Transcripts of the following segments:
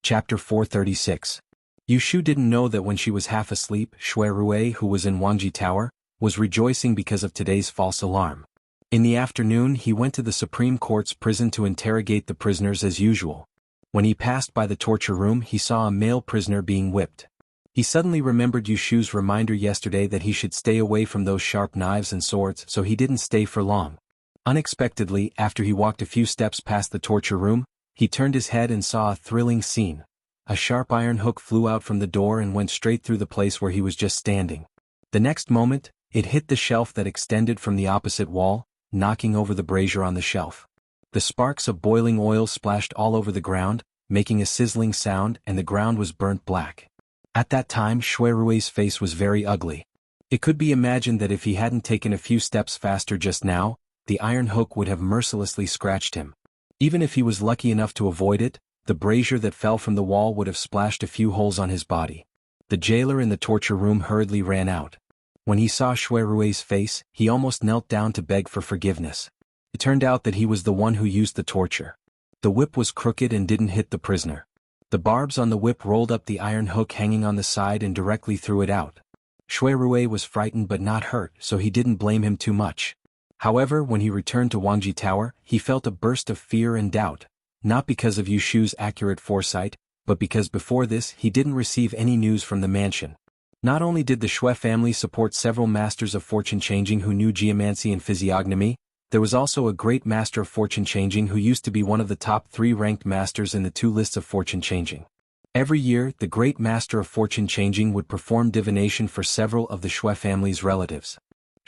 Chapter 436. Yu Shu didn't know that when she was half asleep, Shui Rui, who was in Wangji Tower, was rejoicing because of today's false alarm. In the afternoon he went to the Supreme Court's prison to interrogate the prisoners as usual. When he passed by the torture room he saw a male prisoner being whipped. He suddenly remembered Yu Shu's reminder yesterday that he should stay away from those sharp knives and swords, so he didn't stay for long. Unexpectedly, after he walked a few steps past the torture room, he turned his head and saw a thrilling scene. A sharp iron hook flew out from the door and went straight through the place where he was just standing. The next moment, it hit the shelf that extended from the opposite wall, knocking over the brazier on the shelf. The sparks of boiling oil splashed all over the ground, making a sizzling sound, and the ground was burnt black. At that time Shui Rui's face was very ugly. It could be imagined that if he hadn't taken a few steps faster just now, the iron hook would have mercilessly scratched him. Even if he was lucky enough to avoid it, the brazier that fell from the wall would have splashed a few holes on his body. The jailer in the torture room hurriedly ran out. When he saw Shui Rui's face, he almost knelt down to beg for forgiveness. It turned out that he was the one who used the torture. The whip was crooked and didn't hit the prisoner. The barbs on the whip rolled up the iron hook hanging on the side and directly threw it out. Shui Rui was frightened but not hurt, so he didn't blame him too much. However, when he returned to Wangji Tower, he felt a burst of fear and doubt, not because of Yu Shu's accurate foresight, but because before this he didn't receive any news from the mansion. Not only did the Shui family support several masters of fortune-changing who knew geomancy and physiognomy, there was also a great master of fortune-changing who used to be one of the top 3 ranked masters in the 2 lists of fortune-changing. Every year, the great master of fortune-changing would perform divination for several of the Shui family's relatives.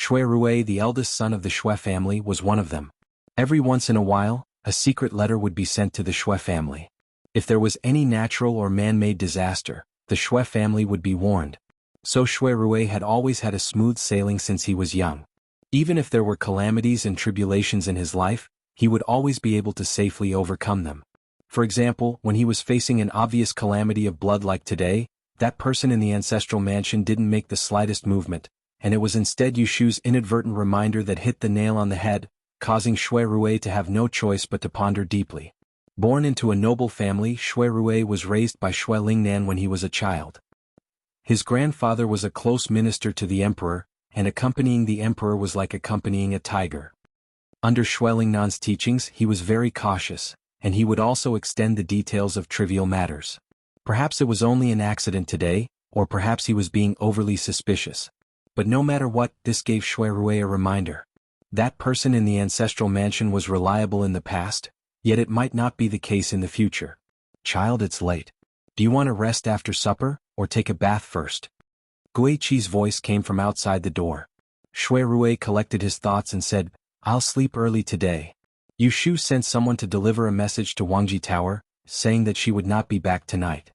Shui Rui, the eldest son of the Shui family, was one of them. Every once in a while, a secret letter would be sent to the Shui family. If there was any natural or man-made disaster, the Shui family would be warned. So Shui Rui had always had a smooth sailing since he was young. Even if there were calamities and tribulations in his life, he would always be able to safely overcome them. For example, when he was facing an obvious calamity of blood like today, that person in the ancestral mansion didn't make the slightest movement, and it was instead Yu Shu's inadvertent reminder that hit the nail on the head, causing Shui Rui to have no choice but to ponder deeply. Born into a noble family, Shui Rui was raised by Shui Lingnan when he was a child. His grandfather was a close minister to the emperor, and accompanying the emperor was like accompanying a tiger. Under Shui Lingnan's teachings he was very cautious, and he would also extend the details of trivial matters. Perhaps it was only an accident today, or perhaps he was being overly suspicious. But no matter what, this gave Shui Rui a reminder. That person in the ancestral mansion was reliable in the past, yet it might not be the case in the future. Child, it's late. Do you want to rest after supper, or take a bath first? Guiqi's voice came from outside the door. Shui Rui collected his thoughts and said, I'll sleep early today. Yu Shu sent someone to deliver a message to Wangji Tower, saying that she would not be back tonight.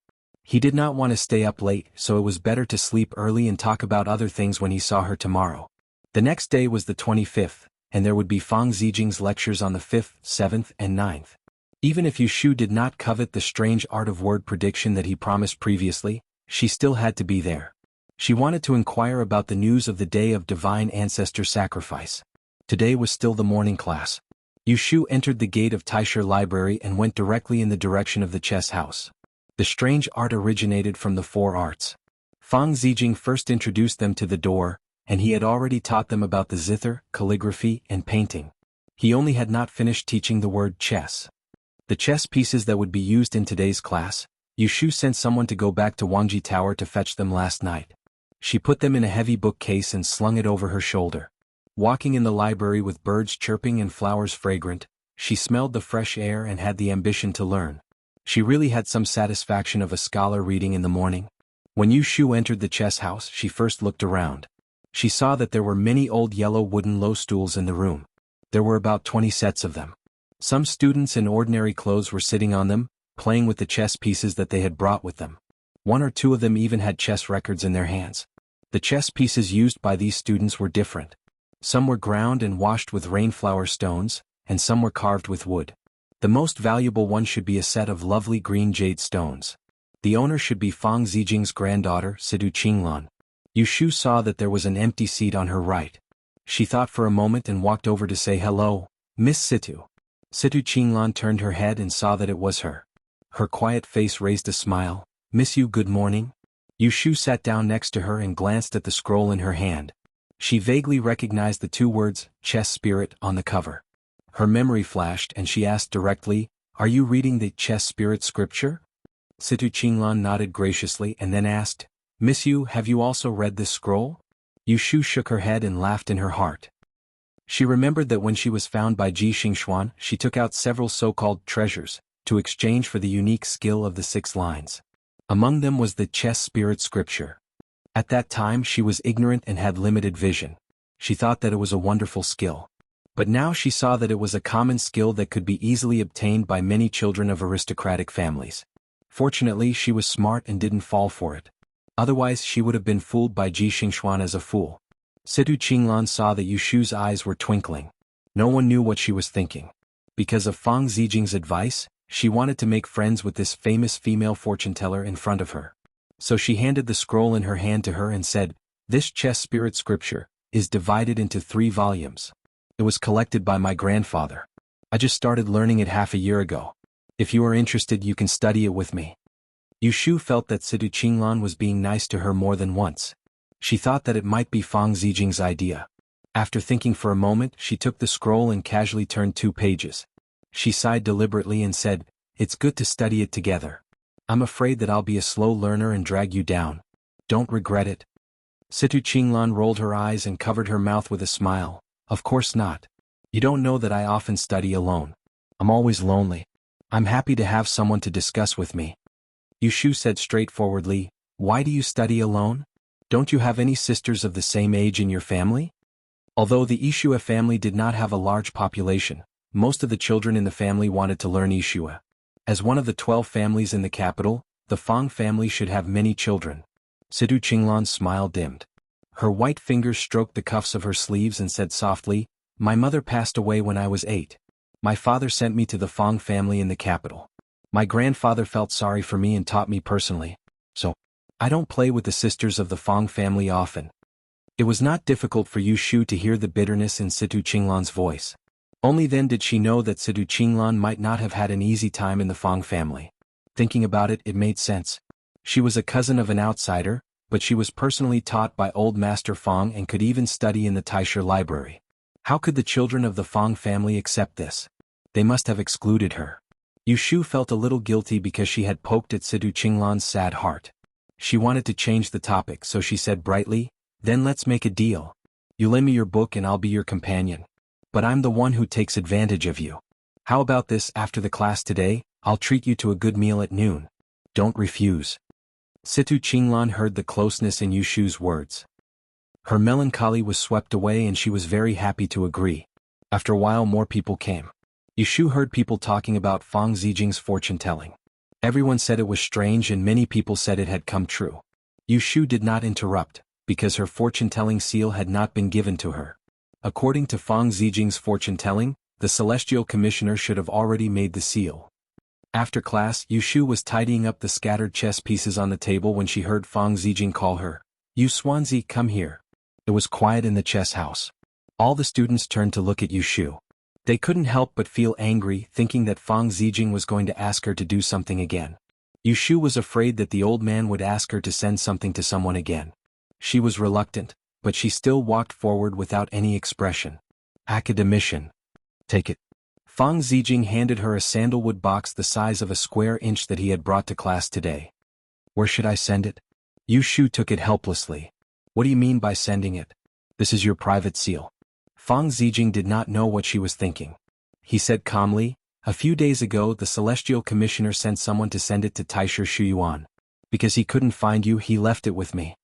He did not want to stay up late, so it was better to sleep early and talk about other things when he saw her tomorrow. The next day was the 25th, and there would be Fang Zijing's lectures on the 5th, 7th, and 9th. Even if Yu Shu did not covet the strange art of word prediction that he promised previously, she still had to be there. She wanted to inquire about the news of the day of divine ancestor sacrifice. Today was still the morning class. Yu Shu entered the gate of Taisher Library and went directly in the direction of the chess house. The strange art originated from the 4 arts. Fang Zijing first introduced them to the door, and he had already taught them about the zither, calligraphy, and painting. He only had not finished teaching the word chess. The chess pieces that would be used in today's class, Yu Shu sent someone to go back to Wangji Tower to fetch them last night. She put them in a heavy bookcase and slung it over her shoulder. Walking in the library with birds chirping and flowers fragrant, she smelled the fresh air and had the ambition to learn. She really had some satisfaction of a scholar reading in the morning. When Yu Shu entered the chess house, she first looked around. She saw that there were many old yellow wooden low stools in the room. There were about 20 sets of them. Some students in ordinary clothes were sitting on them, playing with the chess pieces that they had brought with them. 1 or 2 of them even had chess records in their hands. The chess pieces used by these students were different. Some were ground and washed with rainflower stones, and some were carved with wood. The most valuable one should be a set of lovely green jade stones. The owner should be Fang Zijing's granddaughter, Sidu Qinglan. Yu Shu saw that there was an empty seat on her right. She thought for a moment and walked over to say hello, Miss Situ. Situ Qinglan turned her head and saw that it was her. Her quiet face raised a smile. "Miss you, good morning?" Yushu sat down next to her and glanced at the scroll in her hand. She vaguely recognized the two words, chess spirit, on the cover. Her memory flashed and she asked directly, "Are you reading the chess spirit scripture?" Situ Qinglan nodded graciously and then asked, "Miss Yu, have you also read this scroll?" Yushu shook her head and laughed in her heart. She remembered that when she was found by Ji Xingxuan, she took out several so-called treasures, to exchange for the unique skill of the 6 lines. Among them was the chess spirit scripture. At that time she was ignorant and had limited vision. She thought that it was a wonderful skill. But now she saw that it was a common skill that could be easily obtained by many children of aristocratic families. Fortunately, she was smart and didn't fall for it. Otherwise she would have been fooled by Ji Xingxuan as a fool. Situ Qinglan saw that Yushu's eyes were twinkling. No one knew what she was thinking. Because of Fang Zijing's advice, she wanted to make friends with this famous female fortune-teller in front of her. So she handed the scroll in her hand to her and said, "This chess spirit scripture is divided into 3 volumes. It was collected by my grandfather. I just started learning it half a year ago. If you are interested, you can study it with me." Yushu felt that Situ Qinglan was being nice to her more than once. She thought that it might be Fang Zijing's idea. After thinking for a moment, she took the scroll and casually turned 2 pages. She sighed deliberately and said, "It's good to study it together. I'm afraid that I'll be a slow learner and drag you down. Don't regret it." Situ Qinglan rolled her eyes and covered her mouth with a smile. "Of course not. You don't know that I often study alone. I'm always lonely. I'm happy to have someone to discuss with me." Yushu said straightforwardly, "Why do you study alone? Don't you have any sisters of the same age in your family?" Although the Ishua family did not have a large population, most of the children in the family wanted to learn Ishua. As one of the 12 families in the capital, the Fang family should have many children. Situ Qinglan's smile dimmed. Her white fingers stroked the cuffs of her sleeves and said softly, "My mother passed away when I was 8. My father sent me to the Fang family in the capital. My grandfather felt sorry for me and taught me personally. So, I don't play with the sisters of the Fang family often." It was not difficult for Yushu to hear the bitterness in Situ Qinglan's voice. Only then did she know that Situ Qinglan might not have had an easy time in the Fang family. Thinking about it, it made sense. She was a cousin of an outsider, but she was personally taught by old Master Fang and could even study in the Taisha library. How could the children of the Fang family accept this? They must have excluded her. Yushu felt a little guilty because she had poked at Situ Qinglan's sad heart. She wanted to change the topic, so she said brightly, "Then let's make a deal. You lend me your book and I'll be your companion. But I'm the one who takes advantage of you. How about this? After the class today, I'll treat you to a good meal at noon. Don't refuse." Situ Qinglan heard the closeness in Yushu's words. Her melancholy was swept away and she was very happy to agree. After a while more people came. Yushu heard people talking about Fang Zijing's fortune-telling. Everyone said it was strange and many people said it had come true. Yushu did not interrupt, because her fortune-telling seal had not been given to her. According to Fang Zijing's fortune-telling, the Celestial Commissioner should have already made the seal. After class, Yushu was tidying up the scattered chess pieces on the table when she heard Fang Zijing call her. "Yu Xuanzi, come here." It was quiet in the chess house. All the students turned to look at Yushu. They couldn't help but feel angry, thinking that Fang Zijing was going to ask her to do something again. Yushu was afraid that the old man would ask her to send something to someone again. She was reluctant, but she still walked forward without any expression. "Academician. Take it." Fang Zijing handed her a sandalwood box the size of a square inch that he had brought to class today. "Where should I send it?" Yushu took it helplessly. "What do you mean by sending it? This is your private seal." Fang Zijing did not know what she was thinking. He said calmly, "A few days ago the Celestial Commissioner sent someone to send it to Taisha Shuyuan. Because he couldn't find you, he left it with me."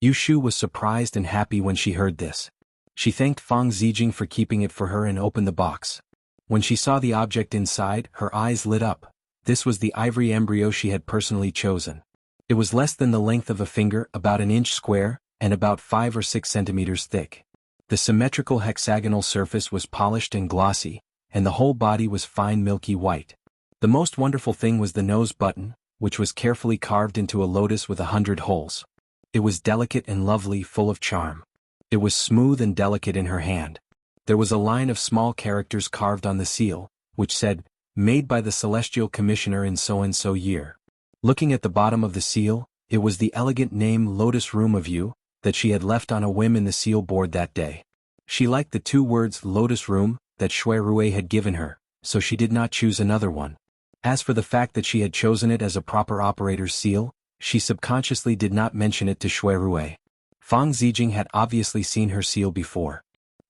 Yushu was surprised and happy when she heard this. She thanked Fang Zijing for keeping it for her and opened the box. When she saw the object inside, her eyes lit up. This was the ivory embryo she had personally chosen. It was less than the length of a finger, about an inch square, and about 5 or 6 centimeters thick. The symmetrical hexagonal surface was polished and glossy, and the whole body was fine milky white. The most wonderful thing was the nose button, which was carefully carved into a lotus with 100 holes. It was delicate and lovely, full of charm. It was smooth and delicate in her hand. There was a line of small characters carved on the seal, which said, made by the Celestial Commissioner in so-and-so year. Looking at the bottom of the seal, it was the elegant name Lotus Room of You, that she had left on a whim in the seal board that day. She liked the 2 words Lotus Room that Shui Rui had given her, so she did not choose another one. As for the fact that she had chosen it as a proper operator's seal, she subconsciously did not mention it to Shui Rui. Fang Zijing had obviously seen her seal before.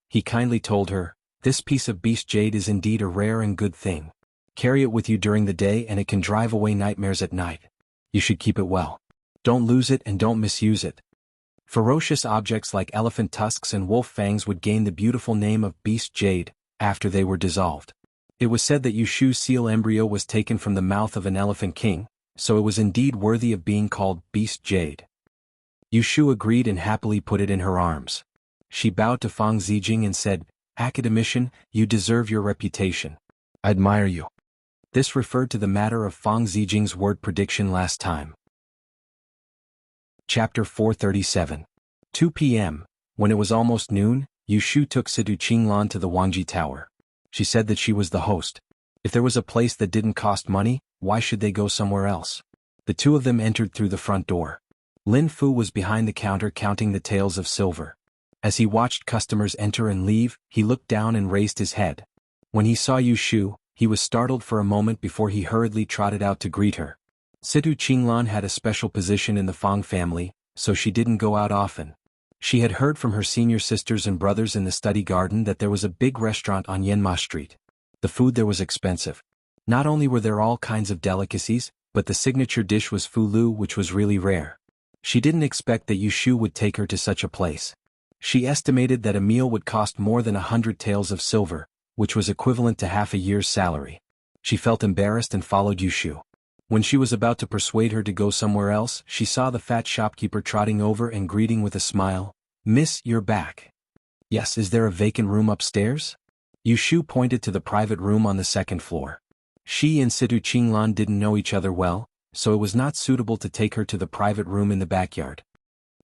He kindly told her, "This piece of beast jade is indeed a rare and good thing. Carry it with you during the day and it can drive away nightmares at night. You should keep it well. Don't lose it and don't misuse it." Ferocious objects like elephant tusks and wolf fangs would gain the beautiful name of beast jade after they were dissolved. It was said that Yushu's seal embryo was taken from the mouth of an elephant king, so it was indeed worthy of being called beast jade. Yushu agreed and happily put it in her arms. She bowed to Fang Zijing and said, "Academician, you deserve your reputation. I admire you." This referred to the matter of Fang Zijing's word prediction last time. Chapter 437. 2 p.m. When it was almost noon, Yushu took Sidu Qinglan to the Wangji Tower. She said that she was the host. If there was a place that didn't cost money, why should they go somewhere else? The 2 of them entered through the front door. Lin Fu was behind the counter counting the taels of silver. As he watched customers enter and leave, he looked down and raised his head. When he saw Yushu, he was startled for a moment before he hurriedly trotted out to greet her. Sidu Qinglan had a special position in the Fang family, so she didn't go out often. She had heard from her senior sisters and brothers in the study garden that there was a big restaurant on Yanma Street. The food there was expensive. Not only were there all kinds of delicacies, but the signature dish was fulu, which was really rare. She didn't expect that Yushu would take her to such a place. She estimated that a meal would cost more than 100 taels of silver, which was equivalent to half a year's salary. She felt embarrassed and followed Yushu. When she was about to persuade her to go somewhere else, she saw the fat shopkeeper trotting over and greeting with a smile, "Miss, you're back." "Yes, is there a vacant room upstairs?" Yushu pointed to the private room on the 2nd floor. She and Sidu Qinglan didn't know each other well, so it was not suitable to take her to the private room in the backyard.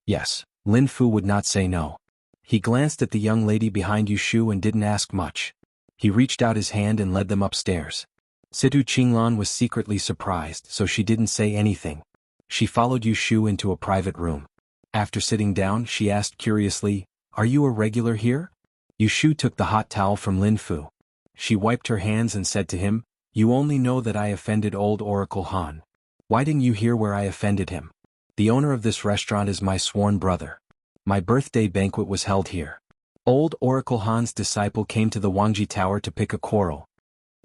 Yes, Lin Fu would not say no. He glanced at the young lady behind Yushu and didn't ask much. He reached out his hand and led them upstairs. Sidu Qinglan was secretly surprised, so she didn't say anything. She followed Yushu into a private room. After sitting down, she asked curiously, "Are you a regular here?" Yushu took the hot towel from Lin Fu. She wiped her hands and said to him, "You only know that I offended old Oracle Han. Why didn't you hear where I offended him? The owner of this restaurant is my sworn brother. My birthday banquet was held here. Old Oracle Han's disciple came to the Wangji Tower to pick a quarrel.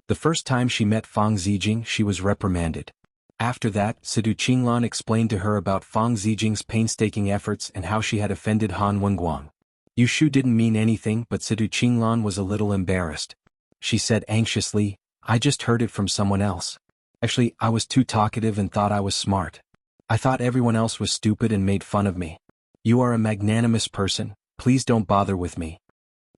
The first time she met Fang Zijing, she was reprimanded. After that, Sidu Qinglan explained to her about Fang Zijing's painstaking efforts and how she had offended Han Wenguang. Yushu didn't mean anything, but Sidu Qinglan was a little embarrassed. She said anxiously, "I just heard it from someone else. Actually, I was too talkative and thought I was smart. I thought everyone else was stupid and made fun of me. You are a magnanimous person, please don't bother with me."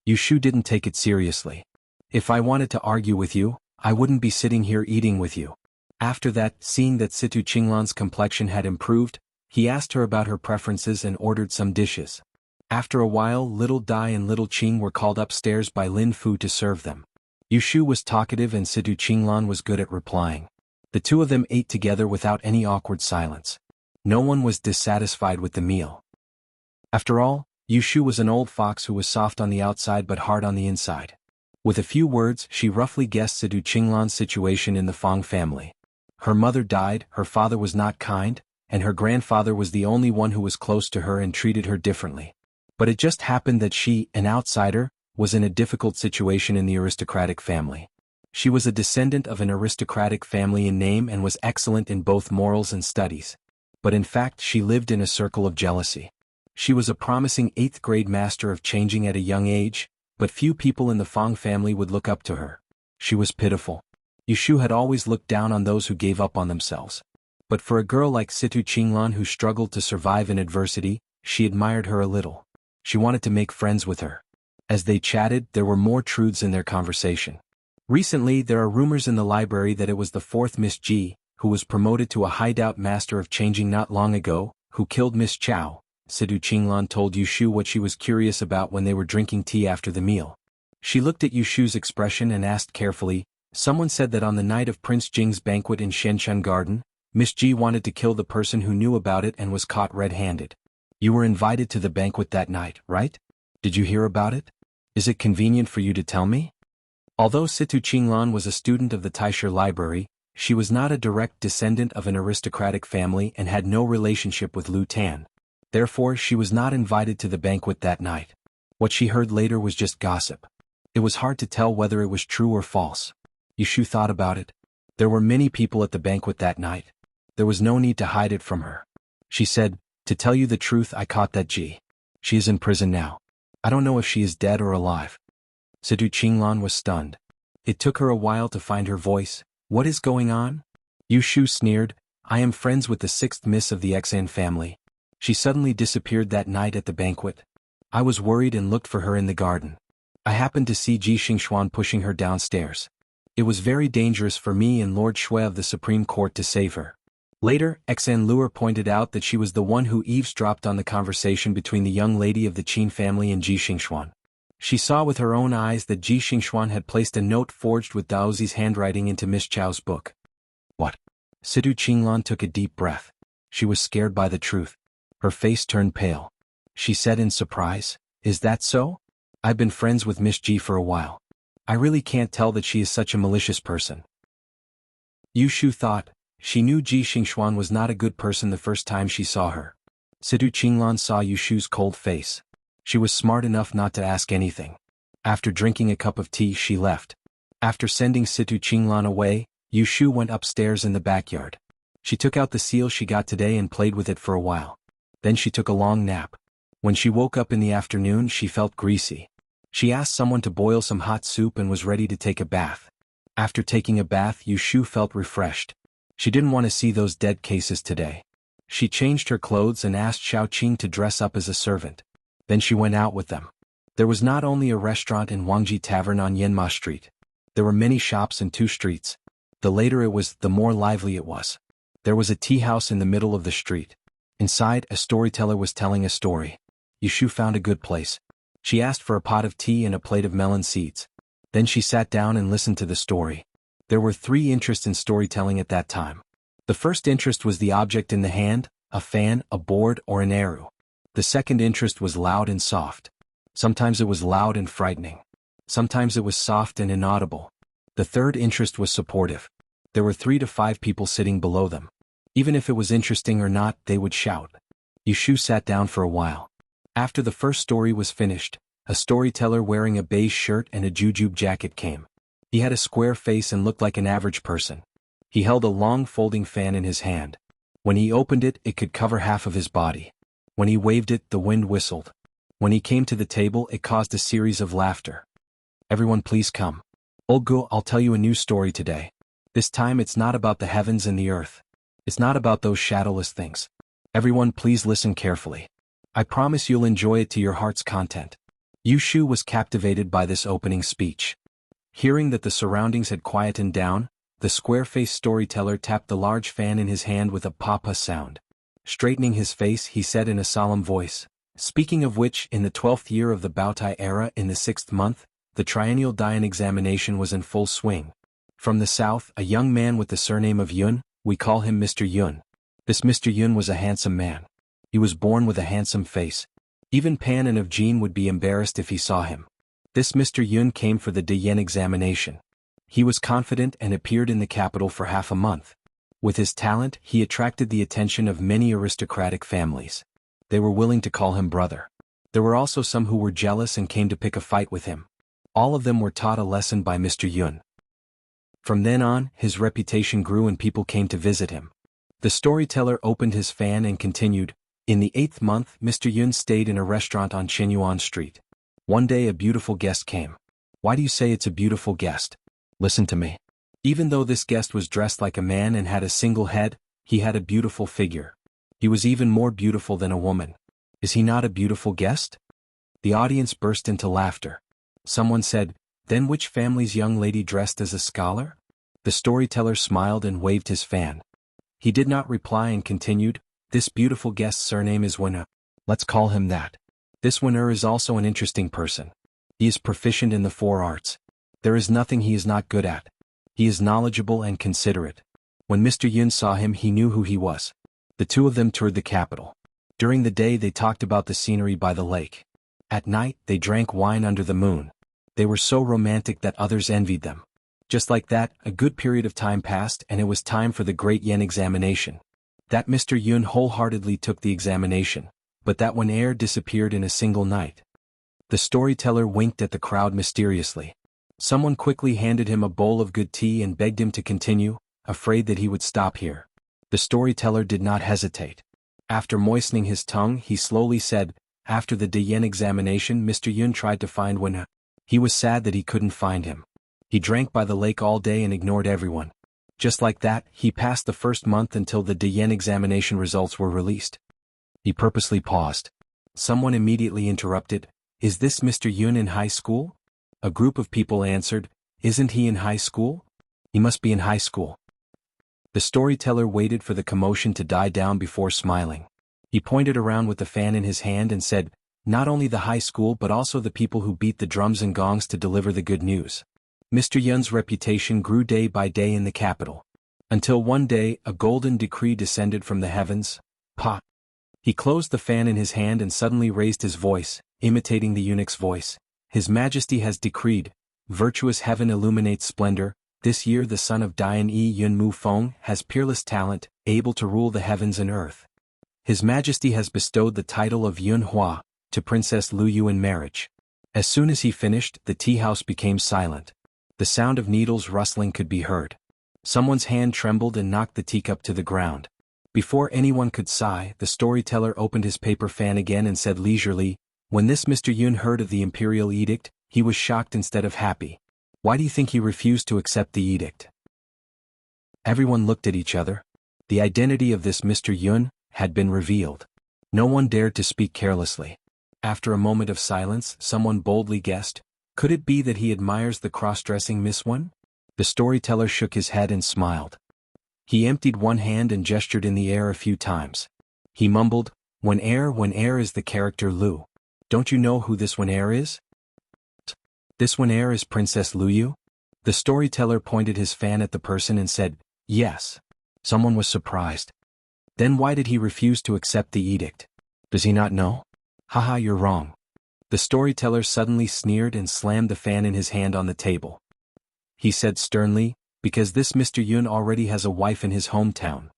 Yushu didn't take it seriously. "If I wanted to argue with you, I wouldn't be sitting here eating with you." After that, seeing that Situ Qinglan's complexion had improved, he asked her about her preferences and ordered some dishes. After a while, Little Dai and Little Qing were called upstairs by Lin Fu to serve them. Yushu was talkative and Situ Qinglan was good at replying. The 2 of them ate together without any awkward silence. No one was dissatisfied with the meal. After all, Yushu was an old fox who was soft on the outside but hard on the inside. With a few words, she roughly guessed Sidu Qinglan's situation in the Fang family. Her mother died, her father was not kind, and her grandfather was the only one who was close to her and treated her differently. But it just happened that she, an outsider, was in a difficult situation in the aristocratic family. She was a descendant of an aristocratic family in name and was excellent in both morals and studies. But in fact, she lived in a circle of jealousy. She was a promising 8th grade master of changing at a young age, but few people in the Fang family would look up to her. She was pitiful. Yushu had always looked down on those who gave up on themselves. But for a girl like Situ Qinglan who struggled to survive in adversity, she admired her a little. She wanted to make friends with her. As they chatted, there were more truths in their conversation. Recently, there are rumors in the library that it was the 4th Miss Ji, who was promoted to a hideout master of changing not long ago, who killed Miss Chow. Sidu Qinglan told Yushu what she was curious about when they were drinking tea after the meal. She looked at Yushu's expression and asked carefully, Someone said that on the night of Prince Jing's banquet in Shenshen Garden, Miss Ji wanted to kill the person who knew about it and was caught red-handed. You were invited to the banquet that night, right? Did you hear about it? Is it convenient for you to tell me? Although Situ Qinglan was a student of the Taisher Library, she was not a direct descendant of an aristocratic family and had no relationship with Lu Tan. Therefore, she was not invited to the banquet that night. What she heard later was just gossip. It was hard to tell whether it was true or false. Yushu thought about it. There were many people at the banquet that night. There was no need to hide it from her. She said, "To tell you the truth, I caught that Ji. She is in prison now. I don't know if she is dead or alive." Situ Qinglan was stunned. It took her a while to find her voice. "What is going on?" Yushu sneered, "I am friends with the 6th Miss of the Xan family. She suddenly disappeared that night at the banquet. I was worried and looked for her in the garden. I happened to see Ji Xingxuan pushing her downstairs. It was very dangerous for me and Lord Shui of the Supreme Court to save her." Later, Xan Luer pointed out that she was the one who eavesdropped on the conversation between the young lady of the Qin family and Ji Xingxuan. She saw with her own eyes that Ji Xingxuan had placed a note forged with Daozi's handwriting into Miss Chao's book. What? Situ Qinglan took a deep breath. She was scared by the truth. Her face turned pale. She said in surprise, "Is that so? I've been friends with Miss Ji for a while. I really can't tell that she is such a malicious person." Yushu thought, she knew Ji Xingxuan was not a good person the first time she saw her. Situ Qinglan saw Yushu's cold face. She was smart enough not to ask anything. After drinking a cup of tea, she left. After sending Situ Qinglan away, Yushu went upstairs in the backyard. She took out the seal she got today and played with it for a while. Then she took a long nap. When she woke up in the afternoon, she felt greasy. She asked someone to boil some hot soup and was ready to take a bath. After taking a bath, Yushu felt refreshed. She didn't want to see those dead cases today. She changed her clothes and asked Xiaoqing to dress up as a servant. Then she went out with them. There was not only a restaurant in Wangji Tavern on Yanma Street. There were many shops in 2 streets. The later it was, the more lively it was. There was a tea house in the middle of the street. Inside, a storyteller was telling a story. Yushu found a good place. She asked for a pot of tea and a plate of melon seeds. Then she sat down and listened to the story. There were 3 interests in storytelling at that time. The first interest was the object in the hand, a fan, a board, or an arrow. The second interest was loud and soft. Sometimes it was loud and frightening. Sometimes it was soft and inaudible. The third interest was supportive. There were 3 to 5 people sitting below them. Even if it was interesting or not, they would shout. Yushu sat down for a while. After the first story was finished, a storyteller wearing a beige shirt and a jujube jacket came. He had a square face and looked like an average person. He held a long folding fan in his hand. When he opened it, it could cover half of his body. When he waved it, the wind whistled. When he came to the table, it caused a series of laughter. "Everyone please come. Olgu, I'll tell you a new story today. This time it's not about the heavens and the earth. It's not about those shadowless things. Everyone please listen carefully. I promise you'll enjoy it to your heart's content." Yushu was captivated by this opening speech. Hearing that the surroundings had quietened down, the square-faced storyteller tapped the large fan in his hand with a papa sound. Straightening his face, he said in a solemn voice, "Speaking of which, in the 12th year of the Baotai era in the 6th month, the triennial Dian examination was in full swing. From the south, a young man with the surname of Yun, we call him Mr. Yun. This Mr. Yun was a handsome man. He was born with a handsome face. Even Pan and of Jean would be embarrassed if he saw him. This Mr. Yun came for the Dian examination. He was confident and appeared in the capital for half a month. With his talent, he attracted the attention of many aristocratic families. They were willing to call him brother. There were also some who were jealous and came to pick a fight with him. All of them were taught a lesson by Mr. Yun. From then on, his reputation grew and people came to visit him. The storyteller opened his fan and continued, "In the 8th month, Mr. Yun stayed in a restaurant on Qinyuan Street. One day a beautiful guest came. Why do you say it's a beautiful guest? Listen to me. Even though this guest was dressed like a man and had a single head, he had a beautiful figure. He was even more beautiful than a woman. Is he not a beautiful guest?" The audience burst into laughter. Someone said, "Then which family's young lady dressed as a scholar?" The storyteller smiled and waved his fan. He did not reply and continued, "This beautiful guest's surname is Wen. Let's call him that. This Wen is also an interesting person. He is proficient in the 4 arts. There is nothing he is not good at. He is knowledgeable and considerate. When Mr. Yun saw him, he knew who he was. The two of them toured the capital. During the day they talked about the scenery by the lake. At night they drank wine under the moon. They were so romantic that others envied them. Just like that, a good period of time passed and it was time for the great Yen examination. That Mr. Yun wholeheartedly took the examination, but that one air disappeared in a single night. The storyteller winked at the crowd mysteriously. Someone quickly handed him a bowl of good tea and begged him to continue, afraid that he would stop here. The storyteller did not hesitate. After moistening his tongue, he slowly said, "After the Yen examination, Mr. Yun tried to find Wen. He was sad that he couldn't find him. He drank by the lake all day and ignored everyone. Just like that, he passed the first month until the Yen examination results were released." He purposely paused. Someone immediately interrupted, "Is this Mr. Yun in high school?" A group of people answered, "Isn't he in high school? He must be in high school." The storyteller waited for the commotion to die down before smiling. He pointed around with the fan in his hand and said, "Not only the high school but also the people who beat the drums and gongs to deliver the good news." Mr. Yun's reputation grew day by day in the capital. Until one day a golden decree descended from the heavens. Pa! He closed the fan in his hand and suddenly raised his voice, imitating the eunuch's voice. "His Majesty has decreed, virtuous heaven illuminates splendor. This year the son of Dian Yun Mu Feng has peerless talent, able to rule the heavens and earth. His Majesty has bestowed the title of Yun Hua to Princess Lu Yu in marriage." As soon as he finished, the tea house became silent. The sound of needles rustling could be heard. Someone's hand trembled and knocked the teacup to the ground. Before anyone could sigh, the storyteller opened his paper fan again and said leisurely, "When this Mr. Yun heard of the imperial edict, he was shocked instead of happy. Why do you think he refused to accept the edict?" Everyone looked at each other. The identity of this Mr. Yun had been revealed. No one dared to speak carelessly. After a moment of silence, someone boldly guessed, "Could it be that he admires the cross-dressing Miss One?" The storyteller shook his head and smiled. He emptied one hand and gestured in the air a few times. He mumbled, when air is the character Lu. Don't you know who this When Air is?" "This When Air is Princess Lu Yu?" The storyteller pointed his fan at the person and said, "Yes." Someone was surprised. "Then why did he refuse to accept the edict? Does he not know?" "Haha, you're wrong." The storyteller suddenly sneered and slammed the fan in his hand on the table. He said sternly, "Because this Mr. Yun already has a wife in his hometown."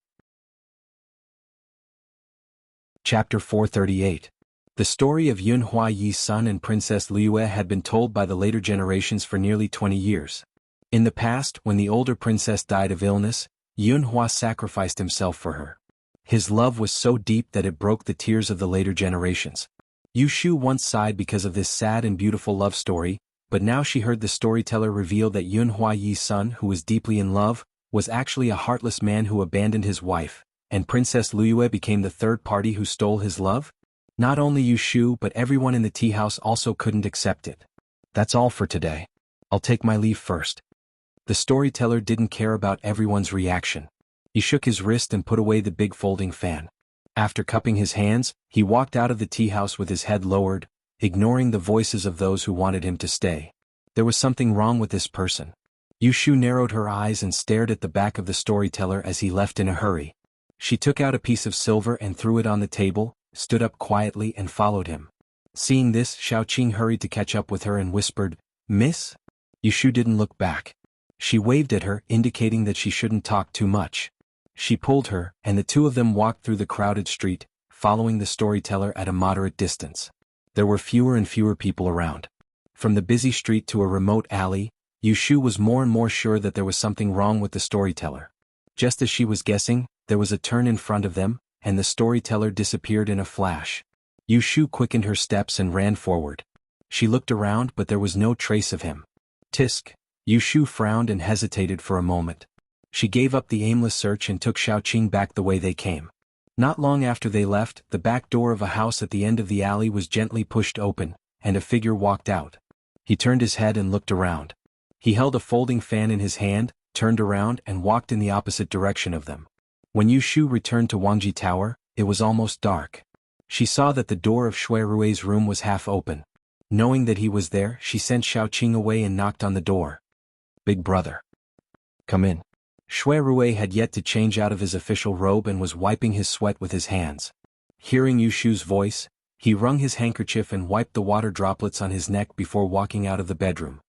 Chapter 438. The story of Yun Hua Yi's son and Princess Liu had been told by the later generations for nearly 20 years. In the past, when the older princess died of illness, Yun Hua sacrificed himself for her. His love was so deep that it broke the tears of the later generations. Yu Shu once sighed because of this sad and beautiful love story, but now she heard the storyteller reveal that Yun Hua Yi's son, who was deeply in love, was actually a heartless man who abandoned his wife, and Princess Liu became the third party who stole his love? Not only Yu Shu but everyone in the tea house also couldn't accept it. "That's all for today. I'll take my leave first." The storyteller didn't care about everyone's reaction. He shook his wrist and put away the big folding fan. After cupping his hands, he walked out of the tea house with his head lowered, ignoring the voices of those who wanted him to stay. There was something wrong with this person. Yu Shu narrowed her eyes and stared at the back of the storyteller as he left in a hurry. She took out a piece of silver and threw it on the table, stood up quietly and followed him. Seeing this, Xiaoqing hurried to catch up with her and whispered, "Miss?" Yu Shu didn't look back. She waved at her, indicating that she shouldn't talk too much. She pulled her, and the two of them walked through the crowded street, following the storyteller at a moderate distance. There were fewer and fewer people around. From the busy street to a remote alley, Yu Shu was more and more sure that there was something wrong with the storyteller. Just as she was guessing, there was a turn in front of them, and the storyteller disappeared in a flash. Yu Shu quickened her steps and ran forward. She looked around but there was no trace of him. Tisk. Yu Shu frowned and hesitated for a moment. She gave up the aimless search and took Xiaoqing back the way they came. Not long after they left, the back door of a house at the end of the alley was gently pushed open, and a figure walked out. He turned his head and looked around. He held a folding fan in his hand, turned around and walked in the opposite direction of them. When Yu Shu returned to Wangji Tower, it was almost dark. She saw that the door of Shui Rui's room was half open. Knowing that he was there, she sent Xiaoqing away and knocked on the door. "Big brother." Come in. Shui Rui had yet to change out of his official robe and was wiping his sweat with his hands. Hearing Yushu's voice, he wrung his handkerchief and wiped the water droplets on his neck before walking out of the bedroom.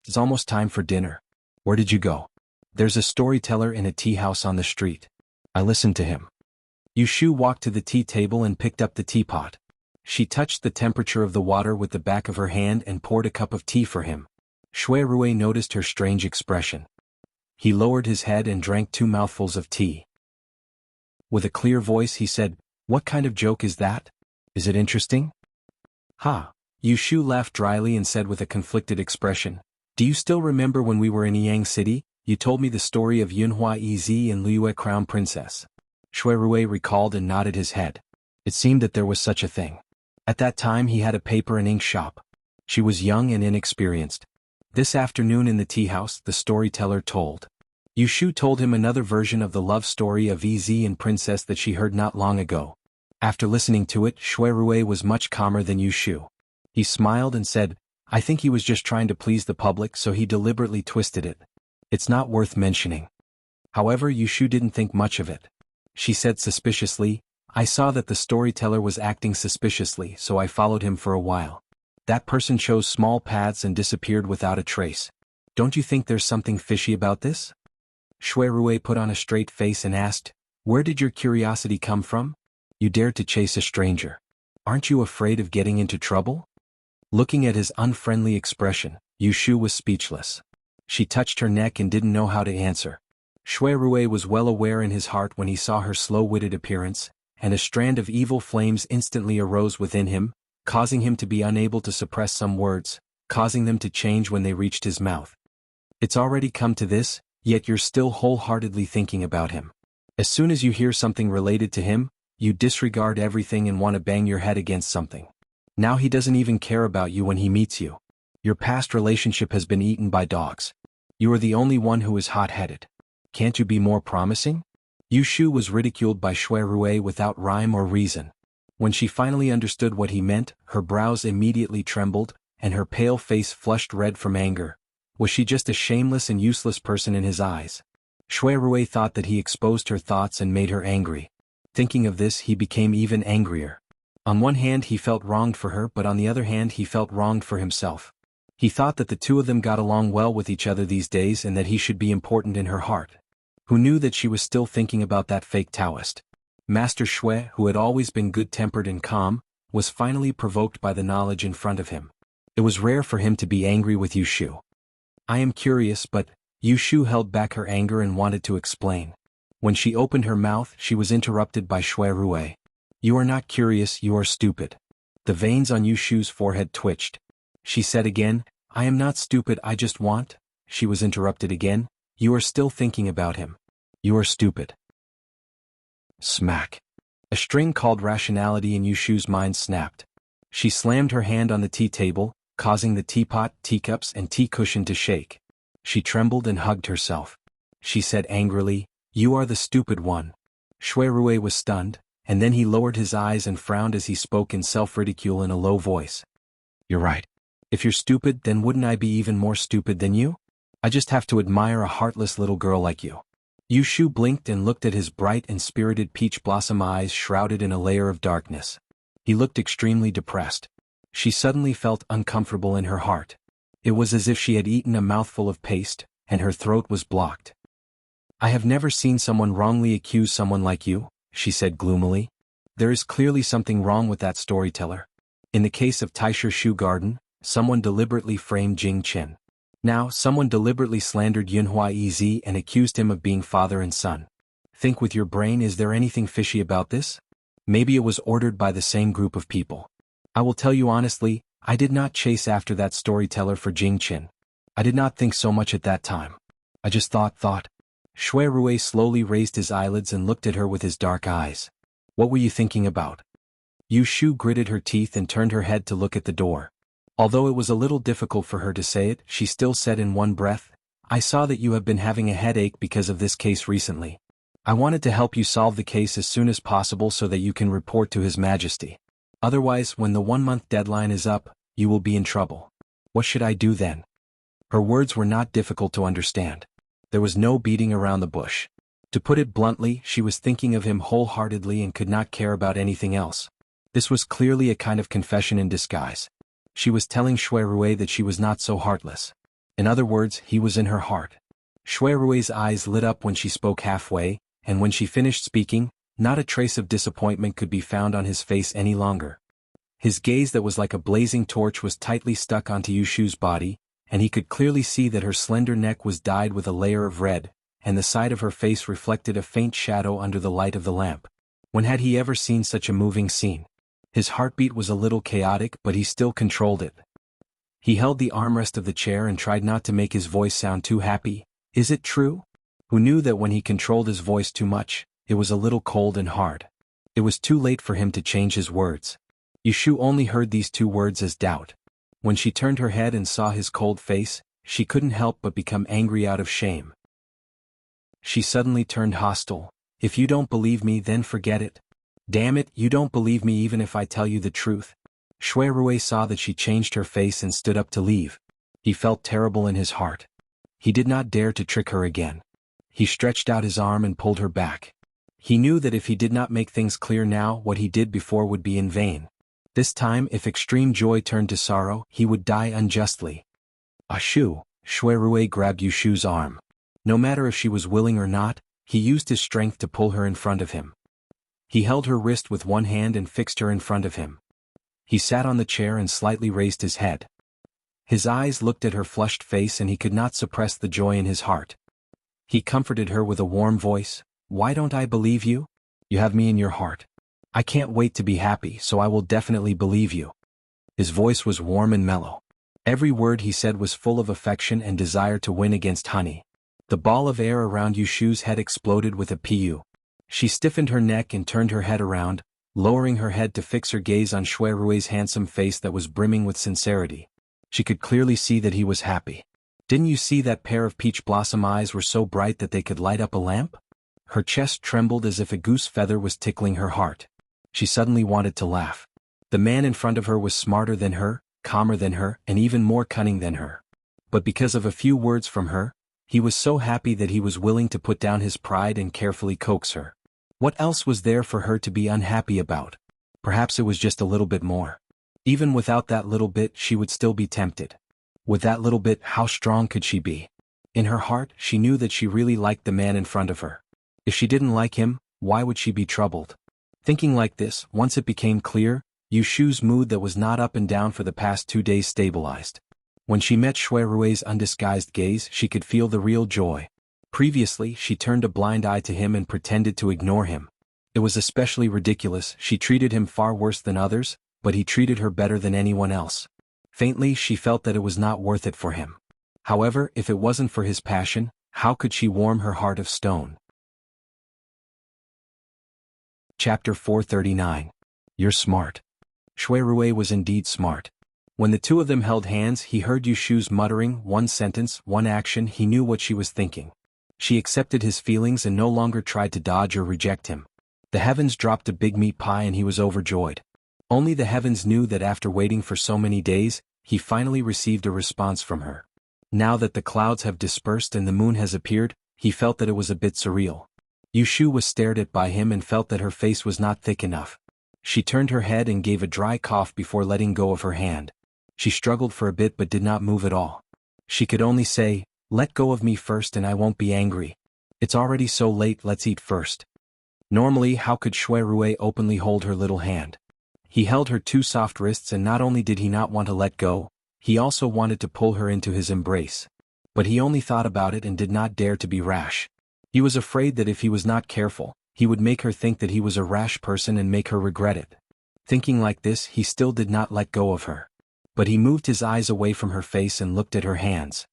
It's almost time for dinner. Where did you go? There's a storyteller in a tea house on the street. I listened to him. Yushu walked to the tea table and picked up the teapot. She touched the temperature of the water with the back of her hand and poured a cup of tea for him. Shui Rui noticed her strange expression. He lowered his head and drank 2 mouthfuls of tea. With a clear voice he said, "What kind of joke is that? Is it interesting?" "Ha." Yushu laughed dryly and said with a conflicted expression, "Do you still remember when we were in Yang City? You told me the story of Yunhua Ez and Liyue Crown Princess." Shui Rui recalled and nodded his head. It seemed that there was such a thing. At that time he had a paper and ink shop. She was young and inexperienced. This afternoon in the tea house, the storyteller told. Yushu told him another version of the love story of Ez and Princess that she heard not long ago. After listening to it, Shui Rui was much calmer than Yushu. He smiled and said, "I think he was just trying to please the public, so he deliberately twisted it. It's not worth mentioning." However, Yushu didn't think much of it. She said suspiciously, "I saw that the storyteller was acting suspiciously, so I followed him for a while. That person chose small paths and disappeared without a trace. Don't you think there's something fishy about this?" Shui Rui put on a straight face and asked, "Where did your curiosity come from? You dared to chase a stranger. Aren't you afraid of getting into trouble?" Looking at his unfriendly expression, Yushu was speechless. She touched her neck and didn't know how to answer. Shui Rui was well aware in his heart when he saw her slow-witted appearance, and a strand of evil flames instantly arose within him, causing him to be unable to suppress some words, causing them to change when they reached his mouth. "It's already come to this, yet you're still wholeheartedly thinking about him. As soon as you hear something related to him, you disregard everything and want to bang your head against something. Now he doesn't even care about you when he meets you. Your past relationship has been eaten by dogs. You are the only one who is hot-headed. Can't you be more promising?" Yushu was ridiculed by Shui Rui without rhyme or reason. When she finally understood what he meant, her brows immediately trembled, and her pale face flushed red from anger. Was she just a shameless and useless person in his eyes? Shui Rui thought that he exposed her thoughts and made her angry. Thinking of this, he became even angrier. On one hand he felt wronged for her, but on the other hand he felt wronged for himself. He thought that the two of them got along well with each other these days and that he should be important in her heart. Who knew that she was still thinking about that fake Taoist? Master Shui, who had always been good-tempered and calm, was finally provoked by the knowledge in front of him. It was rare for him to be angry with Yushu. "I am curious, but..." Yushu held back her anger and wanted to explain. When she opened her mouth, she was interrupted by Shui Rui. "You are not curious, you are stupid." The veins on Yushu's forehead twitched. She said again, "I am not stupid, I just want..." She was interrupted again. "You are still thinking about him. You are stupid." Smack. A string called rationality in Yushu's mind snapped. She slammed her hand on the tea table, causing the teapot, teacups, and tea cushion to shake. She trembled and hugged herself. She said angrily, "You are the stupid one." Shui Rui was stunned, and then he lowered his eyes and frowned as he spoke in self-ridicule in a low voice. "You're right. If you're stupid, then wouldn't I be even more stupid than you? I just have to admire a heartless little girl like you." Yushu blinked and looked at his bright and spirited peach blossom eyes shrouded in a layer of darkness. He looked extremely depressed. She suddenly felt uncomfortable in her heart. It was as if she had eaten a mouthful of paste, and her throat was blocked. "I have never seen someone wrongly accuse someone like you," she said gloomily. "There is clearly something wrong with that storyteller. In the case of Taisher Shu Garden, someone deliberately framed Jing Qin. Now, someone deliberately slandered Yunhua Ez and accused him of being father and son. Think with your brain, is there anything fishy about this? Maybe it was ordered by the same group of people. I will tell you honestly, I did not chase after that storyteller for Jing Qin. I did not think so much at that time. I just thought. Shui Rui slowly raised his eyelids and looked at her with his dark eyes. "What were you thinking about?" Yushu gritted her teeth and turned her head to look at the door. Although it was a little difficult for her to say it, she still said in one breath, "I saw that you have been having a headache because of this case recently. I wanted to help you solve the case as soon as possible so that you can report to His Majesty. Otherwise, when the 1-month deadline is up, you will be in trouble. What should I do then?" Her words were not difficult to understand. There was no beating around the bush. To put it bluntly, she was thinking of him wholeheartedly and could not care about anything else. This was clearly a kind of confession in disguise. She was telling Shui Rui that she was not so heartless. In other words, he was in her heart. Shui Rui's eyes lit up when she spoke halfway, and when she finished speaking, not a trace of disappointment could be found on his face any longer. His gaze that was like a blazing torch was tightly stuck onto Yushu's body, and he could clearly see that her slender neck was dyed with a layer of red, and the side of her face reflected a faint shadow under the light of the lamp. When had he ever seen such a moving scene? His heartbeat was a little chaotic, but he still controlled it. He held the armrest of the chair and tried not to make his voice sound too happy. Is it true? Who knew that when he controlled his voice too much, it was a little cold and hard. It was too late for him to change his words. Yushu only heard these two words as doubt. When she turned her head and saw his cold face, she couldn't help but become angry out of shame. She suddenly turned hostile. If you don't believe me, then forget it. Damn it, you don't believe me even if I tell you the truth. Shui Rui saw that she changed her face and stood up to leave. He felt terrible in his heart. He did not dare to trick her again. He stretched out his arm and pulled her back. He knew that if he did not make things clear now, what he did before would be in vain. This time, if extreme joy turned to sorrow, he would die unjustly. Ashu, Shui Rui grabbed Yushu's arm. No matter if she was willing or not, he used his strength to pull her in front of him. He held her wrist with one hand and fixed her in front of him. He sat on the chair and slightly raised his head. His eyes looked at her flushed face and he could not suppress the joy in his heart. He comforted her with a warm voice. Why don't I believe you? You have me in your heart. I can't wait to be happy, so I will definitely believe you. His voice was warm and mellow. Every word he said was full of affection and desire to win against Honey. The ball of air around Yushu's head exploded with a pu. She stiffened her neck and turned her head around, lowering her head to fix her gaze on Shui Rui's handsome face that was brimming with sincerity. She could clearly see that he was happy. Didn't you see that pair of peach blossom eyes were so bright that they could light up a lamp? Her chest trembled as if a goose feather was tickling her heart. She suddenly wanted to laugh. The man in front of her was smarter than her, calmer than her, and even more cunning than her. But because of a few words from her, he was so happy that he was willing to put down his pride and carefully coax her. What else was there for her to be unhappy about? Perhaps it was just a little bit more. Even without that little bit, she would still be tempted. With that little bit, how strong could she be? In her heart, she knew that she really liked the man in front of her. If she didn't like him, why would she be troubled? Thinking like this, once it became clear, Yushu's mood that was not up and down for the past 2 days stabilized. When she met Shui Rui's undisguised gaze, she could feel the real joy. Previously, she turned a blind eye to him and pretended to ignore him. It was especially ridiculous. She treated him far worse than others, but he treated her better than anyone else. Faintly, she felt that it was not worth it for him. However, if it wasn't for his passion, how could she warm her heart of stone? Chapter 439. You're smart. Shui Rui was indeed smart. When the two of them held hands, he heard Yushu's muttering, one sentence, one action. He knew what she was thinking. She accepted his feelings and no longer tried to dodge or reject him. The heavens dropped a big meat pie and he was overjoyed. Only the heavens knew that after waiting for so many days, he finally received a response from her. Now that the clouds have dispersed and the moon has appeared, he felt that it was a bit surreal. Yushu was stared at by him and felt that her face was not thick enough. She turned her head and gave a dry cough before letting go of her hand. She struggled for a bit but did not move at all. She could only say, "Let go of me first and I won't be angry. It's already so late, let's eat first." Normally, how could Shui Rui openly hold her little hand? He held her two soft wrists and not only did he not want to let go, he also wanted to pull her into his embrace. But he only thought about it and did not dare to be rash. He was afraid that if he was not careful, he would make her think that he was a rash person and make her regret it. Thinking like this, he still did not let go of her. But he moved his eyes away from her face and looked at her hands.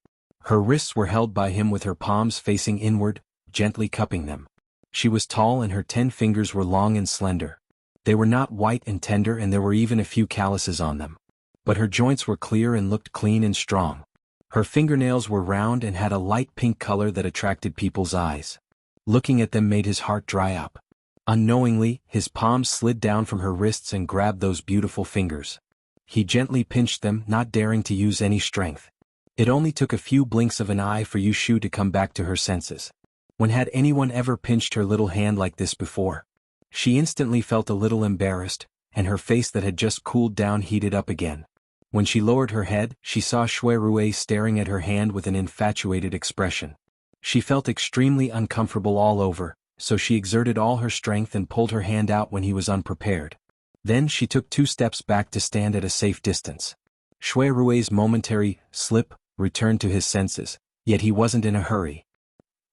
Her wrists were held by him with her palms facing inward, gently cupping them. She was tall and her 10 fingers were long and slender. They were not white and tender and there were even a few calluses on them. But her joints were clear and looked clean and strong. Her fingernails were round and had a light pink color that attracted people's eyes. Looking at them made his heart dry up. Unknowingly, his palms slid down from her wrists and grabbed those beautiful fingers. He gently pinched them, not daring to use any strength. It only took a few blinks of an eye for Yu Shu to come back to her senses. When had anyone ever pinched her little hand like this before? She instantly felt a little embarrassed, and her face that had just cooled down heated up again. When she lowered her head, she saw Shui Rui staring at her hand with an infatuated expression. She felt extremely uncomfortable all over, so she exerted all her strength and pulled her hand out when he was unprepared. Then she took 2 steps back to stand at a safe distance. Shui Rui's momentary slip returned to his senses, yet he wasn't in a hurry.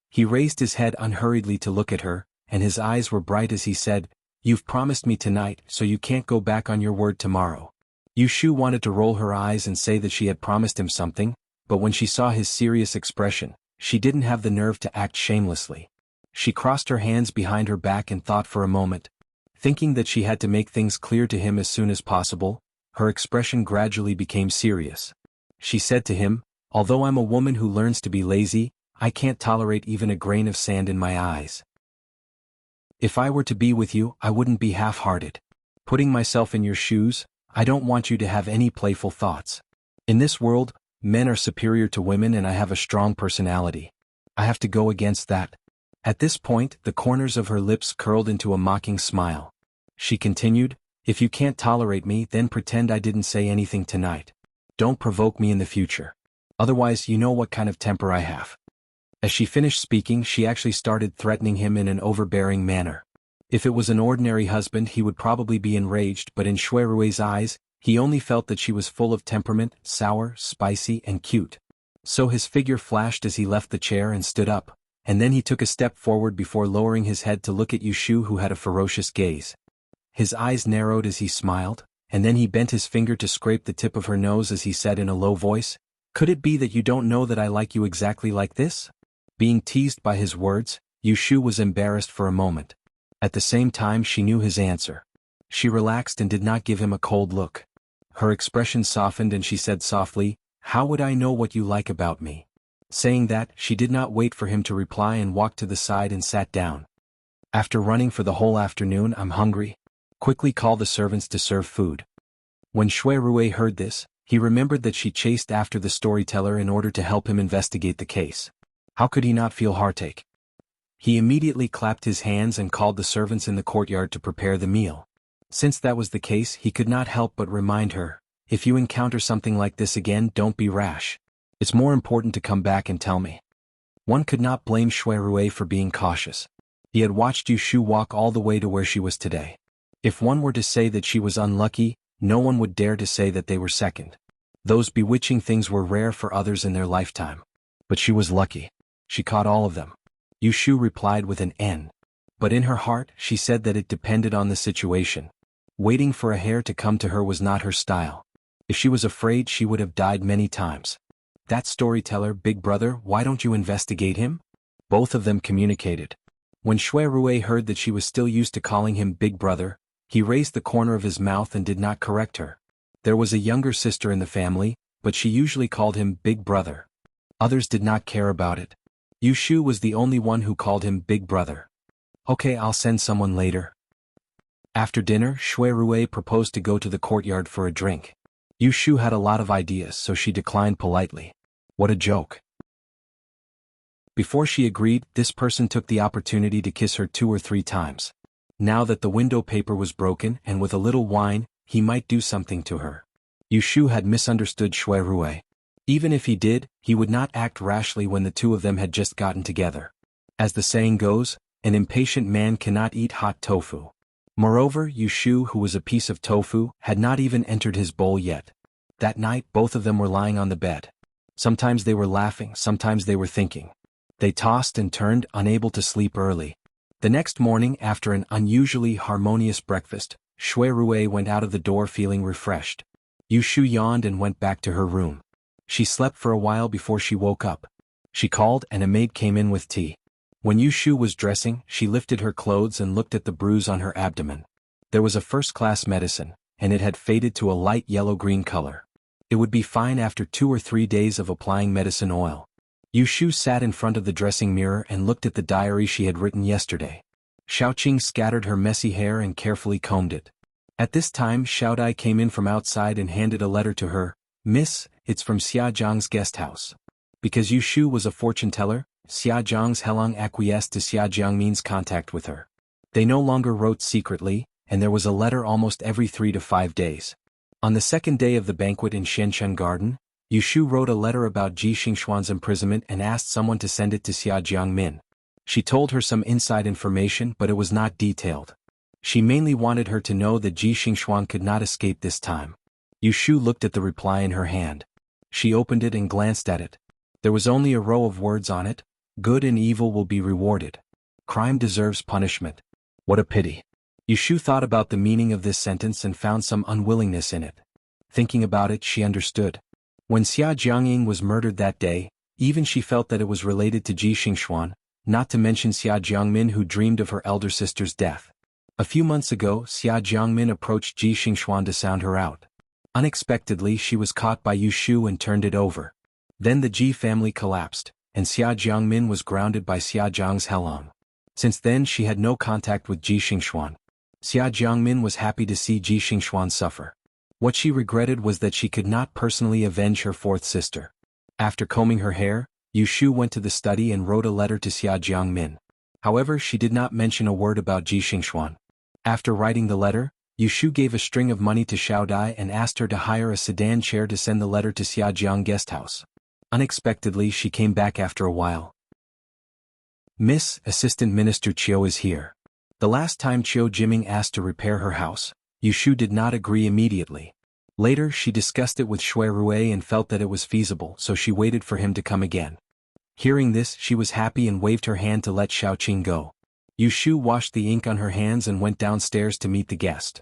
He raised his head unhurriedly to look at her, and his eyes were bright as he said, "You've promised me tonight, so you can't go back on your word tomorrow." Yu Shu wanted to roll her eyes and say that she had promised him something, but when she saw his serious expression, she didn't have the nerve to act shamelessly. She crossed her hands behind her back and thought for a moment. Thinking that she had to make things clear to him as soon as possible, her expression gradually became serious. She said to him, "Although I'm a woman who learns to be lazy, I can't tolerate even a grain of sand in my eyes. If I were to be with you, I wouldn't be half-hearted. Putting myself in your shoes, I don't want you to have any playful thoughts. In this world, men are superior to women and I have a strong personality. I have to go against that." At this point, the corners of her lips curled into a mocking smile. She continued, "If you can't tolerate me, then pretend I didn't say anything tonight. Don't provoke me in the future. Otherwise, you know what kind of temper I have." As she finished speaking, she actually started threatening him in an overbearing manner. If it was an ordinary husband, he would probably be enraged, but in Shui Rui's eyes, he only felt that she was full of temperament, sour, spicy, and cute. So his figure flashed as he left the chair and stood up, and then he took a step forward before lowering his head to look at Yu Shu, who had a ferocious gaze. His eyes narrowed as he smiled, and then he bent his finger to scrape the tip of her nose as he said in a low voice, "Could it be that you don't know that I like you exactly like this?" Being teased by his words, Yu Shu was embarrassed for a moment. At the same time, she knew his answer. She relaxed and did not give him a cold look. Her expression softened and she said softly, "How would I know what you like about me?" Saying that, she did not wait for him to reply and walked to the side and sat down. "After running for the whole afternoon, I'm hungry. Quickly call the servants to serve food." When Shui Rui heard this, he remembered that she chased after the storyteller in order to help him investigate the case. How could he not feel heartache? He immediately clapped his hands and called the servants in the courtyard to prepare the meal. Since that was the case, he could not help but remind her, "If you encounter something like this again, don't be rash. It's more important to come back and tell me." One could not blame Shui Rui for being cautious. He had watched Yu Shu walk all the way to where she was today. If one were to say that she was unlucky, no one would dare to say that they were second. Those bewitching things were rare for others in their lifetime. But she was lucky. She caught all of them. Yu Shu replied with an N. But in her heart, she said that it depended on the situation. Waiting for a hare to come to her was not her style. If she was afraid, she would have died many times. "That storyteller, Big Brother, why don't you investigate him?" Both of them communicated. When Shui Rui heard that she was still used to calling him Big Brother, he raised the corner of his mouth and did not correct her. There was a younger sister in the family, but she usually called him Big Brother. Others did not care about it. Yu Shu was the only one who called him Big Brother. "Okay, I'll send someone later." After dinner, Shui Rui proposed to go to the courtyard for a drink. Yu Shu had a lot of ideas, so she declined politely. What a joke. Before she agreed, this person took the opportunity to kiss her 2 or 3 times. Now that the window paper was broken and with a little wine, he might do something to her. Yu Shu had misunderstood Shui Rui. Even if he did, he would not act rashly when the two of them had just gotten together. As the saying goes, an impatient man cannot eat hot tofu. Moreover, Yu Shu, who was a piece of tofu, had not even entered his bowl yet. That night, both of them were lying on the bed. Sometimes they were laughing, sometimes they were thinking. They tossed and turned, unable to sleep early. The next morning, after an unusually harmonious breakfast, Shui Rui went out of the door feeling refreshed. Yu Shu yawned and went back to her room. She slept for a while before she woke up. She called and a maid came in with tea. When Yu Shu was dressing, she lifted her clothes and looked at the bruise on her abdomen. There was a first-class medicine, and it had faded to a light yellow-green color. It would be fine after 2 or 3 days of applying medicine oil. Yu Shu sat in front of the dressing mirror and looked at the diary she had written yesterday. Xiaoqing scattered her messy hair and carefully combed it. At this time, Xiaodai came in from outside and handed a letter to her. "Miss, it's from Xia Zhang's guest house." Because Yu Shu was a fortune teller, Xia Zhang's Helong acquiesced to Xia Jiangmin's contact with her. They no longer wrote secretly, and there was a letter almost every 3 to 5 days. On the second day of the banquet in Shenzhen Garden, Yu Shu wrote a letter about Ji Xingxuan's imprisonment and asked someone to send it to Xia Jiangmin. She told her some inside information, but it was not detailed. She mainly wanted her to know that Ji Xingxuan could not escape this time. Yu Shu looked at the reply in her hand. She opened it and glanced at it. There was only a row of words on it: "Good and evil will be rewarded. Crime deserves punishment." What a pity. Yu Shu thought about the meaning of this sentence and found some unwillingness in it. Thinking about it, she understood. When Xia Jiangying was murdered that day, even she felt that it was related to Ji Xingxuan, not to mention Xia Jiangmin, who dreamed of her elder sister's death. A few months ago, Xia Jiangmin approached Ji Xingxuan to sound her out. Unexpectedly, she was caught by Yu Shu and turned it over. Then the Ji family collapsed, and Xia Jiangmin was grounded by Xia Zhang's Helong. Since then she had no contact with Ji Xingxuan. Xia Jiangmin was happy to see Ji Xingxuan suffer. What she regretted was that she could not personally avenge her fourth sister. After combing her hair, Yu Shu went to the study and wrote a letter to Xia Jiangmin. However, she did not mention a word about Ji Xingxuan. After writing the letter, Yu Shu gave a string of money to Xiao Dai and asked her to hire a sedan chair to send the letter to Xia Jiang guest house. Unexpectedly, she came back after a while. "Miss, Assistant Minister Chiu is here." The last time Chiu Jiming asked to repair her house, Yu Shu did not agree immediately. Later, she discussed it with Shui Rui and felt that it was feasible, so she waited for him to come again. Hearing this, she was happy and waved her hand to let Xiaoqing go. Yu Shu washed the ink on her hands and went downstairs to meet the guest.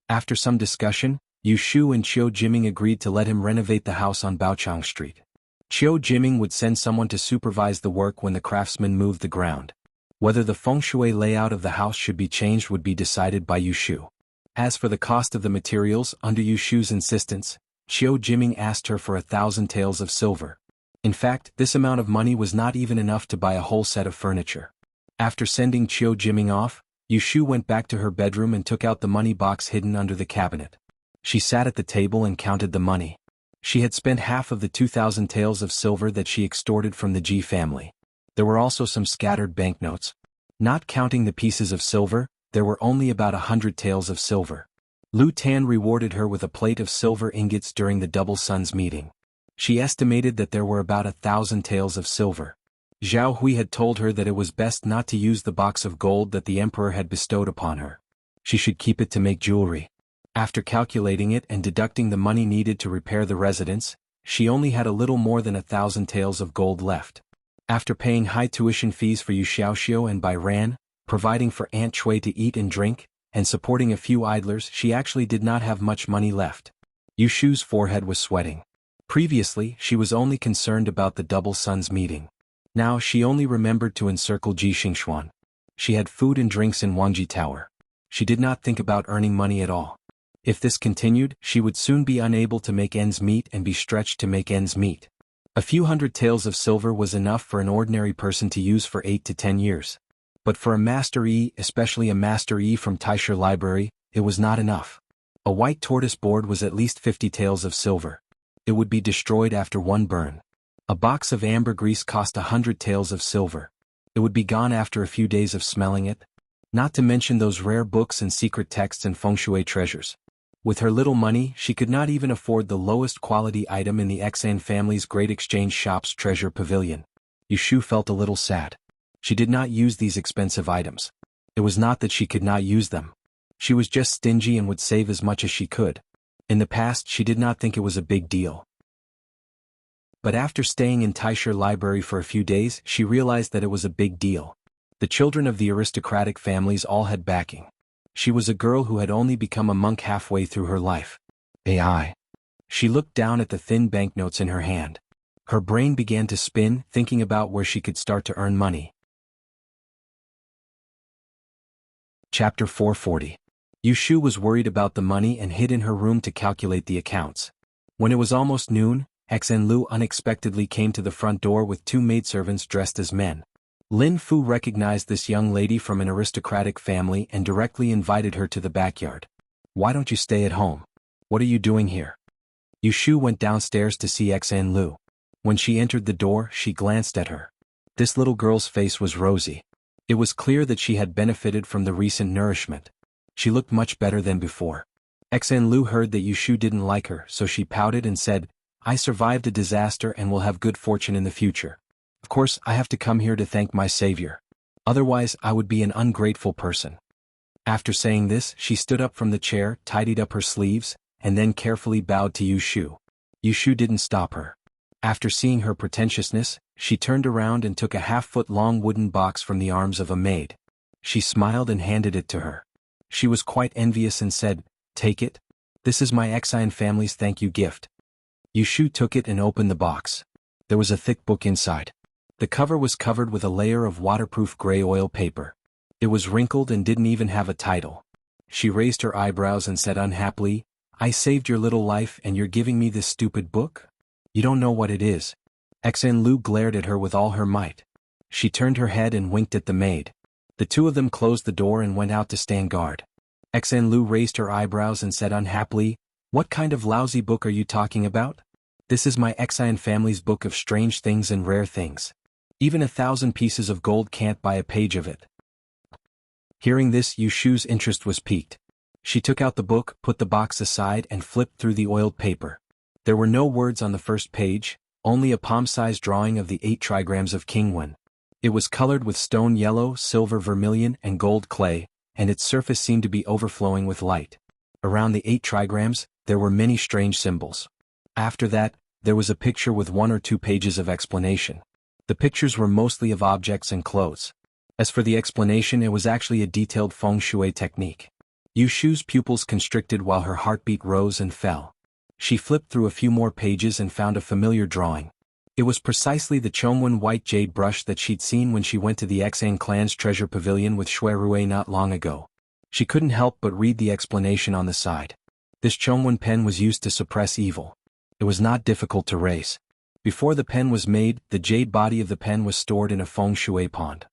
After some discussion, Yu Shu and Chiu Jiming agreed to let him renovate the house on Baochang Street. Chiu Jiming would send someone to supervise the work when the craftsmen moved the ground. Whether the feng shui layout of the house should be changed would be decided by Yu Shu. As for the cost of the materials, under Yu Shu's insistence, Chiu Jiming asked her for 1,000 taels of silver. In fact, this amount of money was not even enough to buy a whole set of furniture. After sending Chiu Jiming off, Yu Shu went back to her bedroom and took out the money box hidden under the cabinet. She sat at the table and counted the money. She had spent half of the 2,000 taels of silver that she extorted from the Ji family. There were also some scattered banknotes. Not counting the pieces of silver, there were only about 100 taels of silver. Lu Tan rewarded her with a plate of silver ingots during the Double Suns meeting. She estimated that there were about 1,000 taels of silver. Zhao Hui had told her that it was best not to use the box of gold that the emperor had bestowed upon her. She should keep it to make jewelry. After calculating it and deducting the money needed to repair the residence, she only had a little more than 1,000 taels of gold left. After paying high tuition fees for Yu Xiaoxiu and Bai Ran, providing for Aunt Chui to eat and drink, and supporting a few idlers, she actually did not have much money left. Yu Shu's forehead was sweating. Previously, she was only concerned about the Double Suns meeting. Now she only remembered to encircle Ji Xingxuan. She had food and drinks in Wanji Tower. She did not think about earning money at all. If this continued, she would soon be unable to make ends meet and be stretched to make ends meet. A few hundred taels of silver was enough for an ordinary person to use for 8 to 10 years. But for a Master Yi, especially a Master Yi from Taisha Library, it was not enough. A white tortoise board was at least 50 taels of silver. It would be destroyed after one burn. A box of ambergris cost 100 taels of silver. It would be gone after a few days of smelling it. Not to mention those rare books and secret texts and feng shui treasures. With her little money, she could not even afford the lowest quality item in the Xan family's Great Exchange Shop's treasure pavilion. Yu Shu felt a little sad. She did not use these expensive items. It was not that she could not use them. She was just stingy and would save as much as she could. In the past, she did not think it was a big deal. But after staying in Taisha Library for a few days, she realized that it was a big deal. The children of the aristocratic families all had backing. She was a girl who had only become a monk halfway through her life. AI. She looked down at the thin banknotes in her hand. Her brain began to spin, thinking about where she could start to earn money. Chapter 440. Yu Shu was worried about the money and hid in her room to calculate the accounts. When it was almost noon, Xen Lu unexpectedly came to the front door with 2 maidservants dressed as men. Lin Fu recognized this young lady from an aristocratic family and directly invited her to the backyard. "Why don't you stay at home? What are you doing here?" Yushu went downstairs to see Xan Lu. When she entered the door, she glanced at her. This little girl's face was rosy. It was clear that she had benefited from the recent nourishment. She looked much better than before. Xan Lu heard that Yushu didn't like her, so she pouted and said, "I survived a disaster and will have good fortune in the future. Of course, I have to come here to thank my savior. Otherwise, I would be an ungrateful person." After saying this, she stood up from the chair, tidied up her sleeves, and then carefully bowed to Yushu. Yushu didn't stop her. After seeing her pretentiousness, she turned around and took a half-foot-long wooden box from the arms of a maid. She smiled and handed it to her. She was quite envious and said, "Take it. This is my Xan family's thank you gift." Yushu took it and opened the box. There was a thick book inside. The cover was covered with a layer of waterproof gray oil paper. It was wrinkled and didn't even have a title. She raised her eyebrows and said unhappily, "I saved your little life and you're giving me this stupid book? You don't know what it is." Xan Lu glared at her with all her might. She turned her head and winked at the maid. The two of them closed the door and went out to stand guard. Xan Lu raised her eyebrows and said unhappily, "What kind of lousy book are you talking about? This is my Xan family's book of strange things and rare things. Even 1,000 pieces of gold can't buy a page of it." Hearing this, Yushu's interest was piqued. She took out the book, put the box aside and flipped through the oiled paper. There were no words on the first page, only a palm-sized drawing of the 8 trigrams of Kingwen. It was colored with stone yellow, silver vermilion and gold clay, and its surface seemed to be overflowing with light. Around the 8 trigrams, there were many strange symbols. After that, there was a picture with 1 or 2 pages of explanation. The pictures were mostly of objects and clothes. As for the explanation, it was actually a detailed feng shui technique. Yushu's pupils constricted while her heartbeat rose and fell. She flipped through a few more pages and found a familiar drawing. It was precisely the Chongwen white jade brush that she'd seen when she went to the Xan clan's treasure pavilion with Shui Rui not long ago. She couldn't help but read the explanation on the side. This Chongwen pen was used to suppress evil. It was not difficult to race. Before the pen was made, the jade body of the pen was stored in a feng shui pond.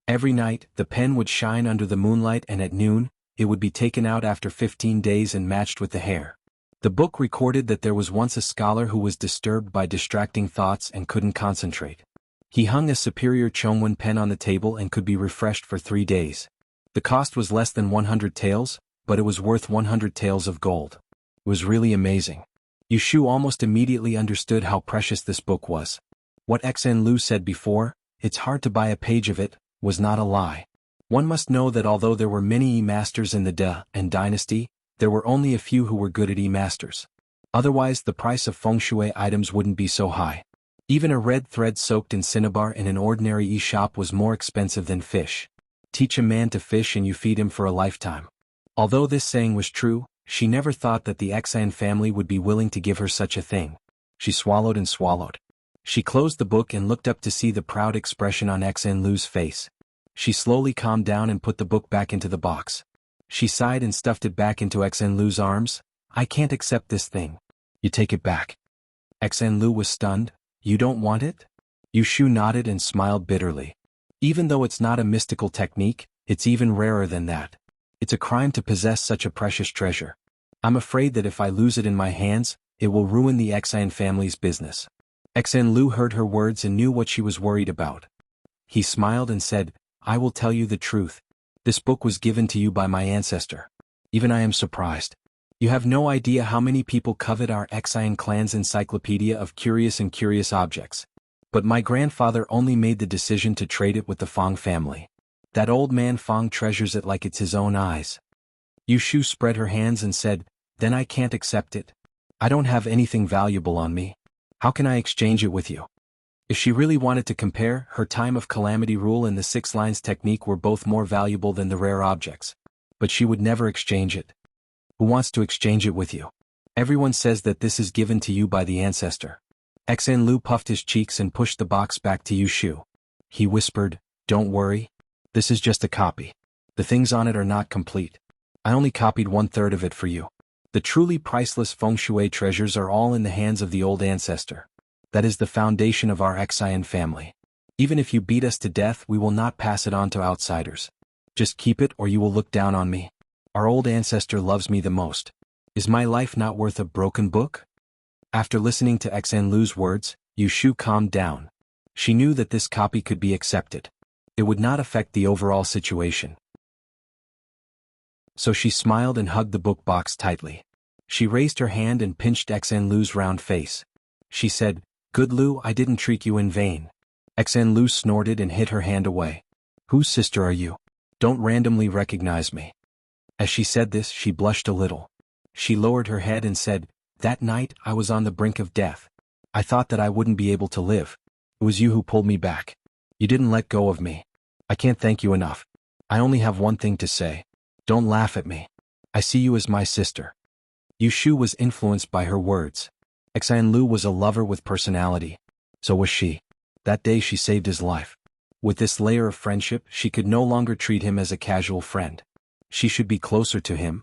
Every night, the pen would shine under the moonlight and at noon, it would be taken out after 15 days and matched with the hair. The book recorded that there was once a scholar who was disturbed by distracting thoughts and couldn't concentrate. He hung a superior Chongwen pen on the table and could be refreshed for 3 days. The cost was less than 100 taels, but it was worth 100 taels of gold. It was really amazing. Yushu almost immediately understood how precious this book was. What Xan Lu said before, "It's hard to buy a page of it," was not a lie. One must know that although there were many E-masters in the De and dynasty, there were only a few who were good at E-masters. Otherwise, the price of feng shui items wouldn't be so high. Even a red thread soaked in cinnabar in an ordinary E-shop was more expensive than fish. Teach a man to fish and you feed him for a lifetime. Although this saying was true, she never thought that the Xan family would be willing to give her such a thing. She swallowed and swallowed. She closed the book and looked up to see the proud expression on Xan Lu's face. She slowly calmed down and put the book back into the box. She sighed and stuffed it back into Xan Lu's arms. "I can't accept this thing. You take it back." Xan Lu was stunned. "You don't want it?" Yushu nodded and smiled bitterly. "Even though it's not a mystical technique, it's even rarer than that. It's a crime to possess such a precious treasure. I'm afraid that if I lose it in my hands, it will ruin the Xan family's business." Xan Lu heard her words and knew what she was worried about. He smiled and said, "I will tell you the truth. This book was given to you by my ancestor. Even I am surprised. You have no idea how many people covet our Xan clan's encyclopedia of curious and curious objects. But my grandfather only made the decision to trade it with the Fong family. That old man Fong treasures it like it's his own eyes." Yushu spread her hands and said, "Then I can't accept it. I don't have anything valuable on me. How can I exchange it with you?" If she really wanted to compare, her time of calamity rule and the 6 lines technique were both more valuable than the rare objects. But she would never exchange it. "Who wants to exchange it with you? Everyone says that this is given to you by the ancestor." Xan Lu puffed his cheeks and pushed the box back to Yushu. He whispered, "Don't worry. This is just a copy. The things on it are not complete. I only copied 1/3 of it for you. The truly priceless feng shui treasures are all in the hands of the old ancestor. That is the foundation of our Xan family. Even if you beat us to death, we will not pass it on to outsiders. Just keep it or you will look down on me. Our old ancestor loves me the most. Is my life not worth a broken book? After listening to Xan Lu's words, Yu Shu calmed down. She knew that this copy could be accepted. It would not affect the overall situation. So she smiled and hugged the book box tightly. She raised her hand and pinched Xan Lu's round face. She said, "Good Lu, I didn't treat you in vain." Xan Lu snorted and hid her hand away. "Whose sister are you? Don't randomly recognize me." As she said this, she blushed a little. She lowered her head and said, "That night, I was on the brink of death. I thought that I wouldn't be able to live. It was you who pulled me back. You didn't let go of me. I can't thank you enough. I only have one thing to say. Don't laugh at me. I see you as my sister." Yu Shu was influenced by her words. Xan Lu was a lover with personality. So was she. That day she saved his life. With this layer of friendship, she could no longer treat him as a casual friend. She should be closer to him.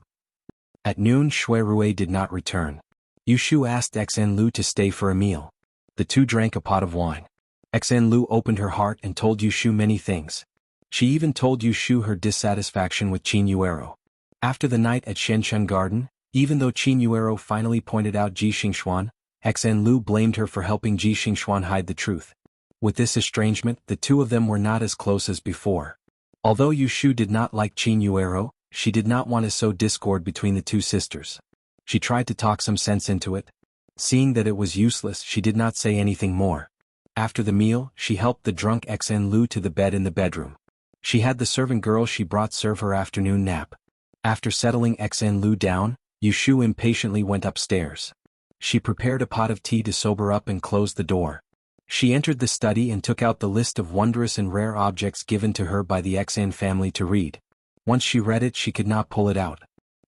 At noon, Shui Rui did not return. Yu Shu asked Xan Lu to stay for a meal. The two drank a pot of wine. Xan Lu opened her heart and told Yu Shu many things. She even told Yu Shu her dissatisfaction with Qin Yuero. After the night at Shenshen Garden, even though Qin Yuero finally pointed out Ji Xingxuan, Xan Lu blamed her for helping Ji Xingxuan hide the truth. With this estrangement, the two of them were not as close as before. Although Yu Shu did not like Qin Yuero, she did not want to sow discord between the two sisters. She tried to talk some sense into it. Seeing that it was useless, she did not say anything more. After the meal, she helped the drunk Xan Lu to the bed in the bedroom. She had the servant girl she brought serve her afternoon nap. After settling Xan Lu down, Yu Shu impatiently went upstairs. She prepared a pot of tea to sober up and closed the door. She entered the study and took out the list of wondrous and rare objects given to her by the Xan family to read. Once she read it, she could not pull it out.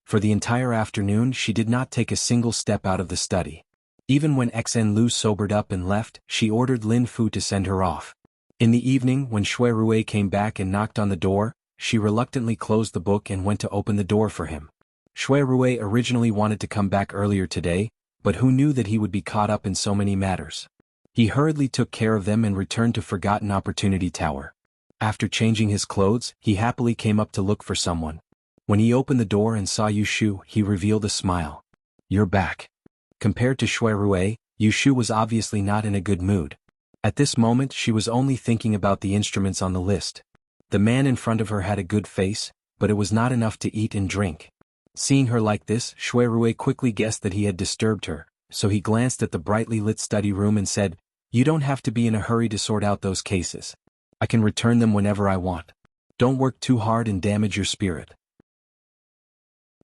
For the entire afternoon, she did not take a single step out of the study. Even when Xan Lu sobered up and left, she ordered Lin Fu to send her off. In the evening, when Shui Rui came back and knocked on the door, she reluctantly closed the book and went to open the door for him. Shui Rui originally wanted to come back earlier today, but who knew that he would be caught up in so many matters. He hurriedly took care of them and returned to Forgotten Opportunity Tower. After changing his clothes, he happily came up to look for someone. When he opened the door and saw Yu Shu, he revealed a smile. "You're back." Compared to Shui Rui, Yu Shu was obviously not in a good mood. At this moment, she was only thinking about the instruments on the list. The man in front of her had a good face, but it was not enough to eat and drink. Seeing her like this, Shui Rui quickly guessed that he had disturbed her, so he glanced at the brightly lit study room and said, "You don't have to be in a hurry to sort out those cases. I can return them whenever I want. Don't work too hard and damage your spirit."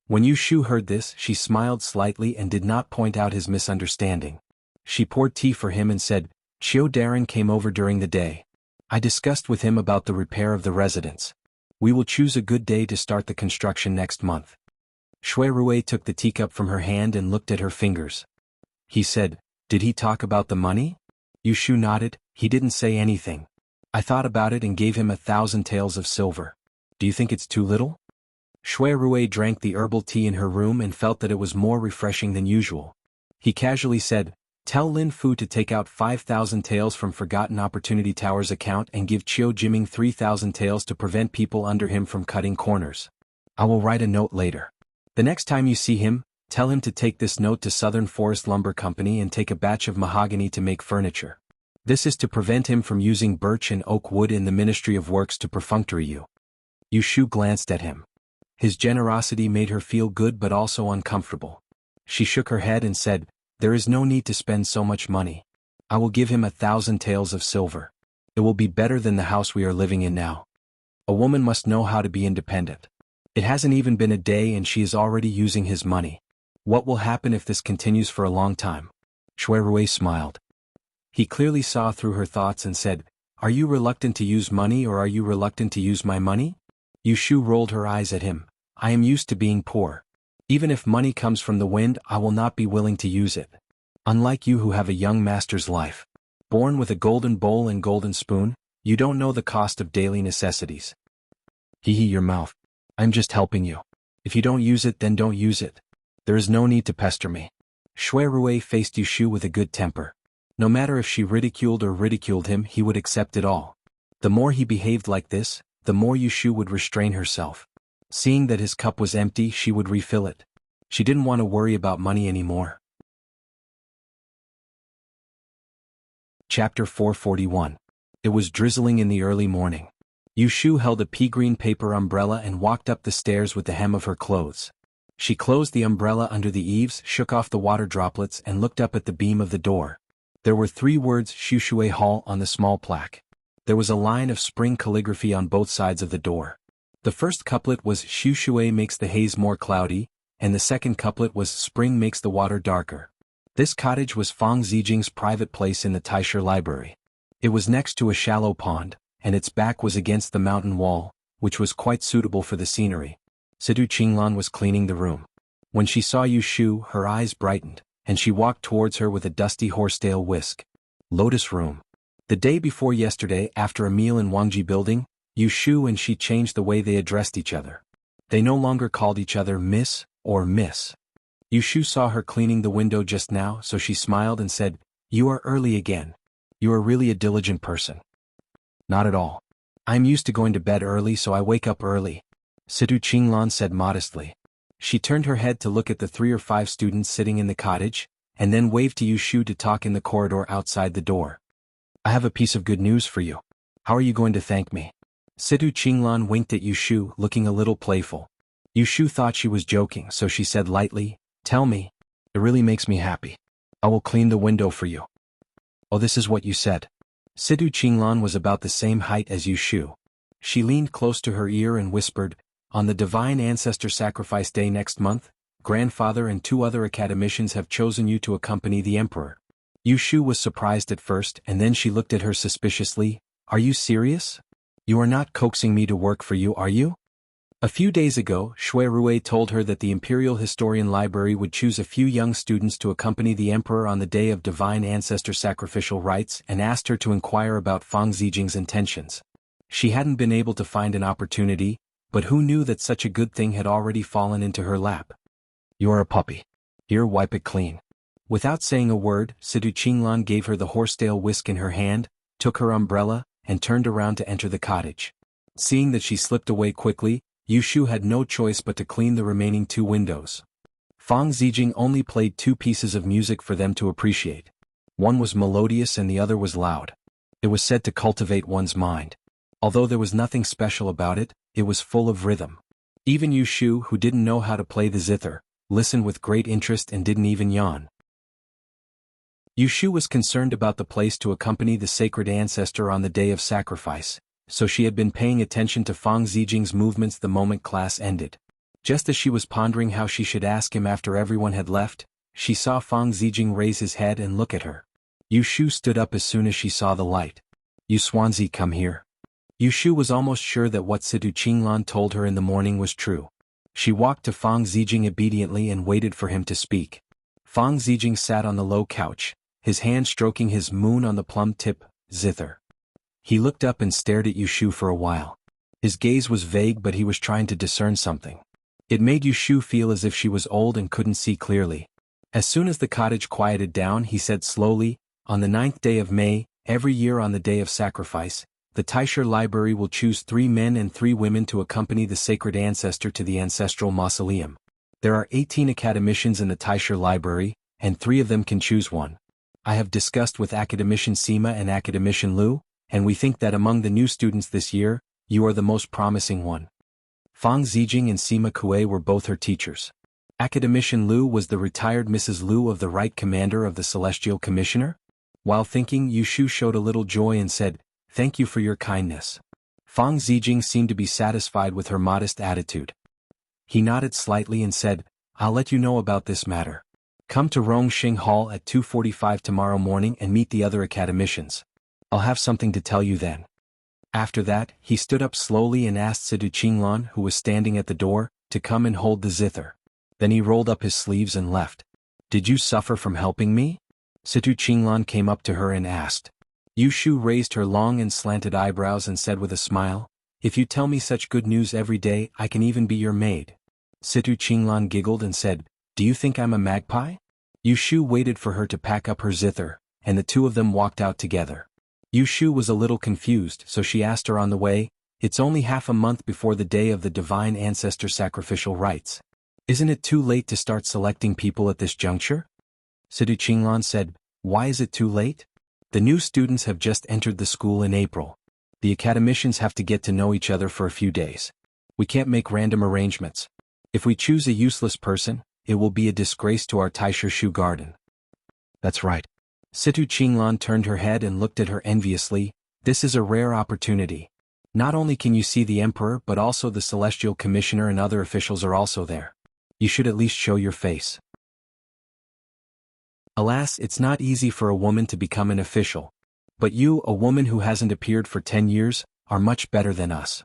When Yu Shu heard this, she smiled slightly and did not point out his misunderstanding. She poured tea for him and said, "Qiu Darren came over during the day. I discussed with him about the repair of the residence. We will choose a good day to start the construction next month." Shui Rui took the teacup from her hand and looked at her fingers. He said, "Did he talk about the money?" Yu Shu nodded. "He didn't say anything. I thought about it and gave him 1,000 taels of silver. Do you think it's too little?" Shui Rui drank the herbal tea in her room and felt that it was more refreshing than usual. He casually said, "Tell Lin Fu to take out 5,000 taels from Forgotten Opportunity Tower's account and give Qiu Jiming 3,000 taels to prevent people under him from cutting corners. I will write a note later. The next time you see him, tell him to take this note to Southern Forest Lumber Company and take a batch of mahogany to make furniture. This is to prevent him from using birch and oak wood in the Ministry of Works to perfunctory you." Yu Shu glanced at him. His generosity made her feel good but also uncomfortable. She shook her head and said, "There is no need to spend so much money. I will give him 1,000 taels of silver. It will be better than the house we are living in now. A woman must know how to be independent. It hasn't even been a day and she is already using his money. What will happen if this continues for a long time?" Shui Rui smiled. He clearly saw through her thoughts and said, "Are you reluctant to use money or are you reluctant to use my money?" Yu Shu rolled her eyes at him. "I am used to being poor. Even if money comes from the wind, I will not be willing to use it. Unlike you who have a young master's life. Born with a golden bowl and golden spoon, you don't know the cost of daily necessities." Hee hee, your mouth. I'm just helping you. If you don't use it, then don't use it. There is no need to pester me. Shui Rui faced Yu Shu with a good temper. No matter if she ridiculed or ridiculed him, he would accept it all. The more he behaved like this, the more Yu Shu would restrain herself. Seeing that his cup was empty, she would refill it. She didn't want to worry about money anymore. Chapter 441. It was drizzling in the early morning. Yushu held a pea-green paper umbrella and walked up the stairs with the hem of her clothes. She closed the umbrella under the eaves, shook off the water droplets and looked up at the beam of the door. There were 3 words Shushui Hall on the small plaque. There was a line of spring calligraphy on both sides of the door. The first couplet was Shushui makes the haze more cloudy, and the second couplet was Spring makes the water darker. This cottage was Fang Zijing's private place in the Taisha library. It was next to a shallow pond, and its back was against the mountain wall, which was quite suitable for the scenery. Sidu Qinglan was cleaning the room. When she saw Yushu, her eyes brightened, and she walked towards her with a dusty horsetail whisk. Lotus room. The day before yesterday, after a meal in Wangji building, Yushu and she changed the way they addressed each other. They no longer called each other Miss or Miss. Yushu saw her cleaning the window just now, so she smiled and said, "You are early again. You are really a diligent person." "Not at all. I'm used to going to bed early, so I wake up early," Sidu Qinglan said modestly. She turned her head to look at the 3 or 5 students sitting in the cottage, and then waved to Yushu to talk in the corridor outside the door. "I have a piece of good news for you. How are you going to thank me?" Sidu Qinglan winked at Yushu, looking a little playful. Yushu thought she was joking, so she said lightly, "Tell me. It really makes me happy. I will clean the window for you." "Oh, this is what you said." Sidu Qinglan was about the same height as Yushu. She leaned close to her ear and whispered, "On the Divine Ancestor Sacrifice Day next month, Grandfather and 2 other academicians have chosen you to accompany the Emperor." Yushu was surprised at first, and then she looked at her suspiciously. "Are you serious? You are not coaxing me to work for you, are you?" A few days ago, Shui Rui told her that the Imperial Historian Library would choose a few young students to accompany the Emperor on the day of Divine Ancestor sacrificial rites and asked her to inquire about Fang Zijing's intentions. She hadn't been able to find an opportunity, but who knew that such a good thing had already fallen into her lap? "You are a puppy. Here, wipe it clean." Without saying a word, Sidu Qinglan gave her the horsetail whisk in her hand, took her umbrella, and turned around to enter the cottage. Seeing that she slipped away quickly, Yushu had no choice but to clean the remaining 2 windows. Fang Zijing only played 2 pieces of music for them to appreciate. One was melodious and the other was loud. It was said to cultivate one's mind. Although there was nothing special about it, it was full of rhythm. Even Yushu, who didn't know how to play the zither, listened with great interest and didn't even yawn. Yushu was concerned about the place to accompany the sacred ancestor on the day of sacrifice, so she had been paying attention to Fang Zijing's movements the moment class ended. Just as she was pondering how she should ask him after everyone had left, she saw Fang Zijing raise his head and look at her. Yushu stood up as soon as she saw the light. "You Swansea, come here." Yushu was almost sure that what Sidu Qinglan told her in the morning was true. She walked to Fang Zijing obediently and waited for him to speak. Fang Zijing sat on the low couch, his hand stroking his moon on the plum-tip zither. He looked up and stared at Yushu for a while. His gaze was vague, but he was trying to discern something. It made Yushu feel as if she was old and couldn't see clearly. As soon as the cottage quieted down, he said slowly, "On the 9th day of May, every year on the day of sacrifice, the Taisha Library will choose 3 men and 3 women to accompany the sacred ancestor to the ancestral mausoleum. There are 18 academicians in the Taisha Library, and 3 of them can choose one. I have discussed with Academician Sima and Academician Lu, and we think that among the new students this year, you are the most promising one." Fang Zijing and Sima Kue were both her teachers. Academician Lu was the retired Mrs. Lu of the Right Commander of the Celestial Commissioner. While thinking, Yushu showed a little joy and said, "Thank you for your kindness." Fang Zijing seemed to be satisfied with her modest attitude. He nodded slightly and said, "I'll let you know about this matter. Come to Rongxing Hall at 2:45 tomorrow morning and meet the other academicians. I'll have something to tell you then." After that, he stood up slowly and asked Sidu Qinglan, who was standing at the door, to come and hold the zither. Then he rolled up his sleeves and left. "Did you suffer from helping me?" Sidu Qinglan came up to her and asked. Yushu raised her long and slanted eyebrows and said with a smile, "If you tell me such good news every day, I can even be your maid." Sidu Qinglan giggled and said, "Do you think I'm a magpie?" Yushu waited for her to pack up her zither, and the 2 of them walked out together. Yushu was a little confused, so she asked her on the way, "It's only half a month before the day of the Divine Ancestor sacrificial rites. Isn't it too late to start selecting people at this juncture? Situ Qinglan said, why is it too late? The new students have just entered the school in April. The academicians have to get to know each other for a few days. We can't make random arrangements. If we choose a useless person, it will be a disgrace to our Taisha Shu garden. That's right. Situ Qinglan turned her head and looked at her enviously. This is a rare opportunity. Not only can you see the emperor but also the celestial commissioner and other officials are also there. You should at least show your face. Alas, it's not easy for a woman to become an official. But you, a woman who hasn't appeared for 10 years, are much better than us.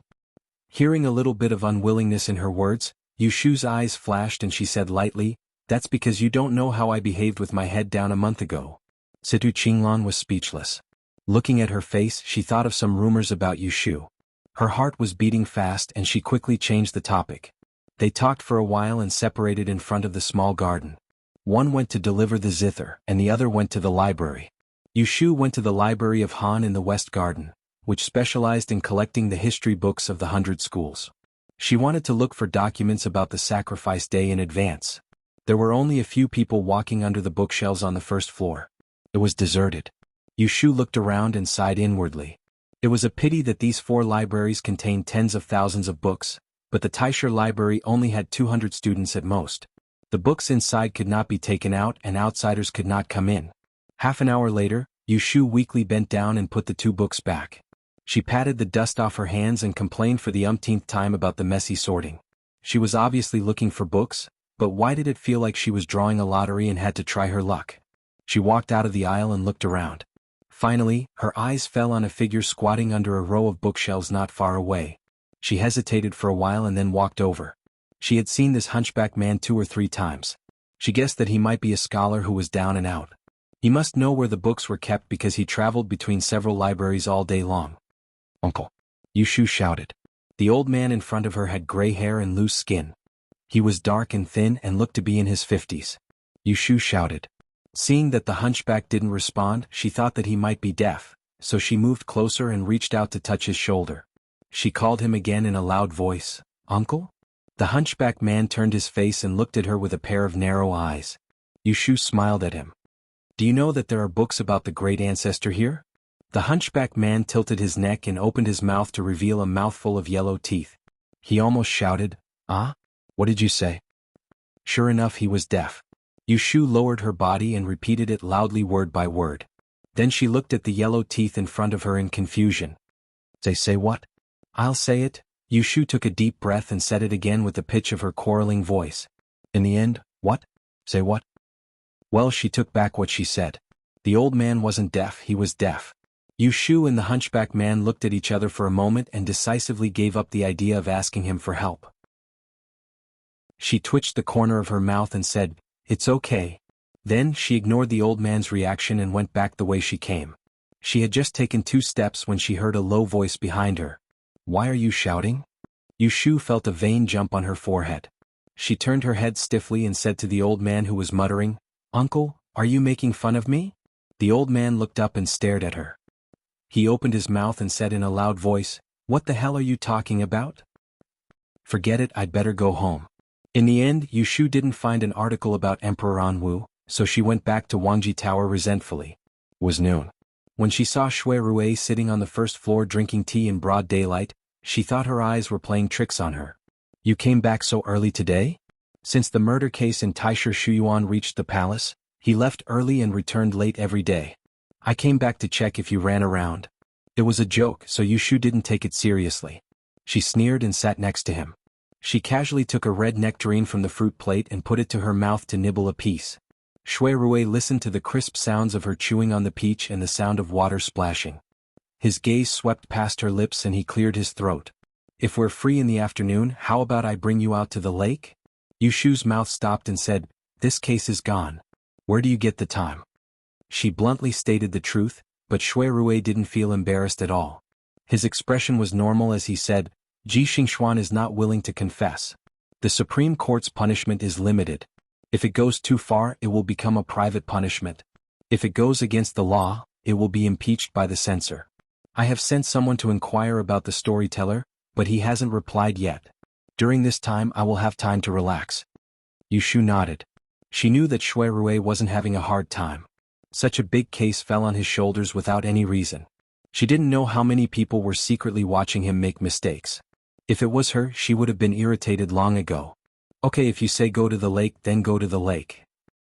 Hearing a little bit of unwillingness in her words, Yu Shu's eyes flashed and she said lightly, that's because you don't know how I behaved with my head down a month ago. Situ Qinglan was speechless. Looking at her face, she thought of some rumors about Yu Shu. Her heart was beating fast and she quickly changed the topic. They talked for a while and separated in front of the small garden. One went to deliver the zither and the other went to the library. Yu Shu went to the library of Han in the West Garden, which specialized in collecting the history books of the 100 schools. She wanted to look for documents about the sacrifice day in advance. There were only a few people walking under the bookshelves on the first floor. It was deserted. Yu Shu looked around and sighed inwardly. It was a pity that these 4 libraries contained tens of thousands of books, but the Taisha library only had 200 students at most. The books inside could not be taken out and outsiders could not come in. Half an hour later, Yu Shu weakly bent down and put the 2 books back. She patted the dust off her hands and complained for the umpteenth time about the messy sorting. She was obviously looking for books, but why did it feel like she was drawing a lottery and had to try her luck? She walked out of the aisle and looked around. Finally, her eyes fell on a figure squatting under a row of bookshelves not far away. She hesitated for a while and then walked over. She had seen this hunchback man 2 or 3 times. She guessed that he might be a scholar who was down and out. He must know where the books were kept because he traveled between several libraries all day long. Uncle! Yu Shu shouted. The old man in front of her had gray hair and loose skin. He was dark and thin and looked to be in his 50s. Yu Shu shouted. Seeing that the hunchback didn't respond, she thought that he might be deaf, so she moved closer and reached out to touch his shoulder. She called him again in a loud voice, Uncle? The hunchback man turned his face and looked at her with a pair of narrow eyes. Yu Shu smiled at him. Do you know that there are books about the great ancestor here? The hunchback man tilted his neck and opened his mouth to reveal a mouthful of yellow teeth. He almost shouted, Ah? What did you say? Sure enough, he was deaf. Yu Shu lowered her body and repeated it loudly word by word. Then she looked at the yellow teeth in front of her in confusion. Say what? I'll say it. Yu Shu took a deep breath and said it again with the pitch of her quarreling voice. In the end, what? Say what? Well, she took back what she said. The old man wasn't deaf, he was deaf. Yu Shu and the hunchback man looked at each other for a moment and decisively gave up the idea of asking him for help. She twitched the corner of her mouth and said, It's okay. Then she ignored the old man's reaction and went back the way she came. She had just taken 2 steps when she heard a low voice behind her. Why are you shouting? Yu Shu felt a vein jump on her forehead. She turned her head stiffly and said to the old man who was muttering, Uncle, are you making fun of me? The old man looked up and stared at her. He opened his mouth and said in a loud voice, What the hell are you talking about? Forget it, I'd better go home. In the end, Yu Shu didn't find an article about Emperor Anwu, so she went back to Wangji Tower resentfully. It was noon. When she saw Shui Rui sitting on the first floor drinking tea in broad daylight, she thought her eyes were playing tricks on her. You came back so early today? Since the murder case in Taisha Shuyuan reached the palace, he left early and returned late every day. I came back to check if you ran around. It was a joke, so Yu Shu didn't take it seriously. She sneered and sat next to him. She casually took a red nectarine from the fruit plate and put it to her mouth to nibble a piece. Shui Rui listened to the crisp sounds of her chewing on the peach and the sound of water splashing. His gaze swept past her lips and he cleared his throat. If we're free in the afternoon, how about I bring you out to the lake? Yu Shu's mouth stopped and said, This case is gone. Where do you get the time? She bluntly stated the truth, but Shui Rui didn't feel embarrassed at all. His expression was normal as he said, Ji Xingxuan is not willing to confess. The Supreme Court's punishment is limited. If it goes too far, it will become a private punishment. If it goes against the law, it will be impeached by the censor. I have sent someone to inquire about the storyteller, but he hasn't replied yet. During this time I will have time to relax. Yushu nodded. She knew that Shui Rui wasn't having a hard time. Such a big case fell on his shoulders without any reason. She didn't know how many people were secretly watching him make mistakes. If it was her, she would have been irritated long ago. Okay, if you say go to the lake, then go to the lake,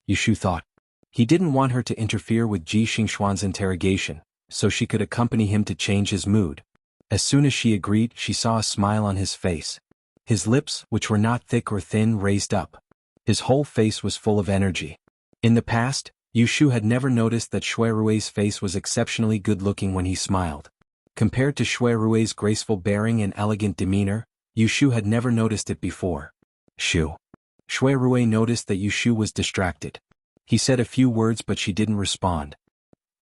Yushu thought. He didn't want her to interfere with Ji Xingxuan's interrogation, so she could accompany him to change his mood. As soon as she agreed, she saw a smile on his face. His lips, which were not thick or thin, raised up. His whole face was full of energy. In the past, Yushu had never noticed that Shui Rui's face was exceptionally good-looking when he smiled. Compared to Shui Rui's graceful bearing and elegant demeanor, Yushu had never noticed it before. Shui Rui noticed that Yushu was distracted. He said a few words but she didn't respond.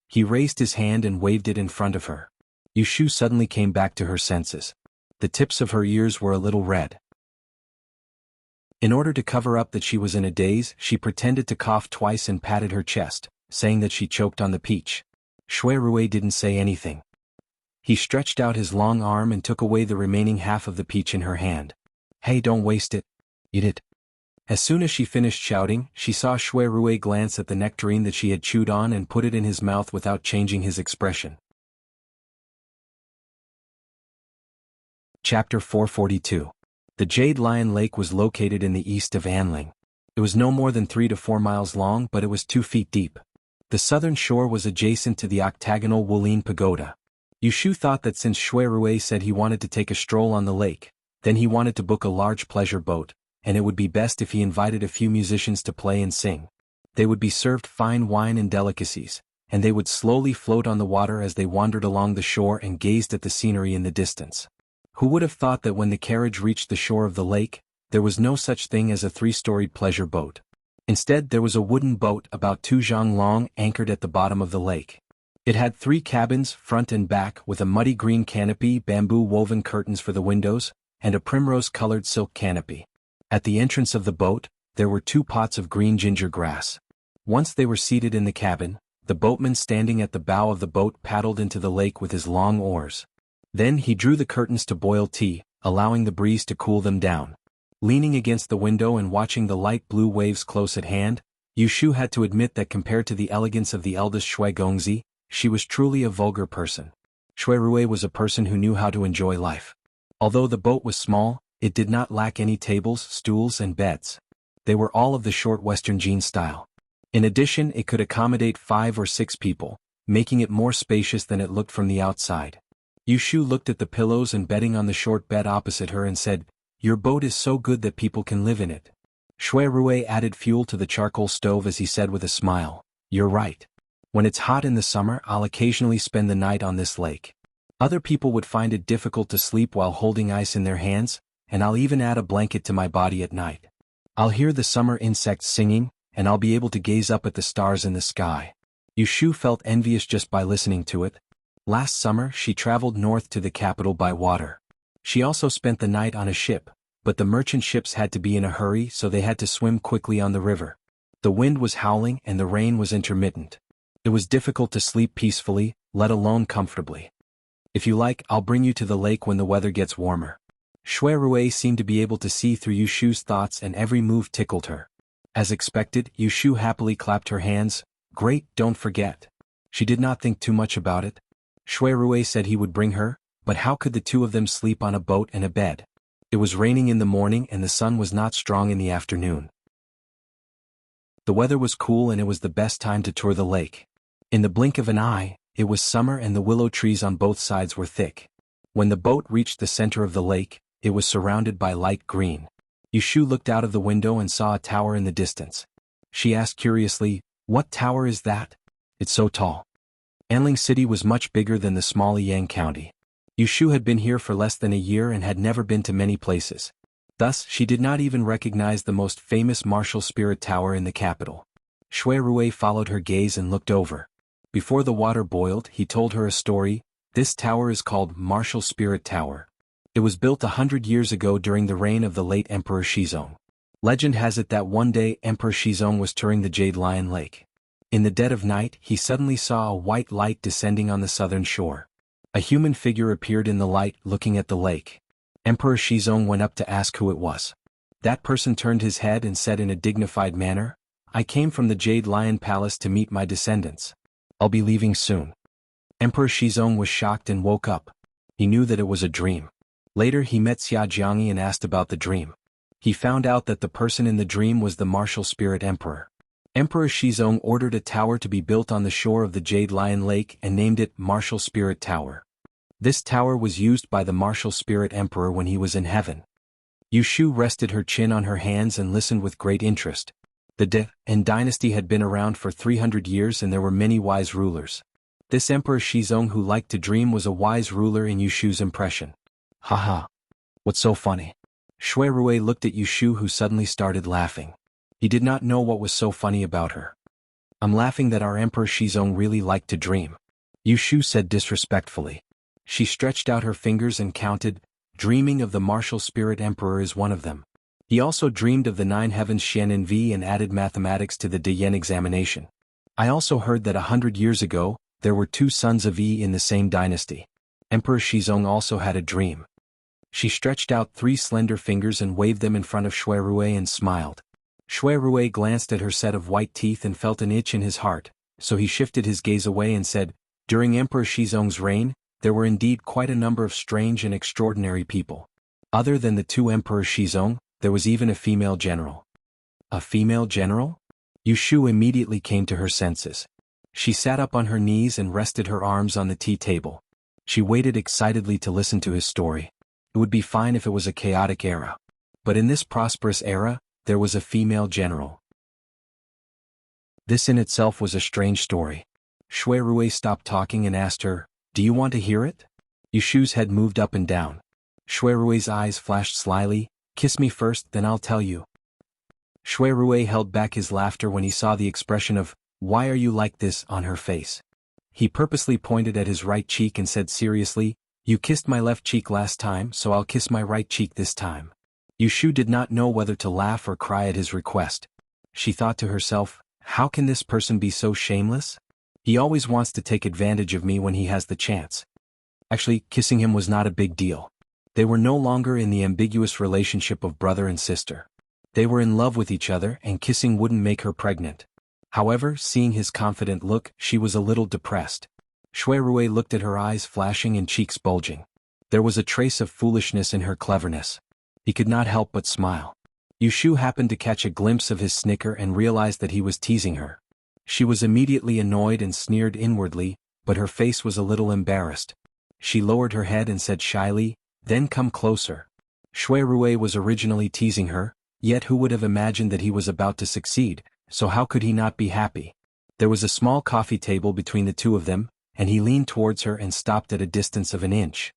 He raised his hand and waved it in front of her. Yushu suddenly came back to her senses. The tips of her ears were a little red. In order to cover up that she was in a daze, she pretended to cough twice and patted her chest, saying that she choked on the peach. Shui Rui didn't say anything. He stretched out his long arm and took away the remaining half of the peach in her hand. Hey, don't waste it. Eat it. As soon as she finished shouting, she saw Shui Rui glance at the nectarine that she had chewed on and put it in his mouth without changing his expression. Chapter 442. The Jade Lion Lake was located in the east of Anling. It was no more than 3 to 4 miles long, but it was 2 feet deep. The southern shore was adjacent to the octagonal Wulin Pagoda. Yushu thought that since Shui Rui said he wanted to take a stroll on the lake, then he wanted to book a large pleasure boat, and it would be best if he invited a few musicians to play and sing. They would be served fine wine and delicacies, and they would slowly float on the water as they wandered along the shore and gazed at the scenery in the distance. Who would have thought that when the carriage reached the shore of the lake, there was no such thing as a 3-storied pleasure boat. Instead, there was a wooden boat about 2 zhang long anchored at the bottom of the lake. It had 3 cabins, front and back, with a muddy green canopy, bamboo-woven curtains for the windows, and a primrose-colored silk canopy. At the entrance of the boat, there were 2 pots of green ginger grass. Once they were seated in the cabin, the boatman standing at the bow of the boat paddled into the lake with his long oars. Then he drew the curtains to boil tea, allowing the breeze to cool them down. Leaning against the window and watching the light blue waves close at hand, Yushu had to admit that compared to the elegance of the eldest Shui Gongzi, she was truly a vulgar person. Shui Rui was a person who knew how to enjoy life. Although the boat was small, it did not lack any tables, stools, and beds. They were all of the short Western Jin style. In addition, it could accommodate 5 or 6 people, making it more spacious than it looked from the outside. Yushu looked at the pillows and bedding on the short bed opposite her and said, "Your boat is so good that people can live in it." Shui Rui added fuel to the charcoal stove as he said with a smile, "You're right. When it's hot in the summer, I'll occasionally spend the night on this lake. Other people would find it difficult to sleep while holding ice in their hands, and I'll even add a blanket to my body at night. I'll hear the summer insects singing, and I'll be able to gaze up at the stars in the sky." Yushu felt envious just by listening to it. Last summer, she traveled north to the capital by water. She also spent the night on a ship, but the merchant ships had to be in a hurry, so they had to swim quickly on the river. The wind was howling and the rain was intermittent. It was difficult to sleep peacefully, let alone comfortably. "If you like, I'll bring you to the lake when the weather gets warmer." Shui Rui seemed to be able to see through Yushu's thoughts and every move tickled her. As expected, Yushu happily clapped her hands. "Great, don't forget." She did not think too much about it. Shui Rui said he would bring her, but how could the 2 of them sleep on a boat and a bed? It was raining in the morning and the sun was not strong in the afternoon. The weather was cool and it was the best time to tour the lake. In the blink of an eye, it was summer and the willow trees on both sides were thick. When the boat reached the center of the lake, it was surrounded by light green. Yushu looked out of the window and saw a tower in the distance. She asked curiously, "What tower is that? It's so tall." Anling City was much bigger than the small Yang County. Yushu had been here for less than a year and had never been to many places. Thus, she did not even recognize the most famous martial spirit tower in the capital. Shui Rui followed her gaze and looked over. Before the water boiled, he told her a story. This tower is called Martial Spirit Tower. It was built 100 years ago during the reign of the late Emperor Shizong. Legend has it that one day Emperor Shizong was touring the Jade Lion Lake. In the dead of night, he suddenly saw a white light descending on the southern shore. A human figure appeared in the light, looking at the lake. Emperor Shizong went up to ask who it was. That person turned his head and said in a dignified manner, "I came from the Jade Lion Palace to meet my descendants. I'll be leaving soon." Emperor Shizong was shocked and woke up. He knew that it was a dream. Later he met Xia Jiangyi and asked about the dream. He found out that the person in the dream was the martial spirit emperor. Emperor Shizong ordered a tower to be built on the shore of the Jade Lion Lake and named it Martial Spirit Tower. This tower was used by the martial spirit emperor when he was in heaven. Yushu rested her chin on her hands and listened with great interest. The De dynasty had been around for 300 years and there were many wise rulers. This Emperor Shizong who liked to dream was a wise ruler in Yushu's impression. Haha. What's so funny? Shui Rui looked at Yushu who suddenly started laughing. He did not know what was so funny about her. I'm laughing that our Emperor Shizong really liked to dream. Yushu said disrespectfully. She stretched out her fingers and counted, dreaming of the martial spirit emperor is one of them. He also dreamed of the 9 heavens Xian and V and added mathematics to the Diyan examination. I also heard that 100 years ago, there were 2 sons of Yi in the same dynasty. Emperor Shizong also had a dream. She stretched out 3 slender fingers and waved them in front of Shui Rui and smiled. Shui Rui glanced at her set of white teeth and felt an itch in his heart, so he shifted his gaze away and said, "During Emperor Shizong's reign, there were indeed quite a number of strange and extraordinary people. Other than the 2 Emperors Shizong, there was even a female general." A female general? Yushu immediately came to her senses. She sat up on her knees and rested her arms on the tea table. She waited excitedly to listen to his story. It would be fine if it was a chaotic era. But in this prosperous era, there was a female general. This in itself was a strange story. Shui Rui stopped talking and asked her, "Do you want to hear it?" Yushu's head moved up and down. Shui Rui's eyes flashed slyly, "Kiss me first, then I'll tell you." Shui Rui held back his laughter when he saw the expression of, "Why are you like this?" on her face. He purposely pointed at his right cheek and said seriously, "You kissed my left cheek last time, so I'll kiss my right cheek this time." Yushu did not know whether to laugh or cry at his request. She thought to herself, how can this person be so shameless? He always wants to take advantage of me when he has the chance. Actually, kissing him was not a big deal. They were no longer in the ambiguous relationship of brother and sister. They were in love with each other and kissing wouldn't make her pregnant. However, seeing his confident look, she was a little depressed. Shui Rui looked at her eyes flashing and cheeks bulging. There was a trace of foolishness in her cleverness. He could not help but smile. Yushu happened to catch a glimpse of his snicker and realized that he was teasing her. She was immediately annoyed and sneered inwardly, but her face was a little embarrassed. She lowered her head and said shyly, "Then come closer." Shui Rui was originally teasing her, yet who would have imagined that he was about to succeed, so how could he not be happy? There was a small coffee table between the two of them, and he leaned towards her and stopped at a distance of an inch.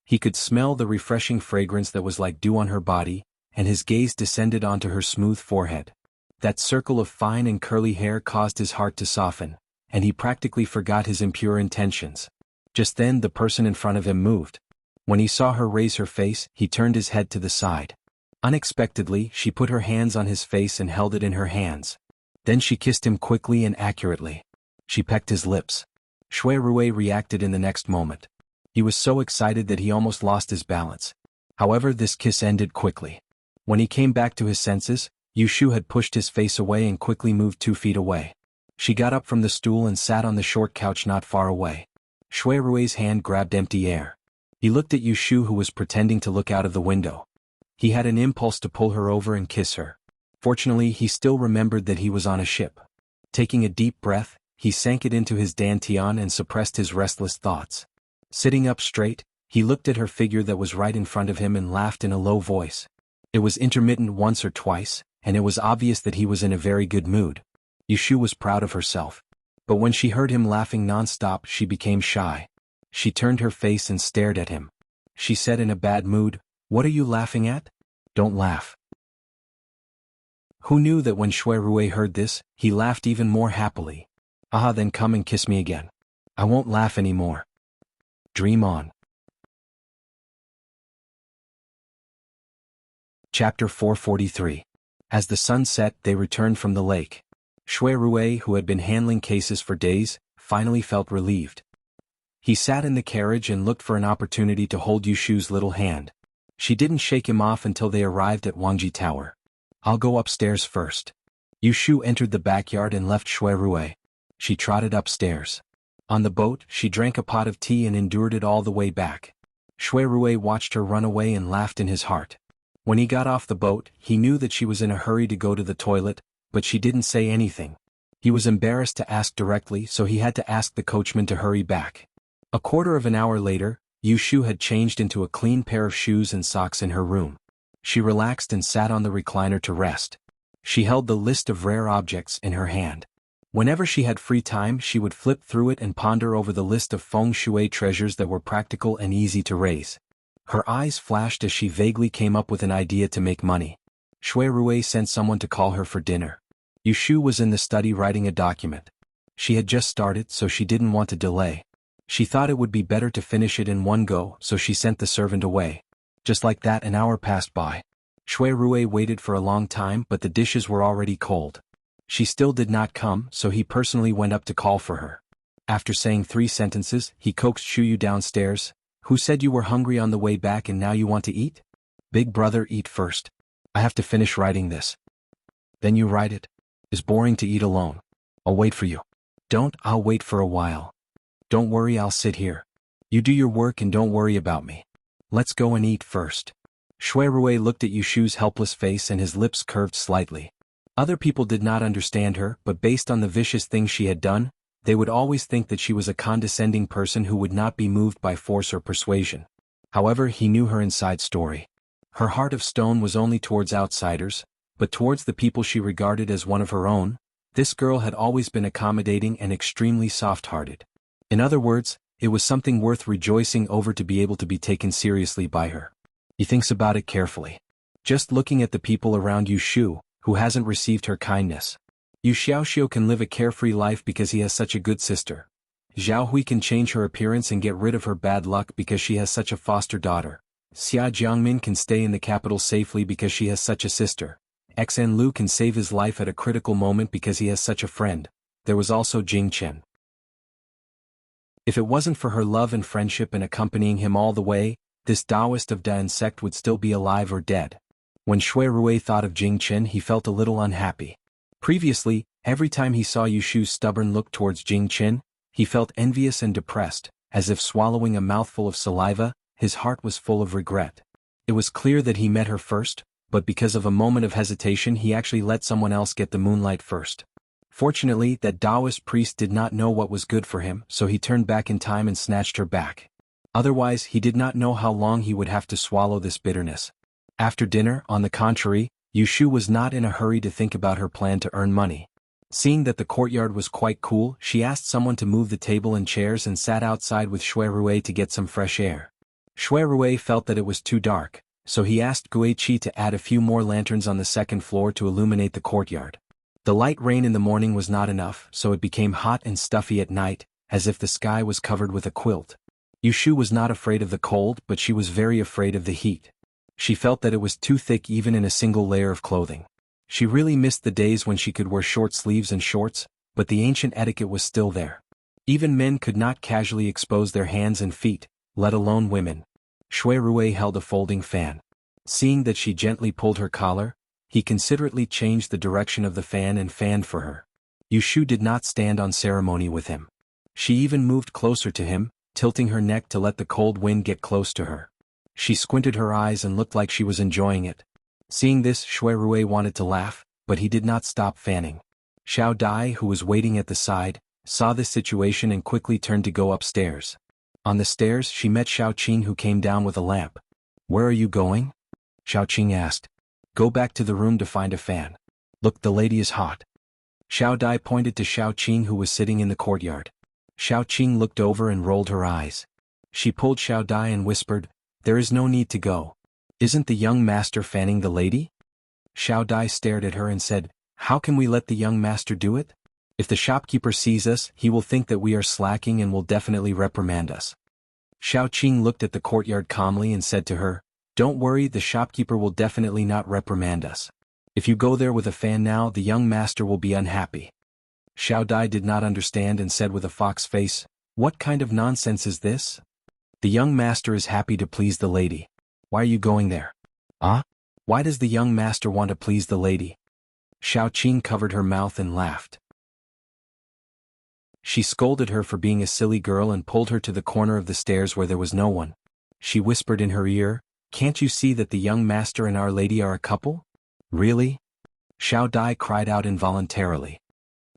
He could smell the refreshing fragrance that was like dew on her body, and his gaze descended onto her smooth forehead. That circle of fine and curly hair caused his heart to soften, and he practically forgot his impure intentions. Just then the person in front of him moved. When he saw her raise her face, he turned his head to the side. Unexpectedly, she put her hands on his face and held it in her hands. Then she kissed him quickly and accurately. She pecked his lips. Shui Rui reacted in the next moment. He was so excited that he almost lost his balance. However, this kiss ended quickly. When he came back to his senses, Yushu had pushed his face away and quickly moved 2 feet away. She got up from the stool and sat on the short couch not far away. Shui Rui's hand grabbed empty air. He looked at Yushu who was pretending to look out of the window. He had an impulse to pull her over and kiss her. Fortunately, he still remembered that he was on a ship. Taking a deep breath, he sank it into his dantian and suppressed his restless thoughts. Sitting up straight, he looked at her figure that was right in front of him and laughed in a low voice. It was intermittent once or twice, and it was obvious that he was in a very good mood. Yushu was proud of herself. But when she heard him laughing non-stop, she became shy. She turned her face and stared at him. She said in a bad mood, "What are you laughing at? Don't laugh." Who knew that when Shui Rui heard this, he laughed even more happily. "Ah, then come and kiss me again. I won't laugh anymore. Dream on." Chapter 443. As the sun set, they returned from the lake. Shui Rui, who had been handling cases for days, finally felt relieved. He sat in the carriage and looked for an opportunity to hold Yushu's little hand. She didn't shake him off until they arrived at Wanji Tower. "I'll go upstairs first." Yushu entered the backyard and left Shui Rui. She trotted upstairs. On the boat, she drank a pot of tea and endured it all the way back. Shui Rui watched her run away and laughed in his heart. When he got off the boat, he knew that she was in a hurry to go to the toilet, but she didn't say anything. He was embarrassed to ask directly, so he had to ask the coachman to hurry back. A quarter of an hour later, Yushu had changed into a clean pair of shoes and socks in her room. She relaxed and sat on the recliner to rest. She held the list of rare objects in her hand. Whenever she had free time, she would flip through it and ponder over the list of feng shui treasures that were practical and easy to raise. Her eyes flashed as she vaguely came up with an idea to make money. Shui Rui sent someone to call her for dinner. Yushu was in the study writing a document. She had just started, so she didn't want to delay. She thought it would be better to finish it in one go, so she sent the servant away. Just like that, an hour passed by. Shui Rui waited for a long time, but the dishes were already cold. She still did not come, so he personally went up to call for her. After saying 3 sentences, he coaxed Shuyu downstairs. "Who said you were hungry on the way back and now you want to eat?" "Big brother, eat first. I have to finish writing this." "Then you write it. It's boring to eat alone. I'll wait for you." "Don't, I'll wait for a while." "Don't worry, I'll sit here. You do your work and don't worry about me. Let's go and eat first." Shui Rui looked at Yushu's helpless face and his lips curved slightly. Other people did not understand her, but based on the vicious things she had done, they would always think that she was a condescending person who would not be moved by force or persuasion. However, he knew her inside story. Her heart of stone was only towards outsiders, but towards the people she regarded as one of her own, this girl had always been accommodating and extremely soft-hearted. In other words, it was something worth rejoicing over to be able to be taken seriously by her. He thinks about it carefully. Just looking at the people around Yushu, who hasn't received her kindness. Yu Xiaoxiu can live a carefree life because he has such a good sister. Zhao Hui can change her appearance and get rid of her bad luck because she has such a foster daughter. Xia Jiangmin can stay in the capital safely because she has such a sister. Xen Lu can save his life at a critical moment because he has such a friend. There was also Jing Chen. If it wasn't for her love and friendship and accompanying him all the way, this Taoist of Dain sect would still be alive or dead. When Shui Rui thought of Jing Chen, he felt a little unhappy. Previously, every time he saw Yushu's stubborn look towards Jing Chen, he felt envious and depressed, as if swallowing a mouthful of saliva. His heart was full of regret. It was clear that he met her first, but because of a moment of hesitation he actually let someone else get the moonlight first. Fortunately, that Taoist priest did not know what was good for him, so he turned back in time and snatched her back. Otherwise, he did not know how long he would have to swallow this bitterness. After dinner, on the contrary, Yushu was not in a hurry to think about her plan to earn money. Seeing that the courtyard was quite cool, she asked someone to move the table and chairs and sat outside with Shui Rui to get some fresh air. Shui Rui felt that it was too dark, so he asked Guiqi to add a few more lanterns on the second floor to illuminate the courtyard. The light rain in the morning was not enough, so it became hot and stuffy at night, as if the sky was covered with a quilt. Yushu was not afraid of the cold, but she was very afraid of the heat. She felt that it was too thick even in a single layer of clothing. She really missed the days when she could wear short sleeves and shorts, but the ancient etiquette was still there. Even men could not casually expose their hands and feet, let alone women. Shui Rui held a folding fan. Seeing that she gently pulled her collar, he considerately changed the direction of the fan and fanned for her. Yushu did not stand on ceremony with him. She even moved closer to him, tilting her neck to let the cold wind get close to her. She squinted her eyes and looked like she was enjoying it. Seeing this, Shui Rui wanted to laugh, but he did not stop fanning. Xiao Dai, who was waiting at the side, saw this situation and quickly turned to go upstairs. On the stairs, she met Xiao Qing, who came down with a lamp. "Where are you going?" Xiao Qing asked. "Go back to the room to find a fan. Look, the lady is hot." Xiao Dai pointed to Xiao Qing, who was sitting in the courtyard. Xiao Qing looked over and rolled her eyes. She pulled Xiao Dai and whispered, "There is no need to go. Isn't the young master fanning the lady?" Xiao Dai stared at her and said, "How can we let the young master do it? If the shopkeeper sees us, he will think that we are slacking and will definitely reprimand us." Xiao Qing looked at the courtyard calmly and said to her, "Don't worry, the shopkeeper will definitely not reprimand us. If you go there with a fan now, the young master will be unhappy." Xiao Dai did not understand and said with a fox face, "What kind of nonsense is this? The young master is happy to please the lady. Why are you going there? Ah? Why does the young master want to please the lady? Xiaoqing covered her mouth and laughed. She scolded her for being a silly girl and pulled her to the corner of the stairs where there was no one. She whispered in her ear, "Can't you see that the young master and Our Lady are a couple?" Really? Xiao Dai cried out involuntarily.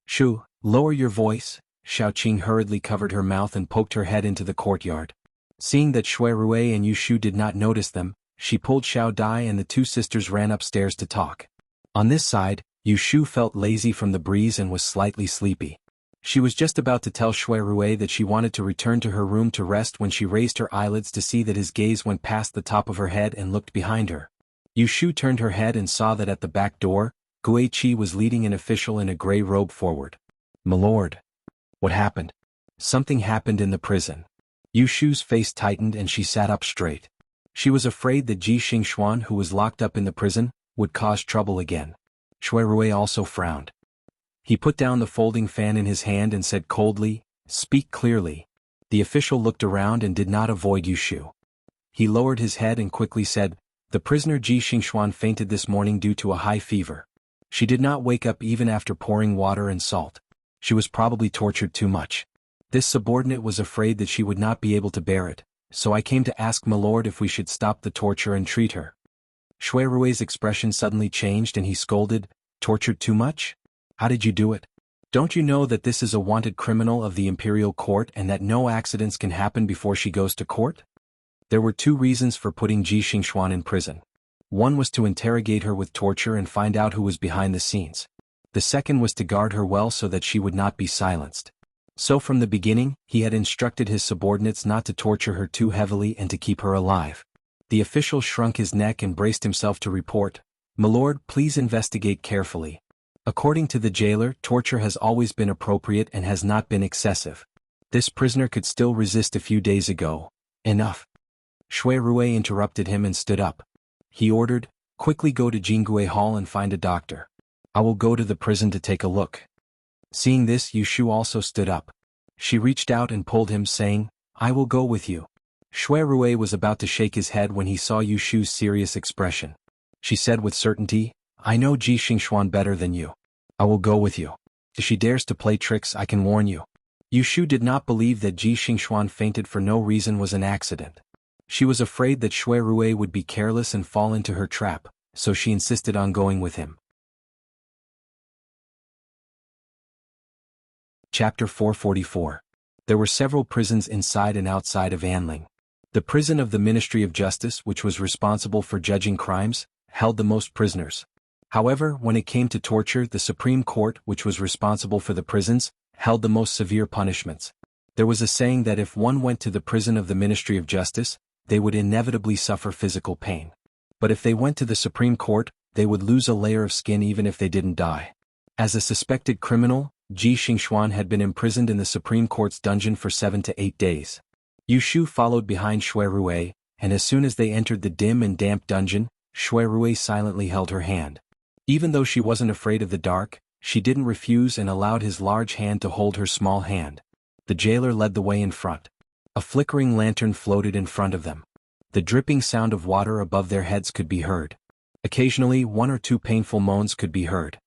Shu, lower your voice. Xiaoqing hurriedly covered her mouth and poked her head into the courtyard. Seeing that Shui Rui and Yu Shu did not notice them, she pulled Xiao Dai and the two sisters ran upstairs to talk. On this side, Yu Shu felt lazy from the breeze and was slightly sleepy. She was just about to tell Shui Rui that she wanted to return to her room to rest when she raised her eyelids to see that his gaze went past the top of her head and looked behind her. Yu Shu turned her head and saw that at the back door, Gui Qi was leading an official in a gray robe forward. "My lord." "What happened?" "Something happened in the prison." Yu Shu's face tightened and she sat up straight. She was afraid that Ji Xingxuan, who was locked up in the prison, would cause trouble again. Shui Rui also frowned. He put down the folding fan in his hand and said coldly, "Speak clearly." The official looked around and did not avoid Yu Shu. He lowered his head and quickly said, "The prisoner Ji Xingxuan fainted this morning due to a high fever. She did not wake up even after pouring water and salt. She was probably tortured too much. This subordinate was afraid that she would not be able to bear it, so I came to ask my lord if we should stop the torture and treat her." Shui Rui's expression suddenly changed and he scolded, "Tortured too much? How did you do it? Don't you know that this is a wanted criminal of the imperial court and that no accidents can happen before she goes to court?" There were two reasons for putting Ji Xingxuan in prison. One was to interrogate her with torture and find out who was behind the scenes. The second was to guard her well so that she would not be silenced. So from the beginning, he had instructed his subordinates not to torture her too heavily and to keep her alive. The official shrunk his neck and braced himself to report, "My lord, please investigate carefully. According to the jailer, torture has always been appropriate and has not been excessive. This prisoner could still resist a few days ago. Enough." Shui Rui interrupted him and stood up. He ordered, "Quickly go to Jingui Hall and find a doctor. I will go to the prison to take a look." Seeing this, Yu Shu also stood up. She reached out and pulled him, saying, "I will go with you." Shui Rui was about to shake his head when he saw Yu Shu's serious expression. She said with certainty, "I know Ji Xingxuan better than you. I will go with you. If she dares to play tricks, I can warn you." Yu Shu did not believe that Ji Xingxuan fainted for no reason was an accident. She was afraid that Shui Rui would be careless and fall into her trap, so she insisted on going with him. Chapter 444. There were several prisons inside and outside of Anling. The prison of the Ministry of Justice, which was responsible for judging crimes, held the most prisoners. However, when it came to torture, the Supreme Court, which was responsible for the prisons, held the most severe punishments. There was a saying that if one went to the prison of the Ministry of Justice, they would inevitably suffer physical pain. But if they went to the Supreme Court, they would lose a layer of skin even if they didn't die. As a suspected criminal, Ji Xingxuan had been imprisoned in the Supreme Court's dungeon for 7 to 8 days. Yu Shu followed behind Shui Rui, and as soon as they entered the dim and damp dungeon, Shui Rui silently held her hand. Even though she wasn't afraid of the dark, she didn't refuse and allowed his large hand to hold her small hand. The jailer led the way in front. A flickering lantern floated in front of them. The dripping sound of water above their heads could be heard. Occasionally, one or two painful moans could be heard.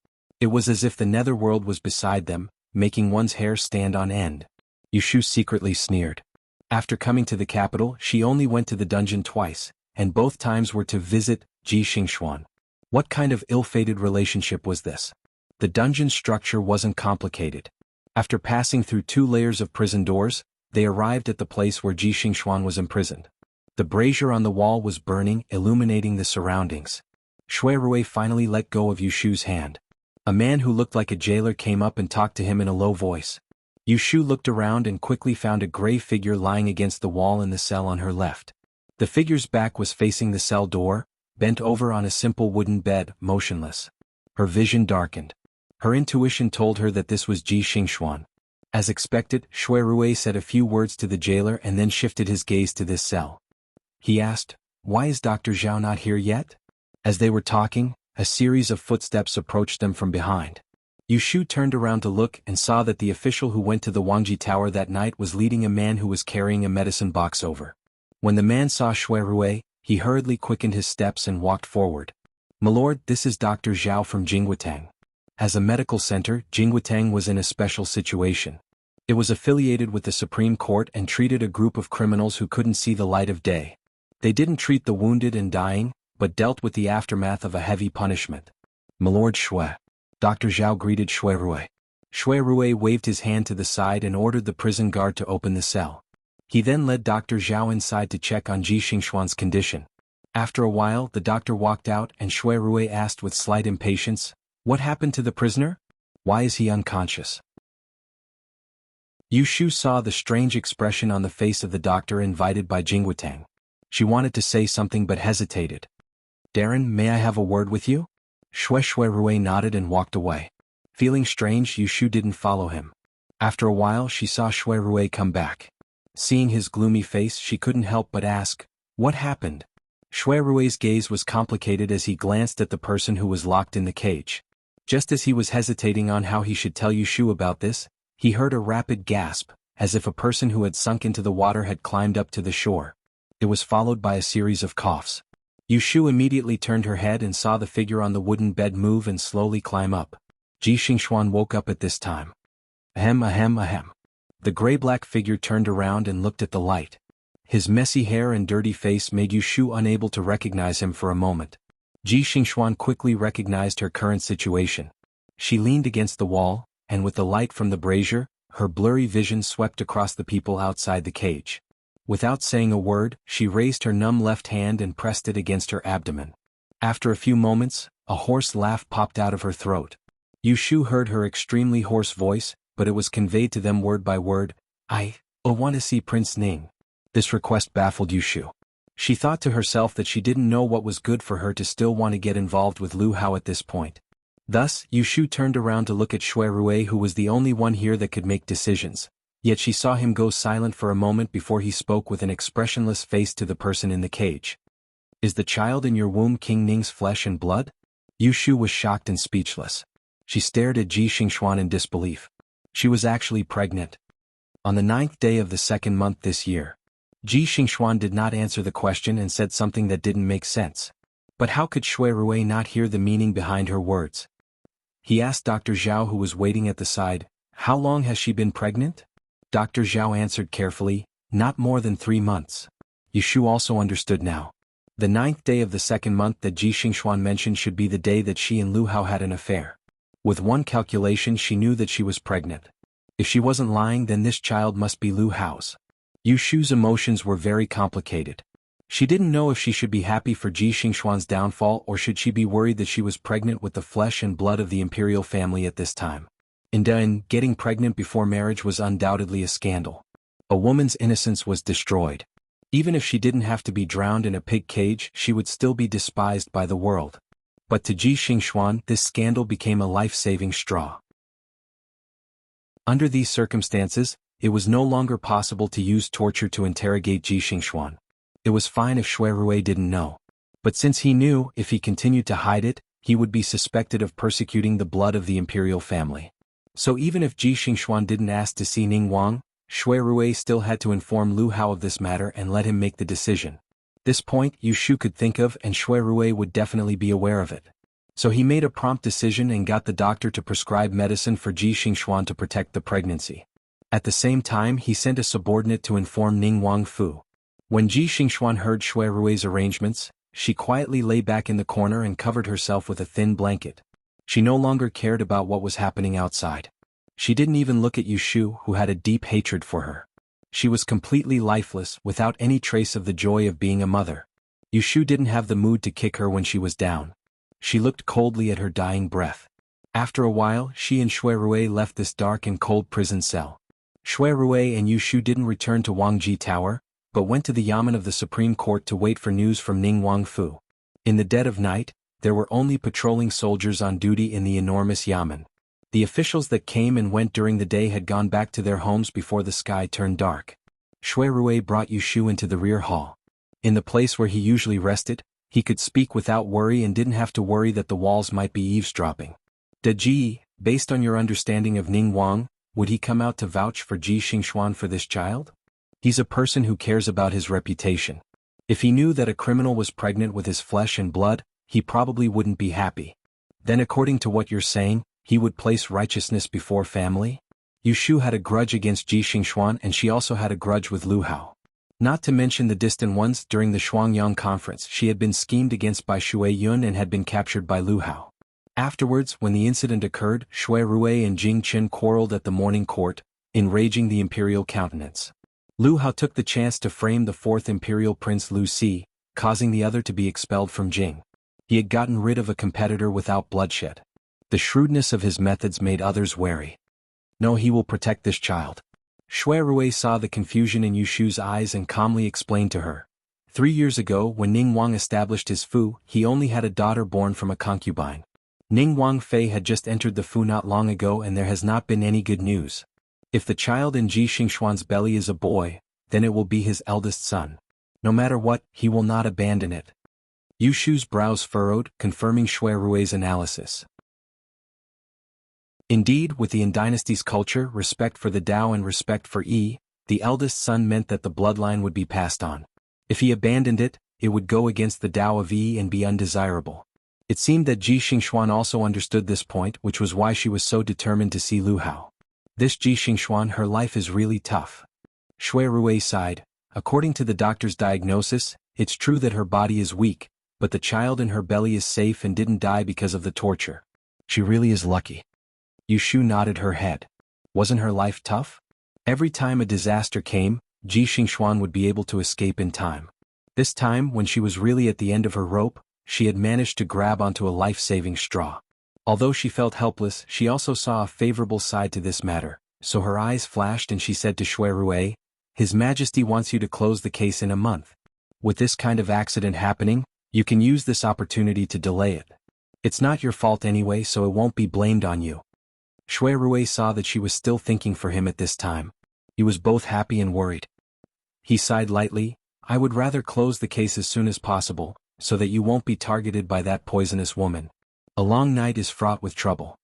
It was as if the netherworld was beside them, making one's hair stand on end. Yu Shu secretly sneered. After coming to the capital, she only went to the dungeon twice, and both times were to visit Ji Xingxuan. What kind of ill-fated relationship was this? The dungeon structure wasn't complicated. After passing through 2 layers of prison doors, they arrived at the place where Ji Xingxuan was imprisoned. The brazier on the wall was burning, illuminating the surroundings. Shui Rui finally let go of Yu Shu's hand. A man who looked like a jailer came up and talked to him in a low voice. Yu Shu looked around and quickly found a gray figure lying against the wall in the cell on her left. The figure's back was facing the cell door, bent over on a simple wooden bed, motionless. Her vision darkened. Her intuition told her that this was Ji Xingxuan. As expected, Shui Rui said a few words to the jailer and then shifted his gaze to this cell. He asked, "Why is Dr. Zhao not here yet?" As they were talking, a series of footsteps approached them from behind. Yu Shu turned around to look and saw that the official who went to the Wangji Tower that night was leading a man who was carrying a medicine box over. When the man saw Shui Rui, he hurriedly quickened his steps and walked forward. "Milord, this is Dr. Zhao from Jingwatang." As a medical center, Jingwatang was in a special situation. It was affiliated with the Supreme Court and treated a group of criminals who couldn't see the light of day. They didn't treat the wounded and dying, but dealt with the aftermath of a heavy punishment. "Milord Shui." Dr. Zhao greeted Shui Rui. Shui Rui waved his hand to the side and ordered the prison guard to open the cell. He then led Dr. Zhao inside to check on Ji Xingxuan's condition. After a while, the doctor walked out and Shui Rui asked with slight impatience, "What happened to the prisoner? Why is he unconscious?" Yu Shu saw the strange expression on the face of the doctor invited by Jingwatang. She wanted to say something but hesitated. "Darren, may I have a word with you?" Shui Rui nodded and walked away. Feeling strange, Yu Shu didn't follow him. After a while, she saw Shui Rui come back. Seeing his gloomy face, she couldn't help but ask, "What happened?" Shui Rui's gaze was complicated as he glanced at the person who was locked in the cage. Just as he was hesitating on how he should tell Yu Shu about this, he heard a rapid gasp, as if a person who had sunk into the water had climbed up to the shore. It was followed by a series of coughs. Yu Shu immediately turned her head and saw the figure on the wooden bed move and slowly climb up. Ji Xingxuan woke up at this time. Ahem ahem ahem. The gray-black figure turned around and looked at the light. His messy hair and dirty face made Yu Shu unable to recognize him for a moment. Ji Xingxuan quickly recognized her current situation. She leaned against the wall, and with the light from the brazier, her blurry vision swept across the people outside the cage. Without saying a word, she raised her numb left hand and pressed it against her abdomen. After a few moments, a hoarse laugh popped out of her throat. Yu Shu heard her extremely hoarse voice, but it was conveyed to them word by word. I want to see Prince Ning." This request baffled Yu Shu. She thought to herself that she didn't know what was good for her to still want to get involved with Lu Hao at this point. Thus, Yu Shu turned around to look at Shui Rui, who was the only one here that could make decisions. Yet she saw him go silent for a moment before he spoke with an expressionless face to the person in the cage. "Is the child in your womb King Ning's flesh and blood?" Yu Shu was shocked and speechless. She stared at Ji Xingxuan in disbelief. She was actually pregnant. On the 9th day of the 2nd month this year. Ji Xingxuan did not answer the question and said something that didn't make sense. But how could Shui Rui not hear the meaning behind her words? He asked Dr. Zhao, who was waiting at the side, "How long has she been pregnant?" Dr. Zhao answered carefully, "Not more than 3 months." Yu Shu also understood now. The 9th day of the 2nd month that Ji Xingxuan mentioned should be the day that she and Lu Hao had an affair. With one calculation, she knew that she was pregnant. If she wasn't lying, then this child must be Lu Hao's. Yu Shu's emotions were very complicated. She didn't know if she should be happy for Ji Xingxuan's downfall or should she be worried that she was pregnant with the flesh and blood of the imperial family at this time. And getting pregnant before marriage was undoubtedly a scandal. A woman's innocence was destroyed. Even if she didn't have to be drowned in a pig cage, she would still be despised by the world. But to Ji Xingxuan, this scandal became a life-saving straw. Under these circumstances, it was no longer possible to use torture to interrogate Ji Xingxuan. It was fine if Shui Rui didn't know. But since he knew, if he continued to hide it, he would be suspected of persecuting the blood of the imperial family. So even if Ji Xingxuan didn't ask to see Ning Wang, Shui Rui still had to inform Lu Hao of this matter and let him make the decision. This point Yu Shu could think of, and Shui Rui would definitely be aware of it. So he made a prompt decision and got the doctor to prescribe medicine for Ji Xingxuan to protect the pregnancy. At the same time, he sent a subordinate to inform Ning Wang Fu. When Ji Xingxuan heard Shui Rui's arrangements, she quietly lay back in the corner and covered herself with a thin blanket. She no longer cared about what was happening outside. She didn't even look at Yu Shu, who had a deep hatred for her. She was completely lifeless, without any trace of the joy of being a mother. Yu Shu didn't have the mood to kick her when she was down. She looked coldly at her dying breath. After a while, she and Shui Rui left this dark and cold prison cell. Shui Rui and Yu Shu didn't return to Wangji Tower, but went to the Yamen of the Supreme Court to wait for news from Ning Wang Fu. In the dead of night, there were only patrolling soldiers on duty in the enormous Yamen. The officials that came and went during the day had gone back to their homes before the sky turned dark. Shui Rui brought Yu Shu into the rear hall. In the place where he usually rested, he could speak without worry and didn't have to worry that the walls might be eavesdropping. Ji, based on your understanding of Ning Wang, would he come out to vouch for Ji Xingxuan for this child? He's a person who cares about his reputation. If he knew that a criminal was pregnant with his flesh and blood, he probably wouldn't be happy. Then according to what you're saying, he would place righteousness before family? Yu Shu had a grudge against Ji Xingxuan and she also had a grudge with Lu Hao. Not to mention the distant ones. During the Shuangyang conference she had been schemed against by Shui Yun and had been captured by Lu Hao. Afterwards, when the incident occurred, Shui Rui and Jing Qin quarreled at the morning court, enraging the imperial countenance. Lu Hao took the chance to frame the fourth imperial prince Lu Si, causing the other to be expelled from Jing. He had gotten rid of a competitor without bloodshed. The shrewdness of his methods made others wary. No, he will protect this child. Shui Rui saw the confusion in Yu Shu's eyes and calmly explained to her. 3 years ago when Ning Wang established his fu, he only had a daughter born from a concubine. Ning Wang Fei had just entered the fu not long ago and there has not been any good news. If the child in Ji Xingxuan's belly is a boy, then it will be his eldest son. No matter what, he will not abandon it. Yu Shu's brows furrowed, confirming Shui Rui's analysis. Indeed, with the Yin dynasty's culture, respect for the Tao and respect for Yi, the eldest son meant that the bloodline would be passed on. If he abandoned it, it would go against the Tao of Yi and be undesirable. It seemed that Ji Xingxuan also understood this point, which was why she was so determined to see Lu Hao. This Ji Xingxuan, her life is really tough. Shui Rui sighed. According to the doctor's diagnosis, it's true that her body is weak, but the child in her belly is safe and didn't die because of the torture. She really is lucky. Yu Shu nodded her head. Wasn't her life tough? Every time a disaster came, Ji Xingxuan would be able to escape in time. This time, when she was really at the end of her rope, she had managed to grab onto a life-saving straw. Although she felt helpless, she also saw a favorable side to this matter, so her eyes flashed and she said to Shui Rui, "His Majesty wants you to close the case in a month. With this kind of accident happening, you can use this opportunity to delay it. It's not your fault anyway, so it won't be blamed on you." Shui Rui saw that she was still thinking for him at this time. He was both happy and worried. He sighed lightly. "I would rather close the case as soon as possible, so that you won't be targeted by that poisonous woman. A long night is fraught with trouble."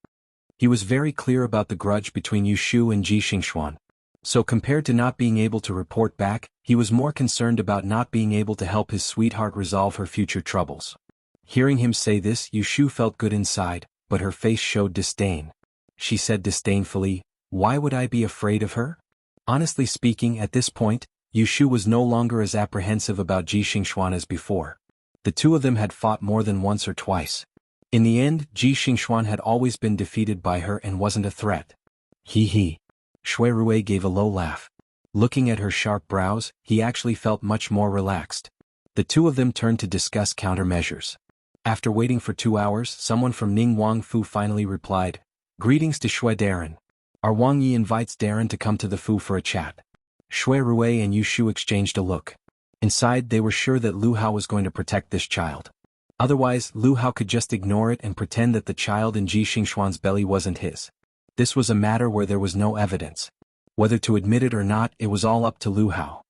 He was very clear about the grudge between Yu Shu and Ji Xingxuan. So compared to not being able to report back, he was more concerned about not being able to help his sweetheart resolve her future troubles. Hearing him say this, Yu Shu felt good inside, but her face showed disdain. She said disdainfully, "Why would I be afraid of her?" Honestly speaking, at this point, Yu Shu was no longer as apprehensive about Ji Xingxuan as before. The two of them had fought more than once or twice. In the end, Ji Xingxuan had always been defeated by her and wasn't a threat. He. Shui Rui gave a low laugh. Looking at her sharp brows, he actually felt much more relaxed. The two of them turned to discuss countermeasures. After waiting for 2 hours, someone from Ning Wang Fu finally replied, "Greetings to Shui Darren. Our Wang Yi invites Darren to come to the Fu for a chat." Shui Rui and Yu Shu exchanged a look. Inside, they were sure that Lu Hao was going to protect this child. Otherwise, Lu Hao could just ignore it and pretend that the child in Ji Xingxuan's belly wasn't his. This was a matter where there was no evidence. Whether to admit it or not, it was all up to Lu Hao.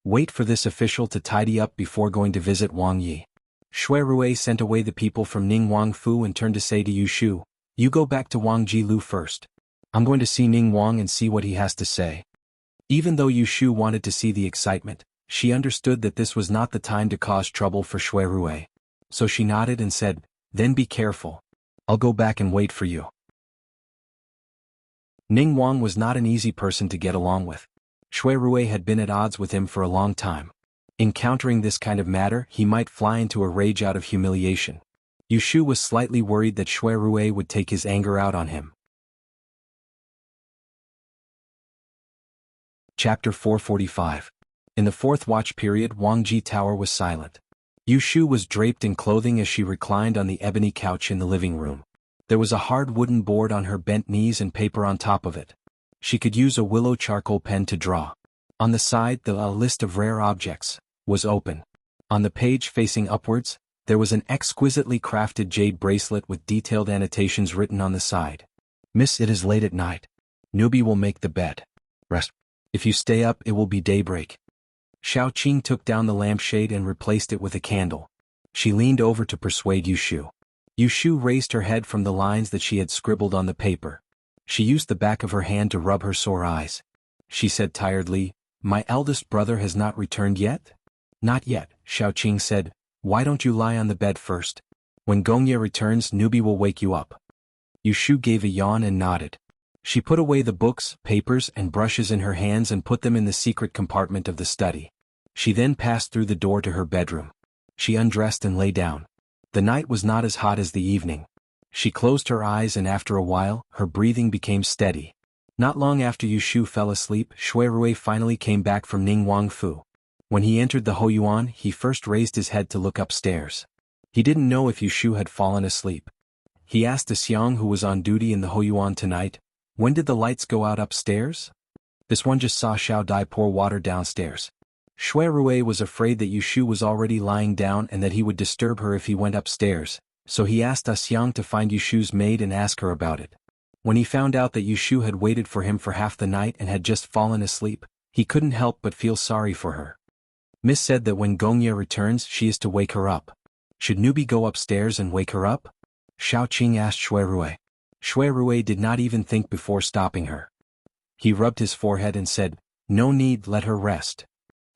Wait for this official to tidy up before going to visit Wang Yi. Shui Rui sent away the people from Ning Wang Fu and turned to say to Yu Shu, "You go back to Wang Ji Lu first. I'm going to see Ning Wang and see what he has to say." Even though Yu Shu wanted to see the excitement, she understood that this was not the time to cause trouble for Shui Rui. So she nodded and said, "Then be careful. I'll go back and wait for you." Ning Wang was not an easy person to get along with. Shui Rui had been at odds with him for a long time. Encountering this kind of matter, he might fly into a rage out of humiliation. Yu Shu was slightly worried that Shui Rui would take his anger out on him. Chapter 445. In the fourth watch period, Wang Ji Tower was silent. Yu Shu was draped in clothing as she reclined on the ebony couch in the living room. There was a hard wooden board on her bent knees and paper on top of it. She could use a willow charcoal pen to draw. On the side, the list of rare objects was open. On the page facing upwards, there was an exquisitely crafted jade bracelet with detailed annotations written on the side. "Miss, it is late at night. Newbie will make the bed. Rest. If you stay up, it will be daybreak." Xiao Qing took down the lampshade and replaced it with a candle. She leaned over to persuade Yu Shu. Yu Shu raised her head from the lines that she had scribbled on the paper. She used the back of her hand to rub her sore eyes. She said tiredly, "My eldest brother has not returned yet?" "Not yet," Xiaoqing said, "Why don't you lie on the bed first? When Gongye returns, Newbie will wake you up." Yushu gave a yawn and nodded. She put away the books, papers, and brushes in her hands and put them in the secret compartment of the study. She then passed through the door to her bedroom. She undressed and lay down. The night was not as hot as the evening. She closed her eyes and after a while, her breathing became steady. Not long after Yushu fell asleep, Shuirui finally came back from Ningguangfu. When he entered the Hoyuan, he first raised his head to look upstairs. He didn't know if Yushu had fallen asleep. He asked the Xiang who was on duty in the Hoyuan tonight, "When did the lights go out upstairs?" This one just saw Xiao Dai pour water downstairs. Shuirui was afraid that Yushu was already lying down and that he would disturb her if he went upstairs, so he asked Xiang to find Yushu's maid and ask her about it. When he found out that Yushu had waited for him for half the night and had just fallen asleep, he couldn't help but feel sorry for her. Miss said that when Gongye returns she is to wake her up. Should Newbie go upstairs and wake her up? Xiaoqing asked Shuirui. Shuirui did not even think before stopping her. He rubbed his forehead and said, "No need, let her rest."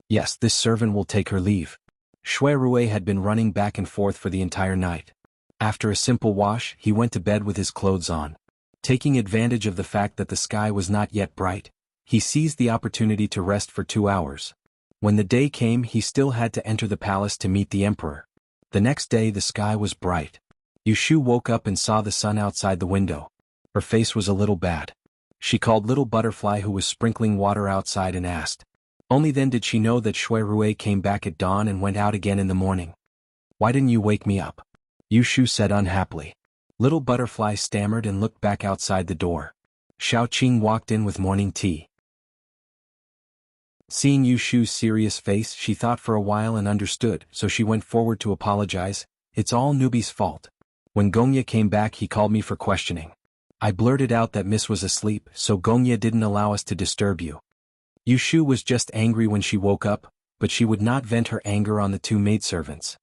"Yes, this servant will take her leave." Shuirui had been running back and forth for the entire night. After a simple wash, he went to bed with his clothes on. Taking advantage of the fact that the sky was not yet bright, he seized the opportunity to rest for 2 hours. When the day came, he still had to enter the palace to meet the emperor. The next day the sky was bright. Yushu woke up and saw the sun outside the window. Her face was a little bad. She called Little Butterfly who was sprinkling water outside and asked. Only then did she know that Shuirui came back at dawn and went out again in the morning. "Why didn't you wake me up?" Yushu said unhappily. Little Butterfly stammered and looked back outside the door. Xiaoqing walked in with morning tea. Seeing Yushu's serious face, she thought for a while and understood, so she went forward to apologize. "It's all Newbie's fault. When Gongye came back he called me for questioning. I blurted out that Miss was asleep, so Gongye didn't allow us to disturb you." Yushu was just angry when she woke up, but she would not vent her anger on the 2 maidservants.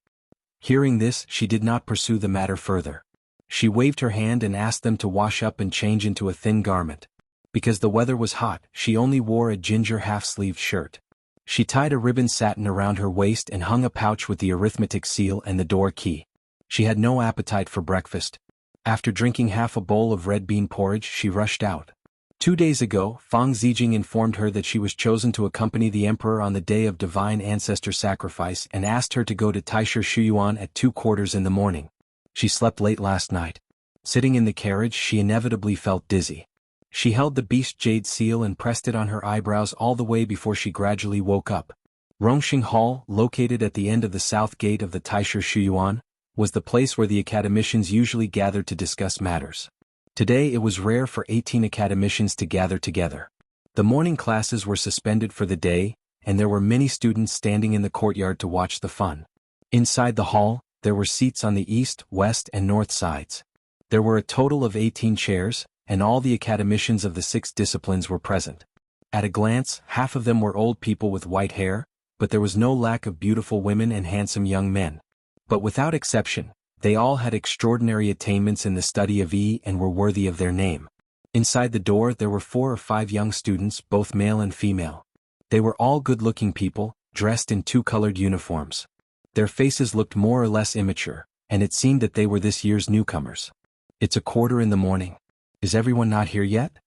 Hearing this, she did not pursue the matter further. She waved her hand and asked them to wash up and change into a thin garment. Because the weather was hot, she only wore a ginger half-sleeved shirt. She tied a ribbon satin around her waist and hung a pouch with the arithmetic seal and the door key. She had no appetite for breakfast. After drinking half a bowl of red bean porridge, she rushed out. 2 days ago, Fang Zijing informed her that she was chosen to accompany the emperor on the day of divine ancestor sacrifice and asked her to go to Taisher Shuyuan at 2:15 in the morning. She slept late last night. Sitting in the carriage, she inevitably felt dizzy. She held the beast jade seal and pressed it on her eyebrows all the way before she gradually woke up. Rongxing Hall, located at the end of the south gate of the Taisher Shuyuan, was the place where the academicians usually gathered to discuss matters. Today it was rare for 18 academicians to gather together. The morning classes were suspended for the day, and there were many students standing in the courtyard to watch the fun. Inside the hall, there were seats on the east, west, and north sides. There were a total of 18 chairs, and all the academicians of the 6 disciplines were present. At a glance, half of them were old people with white hair, but there was no lack of beautiful women and handsome young men. But without exception, they all had extraordinary attainments in the study of and were worthy of their name. Inside the door there were 4 or 5 young students, both male and female. They were all good-looking people, dressed in 2-colored uniforms. Their faces looked more or less immature, and it seemed that they were this year's newcomers. "It's 1:15 in the morning. Is everyone not here yet?"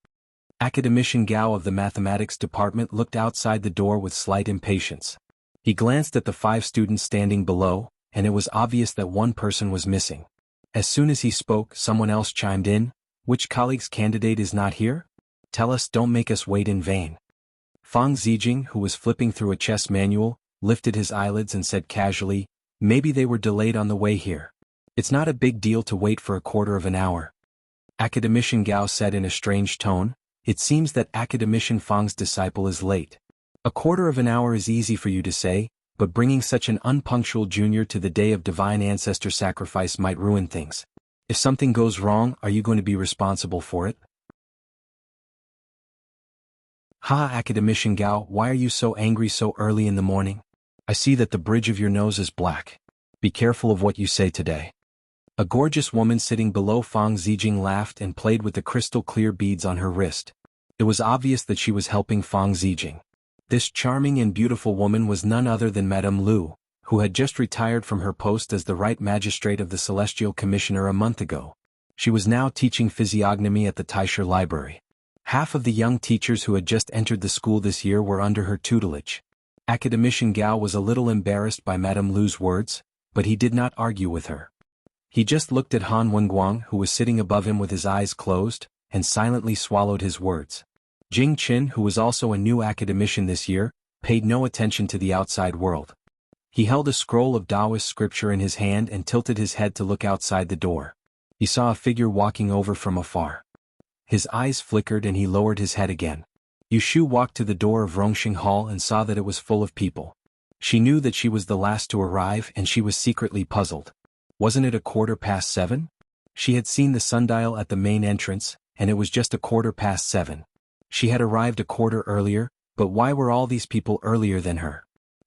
Academician Gao of the mathematics department looked outside the door with slight impatience. He glanced at the 5 students standing below, and it was obvious that one person was missing. As soon as he spoke, someone else chimed in. "Which colleague's candidate is not here? Tell us, don't make us wait in vain." Fang Zijing, who was flipping through a chess manual, lifted his eyelids and said casually, "Maybe they were delayed on the way here. It's not a big deal to wait for 1/4 of an hour." Academician Gao said in a strange tone, "It seems that Academician Fang's disciple is late. 1/4 of an hour is easy for you to say, but bringing such an unpunctual junior to the day of divine ancestor sacrifice might ruin things. If something goes wrong, are you going to be responsible for it?" "Ha, Academician Gao, why are you so angry so early in the morning? I see that the bridge of your nose is black. Be careful of what you say today." A gorgeous woman sitting below Fang Zijing laughed and played with the crystal-clear beads on her wrist. It was obvious that she was helping Fang Zijing. This charming and beautiful woman was none other than Madame Lu, who had just retired from her post as the Right Magistrate of the Celestial Commissioner a month ago. She was now teaching physiognomy at the Taisha Library. Half of the young teachers who had just entered the school this year were under her tutelage. Academician Gao was a little embarrassed by Madame Lu's words, but he did not argue with her. He just looked at Han Wenguang, who was sitting above him with his eyes closed, and silently swallowed his words. Jing Qin, who was also a new academician this year, paid no attention to the outside world. He held a scroll of Taoist scripture in his hand and tilted his head to look outside the door. He saw a figure walking over from afar. His eyes flickered and he lowered his head again. Yushu walked to the door of Rongxing Hall and saw that it was full of people. She knew that she was the last to arrive and she was secretly puzzled. Wasn't it 7:15? She had seen the sundial at the main entrance, and it was just 7:15. She had arrived a quarter earlier, but why were all these people earlier than her?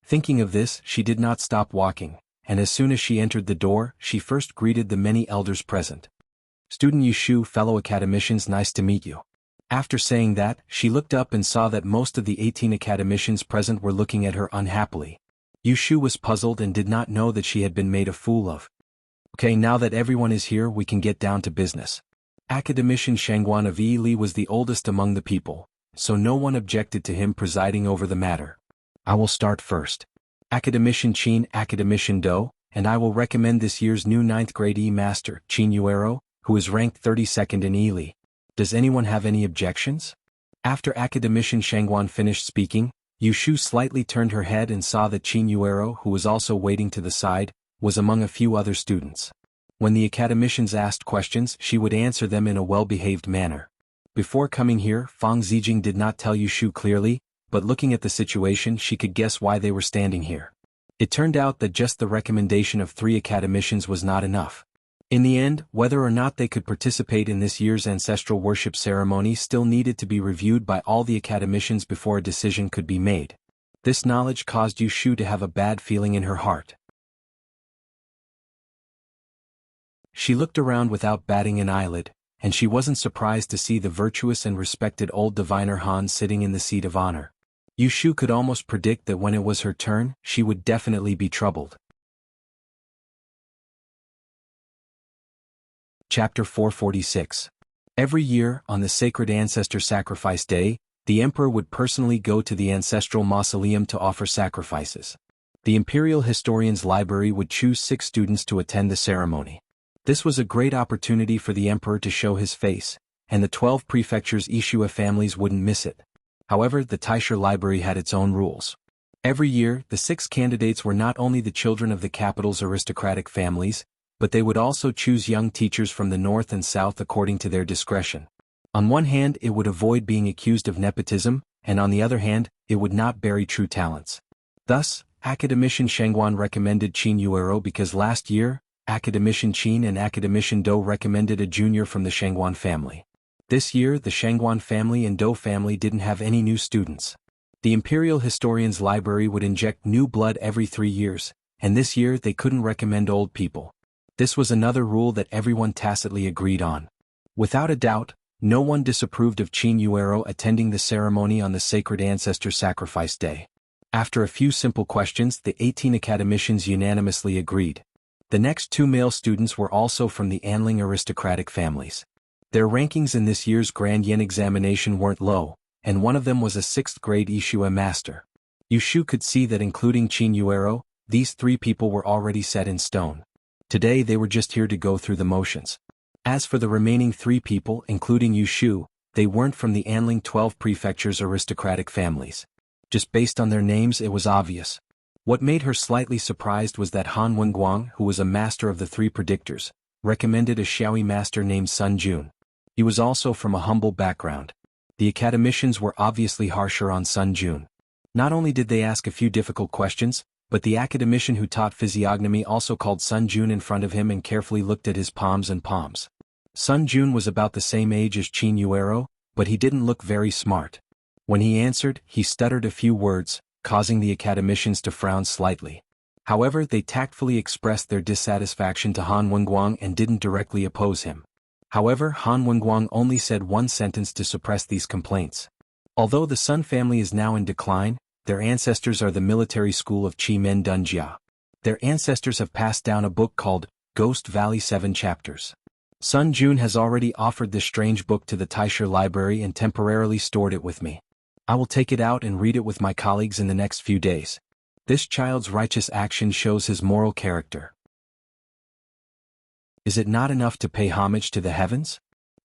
Thinking of this, she did not stop walking, and as soon as she entered the door, she first greeted the many elders present. "Student Yushu, fellow academicians, nice to meet you." After saying that, she looked up and saw that most of the 18 academicians present were looking at her unhappily. Yushu was puzzled and did not know that she had been made a fool of. "Okay, now that everyone is here, we can get down to business." Academician Shangguan of Yili was the oldest among the people, so no one objected to him presiding over the matter. "I will start first. Academician Qin, Academician Do, and I will recommend this year's new 9th grade E-Master, Qin Yuero, who is ranked 32nd in Yili. Does anyone have any objections?" After Academician Shangguan finished speaking, Yushu slightly turned her head and saw that Qin Yuero, who was also waiting to the side, was among a few other students. When the academicians asked questions, she would answer them in a well-behaved manner. Before coming here, Fang Zijing did not tell Yushu clearly, but looking at the situation she could guess why they were standing here. It turned out that just the recommendation of 3 academicians was not enough. In the end, whether or not they could participate in this year's ancestral worship ceremony still needed to be reviewed by all the academicians before a decision could be made. This knowledge caused Yushu to have a bad feeling in her heart. She looked around without batting an eyelid, and she wasn't surprised to see the virtuous and respected old diviner Han sitting in the seat of honor. Yushu could almost predict that when it was her turn, she would definitely be troubled. Chapter 446. Every year, on the sacred ancestor sacrifice day, the emperor would personally go to the ancestral mausoleum to offer sacrifices. The imperial historian's library would choose 6 students to attend the ceremony. This was a great opportunity for the emperor to show his face, and the 12 prefectures' Ishua families wouldn't miss it. However, the Taisha Library had its own rules. Every year, the 6 candidates were not only the children of the capital's aristocratic families, but they would also choose young teachers from the north and south according to their discretion. On one hand, it would avoid being accused of nepotism, and on the other hand, it would not bury true talents. Thus, Academician Shangguan recommended Qin Yuero because last year, Academician Qin and Academician Do recommended a junior from the Shangguan family. This year, the Shangguan family and Do family didn't have any new students. The Imperial Historian's Library would inject new blood every 3 years, and this year they couldn't recommend old people. This was another rule that everyone tacitly agreed on. Without a doubt, no one disapproved of Qin Yuero attending the ceremony on the sacred ancestor sacrifice day. After a few simple questions, the 18 academicians unanimously agreed. The next 2 male students were also from the Anling aristocratic families. Their rankings in this year's Grand Yen examination weren't low, and one of them was a 6th grade Ishua master. Yushu could see that including Qin Yuero, these 3 people were already set in stone. Today they were just here to go through the motions. As for the remaining 3 people, including Yushu, they weren't from the Anling 12 prefectures' aristocratic families. Just based on their names it was obvious. What made her slightly surprised was that Han Wenguang, who was a master of the 3 predictors, recommended a Xiaoyi master named Sun Jun. He was also from a humble background. The academicians were obviously harsher on Sun Jun. Not only did they ask a few difficult questions, but the academician who taught physiognomy also called Sun Jun in front of him and carefully looked at his palms and palms. Sun Jun was about the same age as Qin Yuero, but he didn't look very smart. When he answered, he stuttered a few words, causing the academicians to frown slightly. However, they tactfully expressed their dissatisfaction to Han Wenguang and didn't directly oppose him. However, Han Wenguang only said one sentence to suppress these complaints. Although the Sun family is now in decline, their ancestors are the military school of Qimen Dunjia. Their ancestors have passed down a book called Ghost Valley 7 Chapters. Sun Jun has already offered this strange book to the Taisha library and temporarily stored it with me. I will take it out and read it with my colleagues in the next few days. This child's righteous action shows his moral character. Is it not enough to pay homage to the heavens?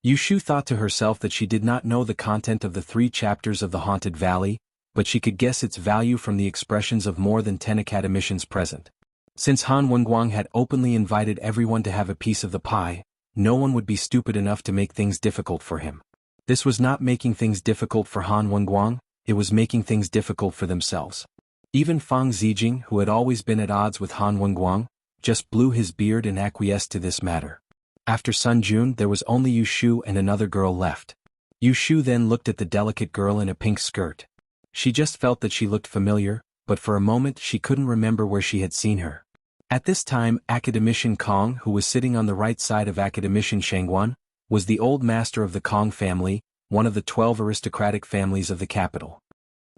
Yushu thought to herself that she did not know the content of the 3 chapters of the Haunted Valley, but she could guess its value from the expressions of more than 10 academicians present. Since Han Wenguang had openly invited everyone to have a piece of the pie, no one would be stupid enough to make things difficult for him. This was not making things difficult for Han Wenguang, it was making things difficult for themselves. Even Fang Zijing, who had always been at odds with Han Wenguang, just blew his beard and acquiesced to this matter. After Sun Jun there was only Yushu and another girl left. Yushu then looked at the delicate girl in a pink skirt. She just felt that she looked familiar, but for a moment she couldn't remember where she had seen her. At this time Academician Kong, who was sitting on the right side of Academician Shangguan, was the old master of the Kong family, one of the 12 aristocratic families of the capital.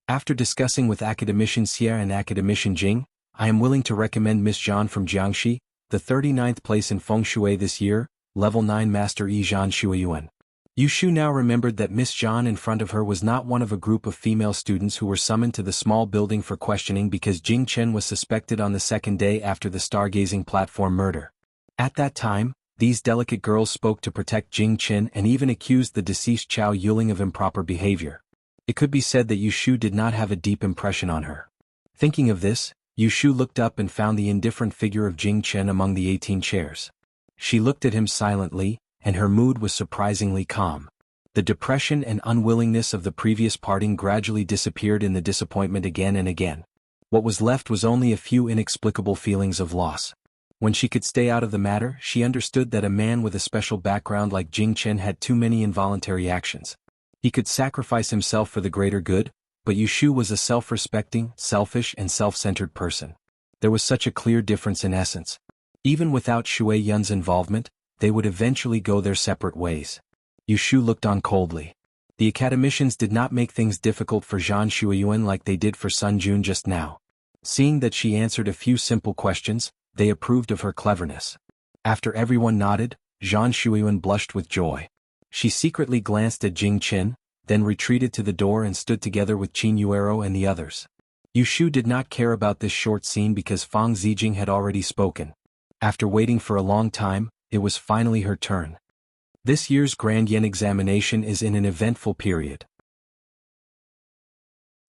After discussing with Academician Xie and Academician Jing, I am willing to recommend Miss Zhan from Jiangxi, the 39th place in Feng Shui this year, level 9 Master Yi Zhan Shuiyuan. Yushu now remembered that Miss Zhan in front of her was not one of a group of female students who were summoned to the small building for questioning because Jing Chen was suspected on the second day after the stargazing platform murder. At that time, these delicate girls spoke to protect Jing Chen and even accused the deceased Chao Yuling of improper behavior. It could be said that Yushu did not have a deep impression on her. Thinking of this, Yushu looked up and found the indifferent figure of Jing Chen among the 18 chairs. She looked at him silently, and her mood was surprisingly calm. The depression and unwillingness of the previous parting gradually disappeared in the disappointment again and again. What was left was only a few inexplicable feelings of loss. When she could stay out of the matter, she understood that a man with a special background like Jing Chen had too many involuntary actions. He could sacrifice himself for the greater good, but Yushu was a self-respecting, selfish and self-centered person. There was such a clear difference in essence. Even without Shui Yun's involvement, they would eventually go their separate ways. Yushu looked on coldly. The academicians did not make things difficult for Zhan Shuiyuan like they did for Sun Jun just now. Seeing that she answered a few simple questions, they approved of her cleverness. After everyone nodded, Zhan Shuiyuan blushed with joy. She secretly glanced at Jing Chen, then retreated to the door and stood together with Qin Yuero and the others. Yushu did not care about this short scene because Fang Zijing had already spoken. After waiting for a long time, it was finally her turn. This year's Grand Yen examination is in an eventful period.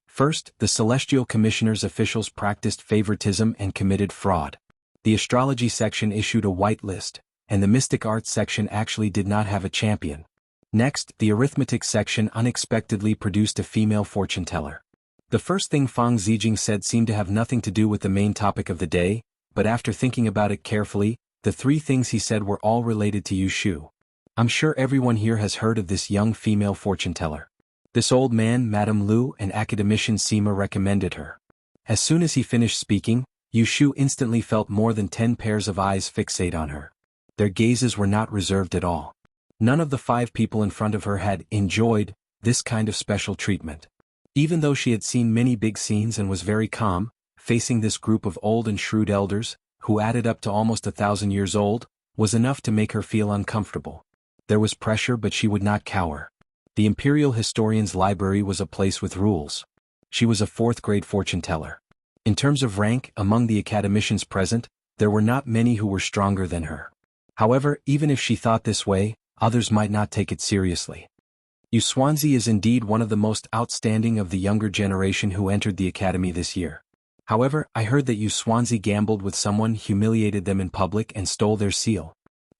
First, the Celestial Commissioner's officials practiced favoritism and committed fraud. The astrology section issued a white list, and the mystic arts section actually did not have a champion. Next, the arithmetic section unexpectedly produced a female fortune teller. The first thing Fang Zijing said seemed to have nothing to do with the main topic of the day, but after thinking about it carefully, the 3 things he said were all related to Yushu. I'm sure everyone here has heard of this young female fortune teller. This old man, Madame Lu, and academician Sima recommended her. As soon as he finished speaking, Yushu instantly felt more than 10 pairs of eyes fixate on her. Their gazes were not reserved at all. None of the 5 people in front of her had enjoyed this kind of special treatment. Even though she had seen many big scenes and was very calm, facing this group of old and shrewd elders, who added up to almost 1,000 years old, was enough to make her feel uncomfortable. There was pressure, but she would not cower. The Imperial Historian's Library was a place with rules. She was a 4th-grade fortune teller. In terms of rank, among the academicians present, there were not many who were stronger than her. However, even if she thought this way, others might not take it seriously. Yu Xuanzi is indeed one of the most outstanding of the younger generation who entered the academy this year. However, I heard that Yu Xuanzi gambled with someone, humiliated them in public and stole their seal.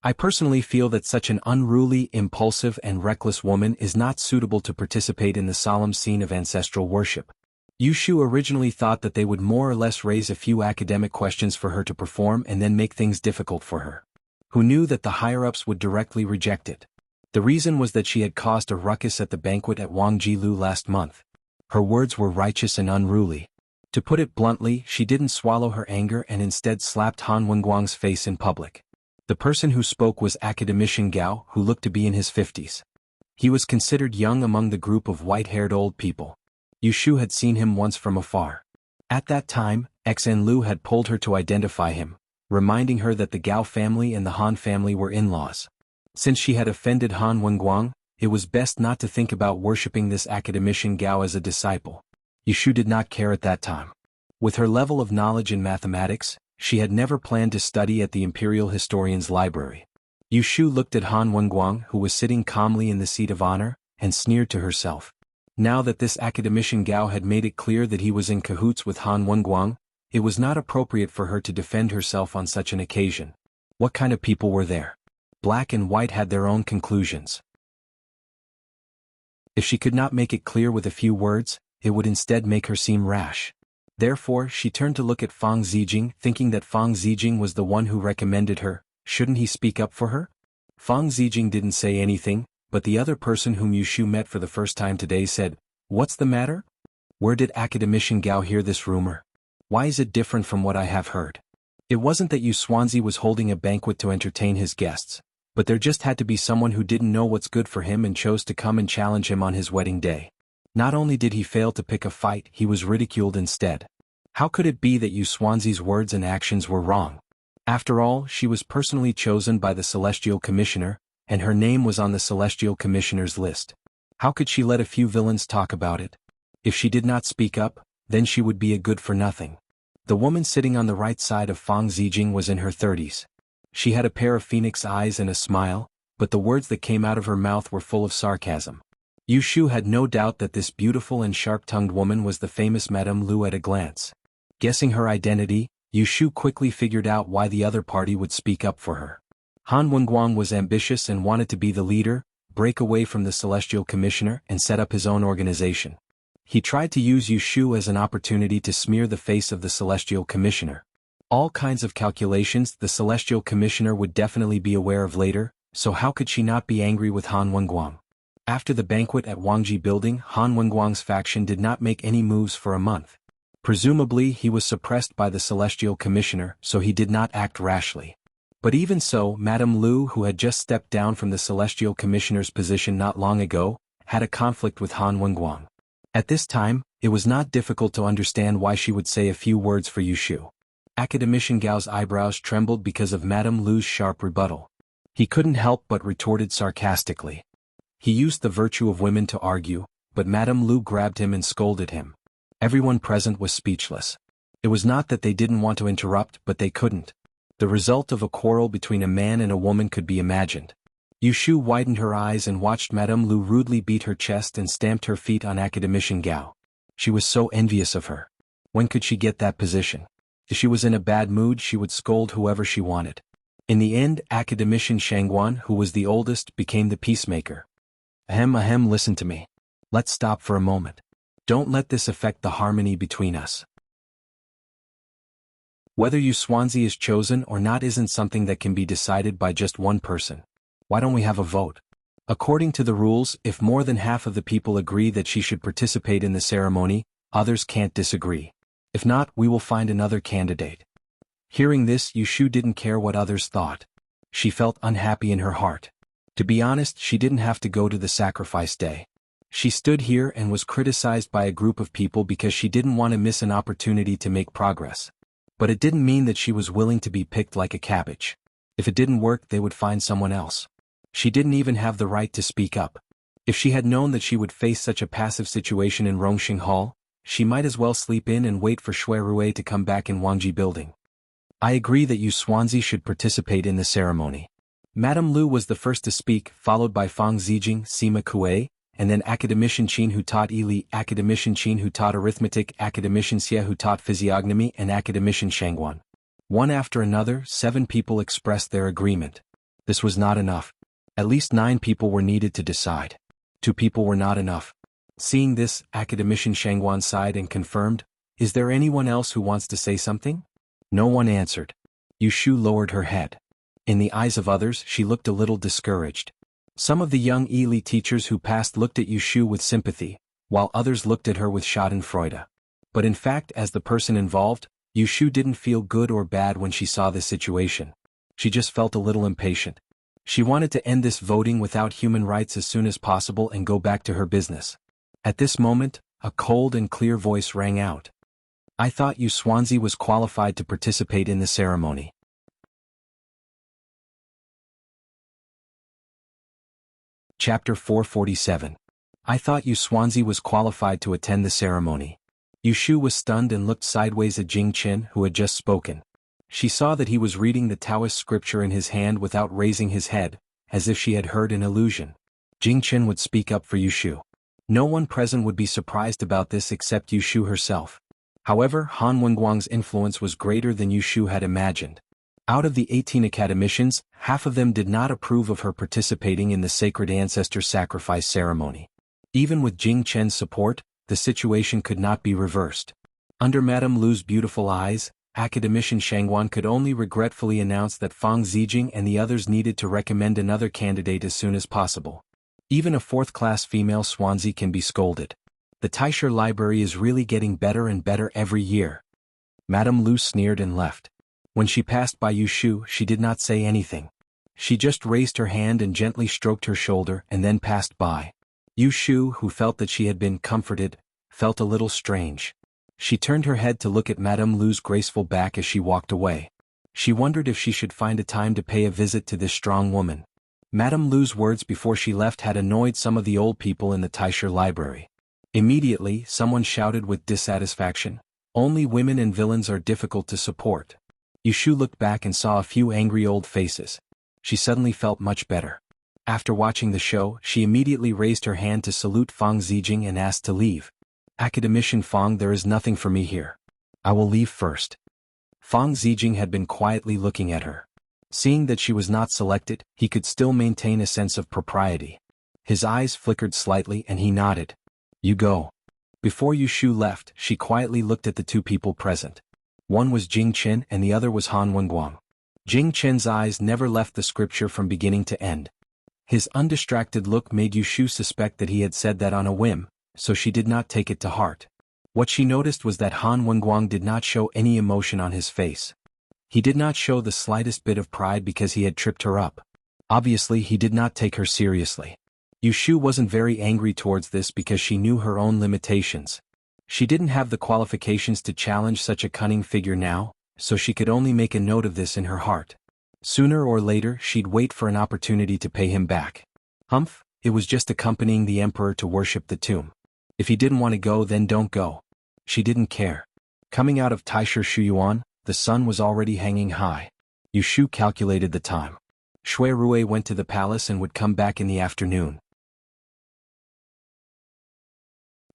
I personally feel that such an unruly, impulsive and reckless woman is not suitable to participate in the solemn scene of ancestral worship. Yushu originally thought that they would more or less raise a few academic questions for her to perform and then make things difficult for her. Who knew that the higher-ups would directly reject it? The reason was that she had caused a ruckus at the banquet at Wangjilu last month. Her words were righteous and unruly. To put it bluntly, she didn't swallow her anger and instead slapped Han Wenguang's face in public. The person who spoke was Academician Gao, who looked to be in his 50s. He was considered young among the group of white-haired old people. Yushu had seen him once from afar. At that time, Xn Lu had pulled her to identify him, reminding her that the Gao family and the Han family were in-laws. Since she had offended Han Wenguang, it was best not to think about worshipping this academician Gao as a disciple. Yushu did not care at that time. With her level of knowledge in mathematics, she had never planned to study at the Imperial Historian's library. Yushu looked at Han Wenguang, who was sitting calmly in the seat of honor, and sneered to herself. Now that this academician Gao had made it clear that he was in cahoots with Han Wenguang, it was not appropriate for her to defend herself on such an occasion. What kind of people were there? Black and white had their own conclusions. If she could not make it clear with a few words, it would instead make her seem rash. Therefore, she turned to look at Fang Zijing, thinking that Fang Zijing was the one who recommended her. Shouldn't he speak up for her? Fang Zijing didn't say anything, but the other person whom Yushu met for the first time today said, "What's the matter? Where did academician Gao hear this rumor? Why is it different from what I have heard?" It wasn't that Yu Xuanzi was holding a banquet to entertain his guests, but there just had to be someone who didn't know what's good for him and chose to come and challenge him on his wedding day. Not only did he fail to pick a fight, he was ridiculed instead. How could it be that Yu Xuanzi's words and actions were wrong? After all, she was personally chosen by the Celestial Commissioner, and her name was on the Celestial Commissioner's list. How could she let a few villains talk about it? If she did not speak up, then she would be a good-for-nothing. The woman sitting on the right side of Fang Zijing was in her 30s. She had a pair of phoenix eyes and a smile, but the words that came out of her mouth were full of sarcasm. Yushu had no doubt that this beautiful and sharp-tongued woman was the famous Madame Lu at a glance. Guessing her identity, Yushu quickly figured out why the other party would speak up for her. Han Wenguang was ambitious and wanted to be the leader, break away from the Celestial Commissioner and set up his own organization. He tried to use Yushu as an opportunity to smear the face of the Celestial Commissioner. All kinds of calculations the Celestial Commissioner would definitely be aware of later, so how could she not be angry with Han Wenguang? After the banquet at Wangji Building, Han Wenguang's faction did not make any moves for a month. Presumably he was suppressed by the Celestial Commissioner, so he did not act rashly. But even so, Madame Lu, who had just stepped down from the Celestial Commissioner's position not long ago, had a conflict with Han Wenguang. At this time, it was not difficult to understand why she would say a few words for Yushu. Academician Gao's eyebrows trembled because of Madame Lu's sharp rebuttal. He couldn't help but retorted sarcastically. He used the virtue of women to argue, but Madame Lu grabbed him and scolded him. Everyone present was speechless. It was not that they didn't want to interrupt, but they couldn't. The result of a quarrel between a man and a woman could be imagined. Yushu widened her eyes and watched Madame Lu rudely beat her chest and stamped her feet on academician Gao. She was so envious of her. When could she get that position? If she was in a bad mood, she would scold whoever she wanted. In the end, academician Shangguan, who was the oldest, became the peacemaker. Ahem, listen to me. Let's stop for a moment. Don't let this affect the harmony between us. Whether Yu Xuanzi is chosen or not isn't something that can be decided by just one person. Why don't we have a vote? According to the rules, if more than half of the people agree that she should participate in the ceremony, others can't disagree. If not, we will find another candidate. Hearing this, Yushu didn't care what others thought. She felt unhappy in her heart. To be honest, she didn't have to go to the sacrifice day. She stood here and was criticized by a group of people because she didn't want to miss an opportunity to make progress. But it didn't mean that she was willing to be picked like a cabbage. If it didn't work, they would find someone else. She didn't even have the right to speak up. If she had known that she would face such a passive situation in Rongxing Hall, she might as well sleep in and wait for Shui Rui to come back in Wangji Building. I agree that Yu Xuanzi should participate in the ceremony. Madame Lu was the first to speak, followed by Fang Zijing, Sima Kuei, and then Academician Qin who taught Ili, Academician Qin who taught arithmetic, Academician Xie who taught physiognomy, and Academician Shangguan. One after another, 7 people expressed their agreement. This was not enough. At least 9 people were needed to decide. 2 people were not enough. Seeing this, Academician Shangguan sighed and confirmed, "Is there anyone else who wants to say something?" No one answered. Yushu lowered her head. In the eyes of others, she looked a little discouraged. Some of the young Ili teachers who passed looked at Yushu with sympathy, while others looked at her with schadenfreude. But in fact, as the person involved, Yushu didn't feel good or bad when she saw this situation. She just felt a little impatient. She wanted to end this voting without human rights as soon as possible and go back to her business. At this moment, a cold and clear voice rang out. I thought Yu Xuanzi was qualified to participate in the ceremony. Chapter 447. I thought Yu Xuanzi was qualified to attend the ceremony. Yu Shu was stunned and looked sideways at Jing Chen, who had just spoken. She saw that he was reading the Taoist scripture in his hand without raising his head, as if she had heard an illusion. Jing Chen would speak up for Yu Shu. No one present would be surprised about this except Yu Shu herself. However, Han Wenguang's influence was greater than Yu Shu had imagined. Out of the 18 academicians, half of them did not approve of her participating in the sacred ancestor sacrifice ceremony. Even with Jing Chen's support, the situation could not be reversed. Under Madame Lu's beautiful eyes, academician Shangguan could only regretfully announce that Fang Zijing and the others needed to recommend another candidate as soon as possible. Even a fourth-class female Xuanzi can be scolded. The Taisher library is really getting better and better every year. Madame Lu sneered and left. When she passed by Yu Shu, she did not say anything. She just raised her hand and gently stroked her shoulder and then passed by. Yu Shu, who felt that she had been comforted, felt a little strange. She turned her head to look at Madame Lu's graceful back as she walked away. She wondered if she should find a time to pay a visit to this strong woman. Madame Lu's words before she left had annoyed some of the old people in the Taisher library. Immediately, someone shouted with dissatisfaction, "Only women and villains are difficult to support." Yu Shu looked back and saw a few angry old faces. She suddenly felt much better. After watching the show, she immediately raised her hand to salute Fang Zijing and asked to leave. "Academician Fang, there is nothing for me here. I will leave first." Fang Zijing had been quietly looking at her. Seeing that she was not selected, he could still maintain a sense of propriety. His eyes flickered slightly and he nodded. "You go." Before Yu Shu left, she quietly looked at the two people present. One was Jing Chen and the other was Han Wenguang. Jing Chen's eyes never left the scripture from beginning to end. His undistracted look made Yu Shu suspect that he had said that on a whim, so she did not take it to heart. What she noticed was that Han Wenguang did not show any emotion on his face. He did not show the slightest bit of pride because he had tripped her up. Obviously he did not take her seriously. Yu Shu wasn't very angry towards this because she knew her own limitations. She didn't have the qualifications to challenge such a cunning figure now, so she could only make a note of this in her heart. Sooner or later she'd wait for an opportunity to pay him back. Humph, it was just accompanying the emperor to worship the tomb. If he didn't want to go, then don't go. She didn't care. Coming out of Taisher Shuyuan, the sun was already hanging high. Yu Shu calculated the time. Shui Rui went to the palace and would come back in the afternoon.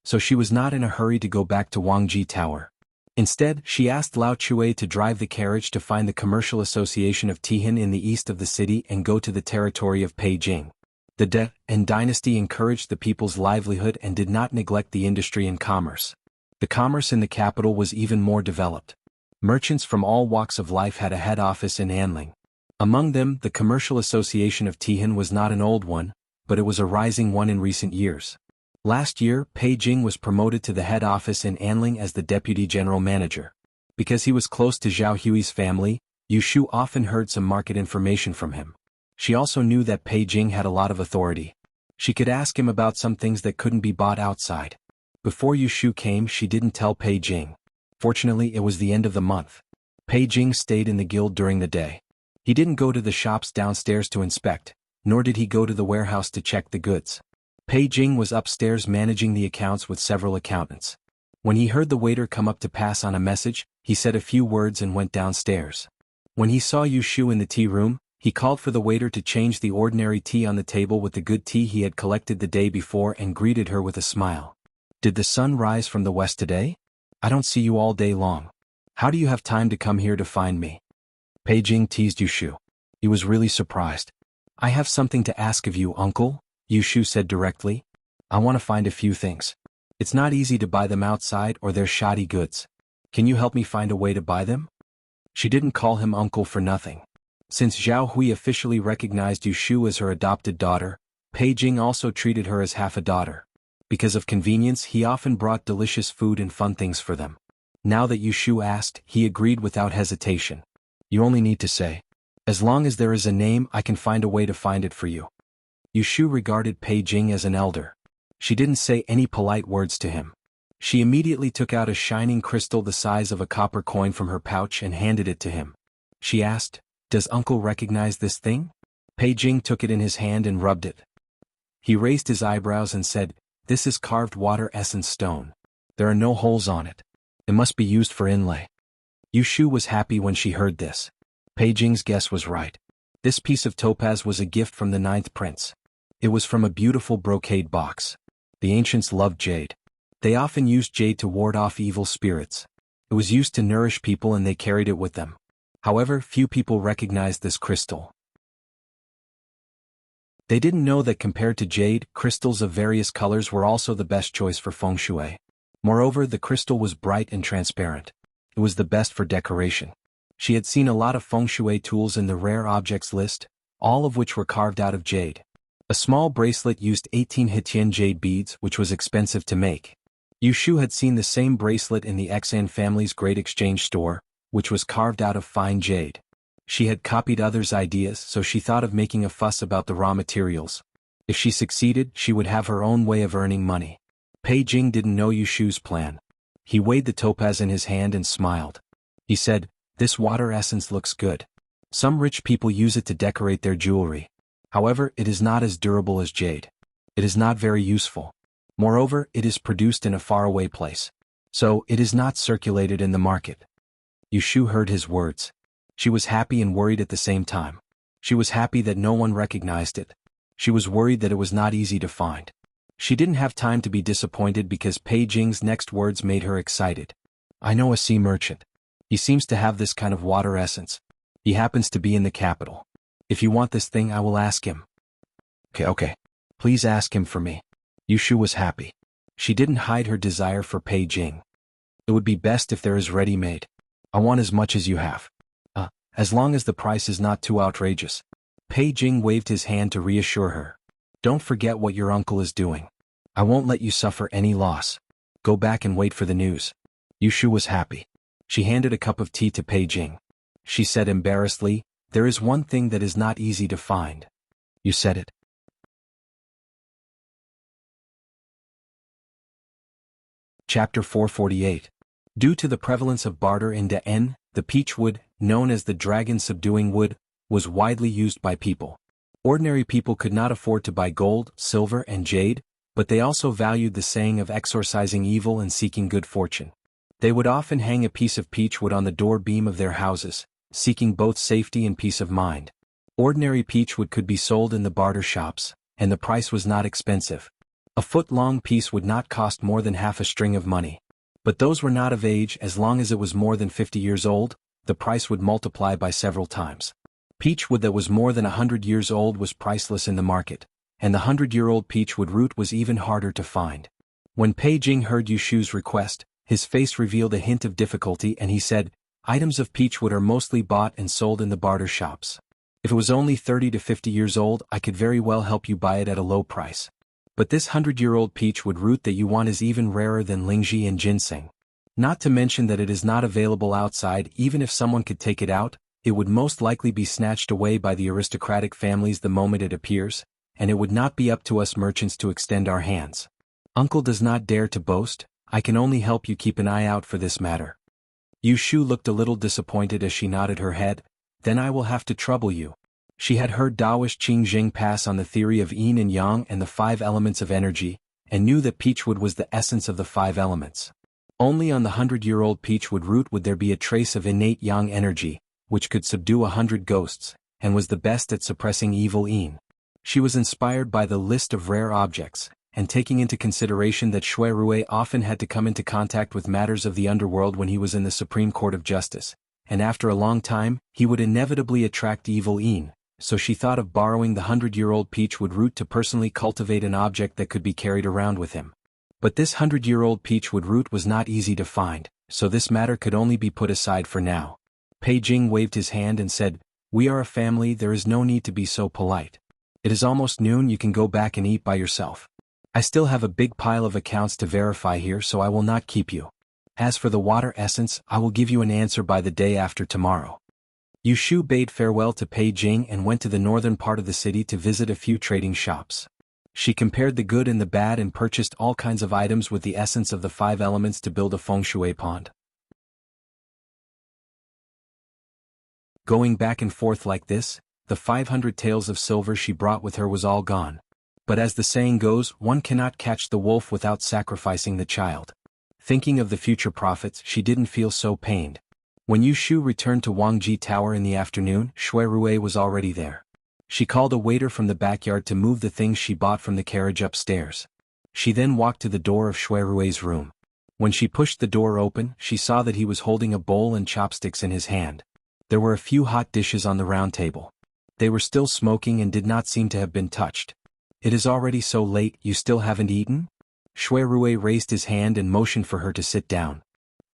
So she was not in a hurry to go back to Wangji Tower. Instead, she asked Lao Chue to drive the carriage to find the Commercial Association of Tihan in the east of the city and go to the territory of Beijing. The De and dynasty encouraged the people's livelihood and did not neglect the industry and commerce. The commerce in the capital was even more developed. Merchants from all walks of life had a head office in Anling. Among them, the Commercial Association of Tihan was not an old one, but it was a rising one in recent years. Last year, Beijing was promoted to the head office in Anling as the deputy general manager. Because he was close to Zhao Hui's family, Yu Shu often heard some market information from him. She also knew that Beijing had a lot of authority. She could ask him about some things that couldn't be bought outside. Before Yu Shu came, she didn't tell Beijing. Fortunately, it was the end of the month. Beijing stayed in the guild during the day. He didn't go to the shops downstairs to inspect, nor did he go to the warehouse to check the goods. Beijing was upstairs managing the accounts with several accountants. When he heard the waiter come up to pass on a message, he said a few words and went downstairs. When he saw Yu Shu in the tea room, he called for the waiter to change the ordinary tea on the table with the good tea he had collected the day before and greeted her with a smile. "Did the sun rise from the west today? I don't see you all day long. How do you have time to come here to find me?" Beijing teased Yu Shu. He was really surprised. "I have something to ask of you, uncle," Yu Shu said directly. "I want to find a few things. It's not easy to buy them outside or they're shoddy goods. Can you help me find a way to buy them?" She didn't call him uncle for nothing. Since Zhao Hui officially recognized Yu Shu as her adopted daughter, Beijing also treated her as half a daughter. Because of convenience, he often brought delicious food and fun things for them. Now that Yu Shu asked, he agreed without hesitation. "You only need to say, as long as there is a name, I can find a way to find it for you." Yu Shu regarded Beijing as an elder. She didn't say any polite words to him. She immediately took out a shining crystal the size of a copper coin from her pouch and handed it to him. She asked, "Does uncle recognize this thing?" Pei Jing took it in his hand and rubbed it. He raised his eyebrows and said, "This is carved water essence stone. There are no holes on it. It must be used for inlay." Yu Shu was happy when she heard this. Pei Jing's guess was right. This piece of topaz was a gift from the ninth prince. It was from a beautiful brocade box. The ancients loved jade. They often used jade to ward off evil spirits. It was used to nourish people and they carried it with them. However, few people recognized this crystal. They didn't know that compared to jade, crystals of various colors were also the best choice for feng shui. Moreover, the crystal was bright and transparent. It was the best for decoration. She had seen a lot of feng shui tools in the rare objects list, all of which were carved out of jade. A small bracelet used 18 Hitian jade beads, which was expensive to make. Yu Shu had seen the same bracelet in the Xan family's great exchange store, which was carved out of fine jade. She had copied others' ideas, so she thought of making a fuss about the raw materials. If she succeeded, she would have her own way of earning money. Pei Jing didn't know Yu Shu's plan. He weighed the topaz in his hand and smiled. He said, "This water essence looks good. Some rich people use it to decorate their jewelry. However, it is not as durable as jade. It is not very useful. Moreover, it is produced in a faraway place. So, it is not circulated in the market." Yu Shu heard his words. She was happy and worried at the same time. She was happy that no one recognized it. She was worried that it was not easy to find. She didn't have time to be disappointed because Pei Jing's next words made her excited. "I know a sea merchant. He seems to have this kind of water essence. He happens to be in the capital. If you want this thing, I will ask him." Okay. Please ask him for me." Yu Shu was happy. She didn't hide her desire for Pei Jing. "It would be best if there is ready-made. I want as much as you have. As long as the price is not too outrageous." Pei Jing waved his hand to reassure her. "Don't forget what your uncle is doing. I won't let you suffer any loss. Go back and wait for the news." Yu Shu was happy. She handed a cup of tea to Pei Jing. She said embarrassedly, "There is one thing that is not easy to find." "You said it." Chapter 448. Due to the prevalence of barter in Da'en, the peach wood, known as the dragon-subduing wood, was widely used by people. Ordinary people could not afford to buy gold, silver, and jade, but they also valued the saying of exorcising evil and seeking good fortune. They would often hang a piece of peach wood on the door beam of their houses, seeking both safety and peace of mind. Ordinary peach wood could be sold in the barter shops, and the price was not expensive. A foot-long piece would not cost more than half a string of money. But those were not of age. As long as it was more than 50 years old, the price would multiply by several times. Peach wood that was more than 100 years old was priceless in the market, and the 100-year-old peach wood root was even harder to find. When Pei Jing heard Yu Shu's request, his face revealed a hint of difficulty and he said, "Items of peach wood are mostly bought and sold in the barter shops. If it was only 30 to 50 years old, I could very well help you buy it at a low price. But this 100-year-old peach wood root that you want is even rarer than lingzhi and ginseng. Not to mention that it is not available outside. Even if someone could take it out, it would most likely be snatched away by the aristocratic families the moment it appears, and it would not be up to us merchants to extend our hands. Uncle does not dare to boast. I can only help you keep an eye out for this matter." Yu Shu looked a little disappointed as she nodded her head. "Then I will have to trouble you." She had heard Taoist Qing Jing pass on the theory of yin and yang and the 5 elements of energy, and knew that peachwood was the essence of the 5 elements. Only on the 100-year-old peachwood root would there be a trace of innate yang energy, which could subdue 100 ghosts, and was the best at suppressing evil yin. She was inspired by the list of rare objects, and taking into consideration that Shui Rui often had to come into contact with matters of the underworld when he was in the Supreme Court of Justice, and after a long time, he would inevitably attract evil yin. So she thought of borrowing the 100-year-old peachwood root to personally cultivate an object that could be carried around with him. But this 100-year-old peachwood root was not easy to find, so this matter could only be put aside for now. Pei Jing waved his hand and said, "We are a family, there is no need to be so polite. It is almost noon, you can go back and eat by yourself. I still have a big pile of accounts to verify here, so I will not keep you. As for the water essence, I will give you an answer by the day after tomorrow." Yu Shu bade farewell to Pei Jing and went to the northern part of the city to visit a few trading shops. She compared the good and the bad and purchased all kinds of items with the essence of the 5 elements to build a feng shui pond. Going back and forth like this, the 500 taels of silver she brought with her was all gone. But as the saying goes, one cannot catch the wolf without sacrificing the child. Thinking of the future profits, she didn't feel so pained. When Yu Shu returned to Wangji Tower in the afternoon, Shui Rui was already there. She called a waiter from the backyard to move the things she bought from the carriage upstairs. She then walked to the door of Shui Rui's room. When she pushed the door open, she saw that he was holding a bowl and chopsticks in his hand. There were a few hot dishes on the round table. They were still smoking and did not seem to have been touched. "It is already so late, you still haven't eaten?" Shui Rui raised his hand and motioned for her to sit down.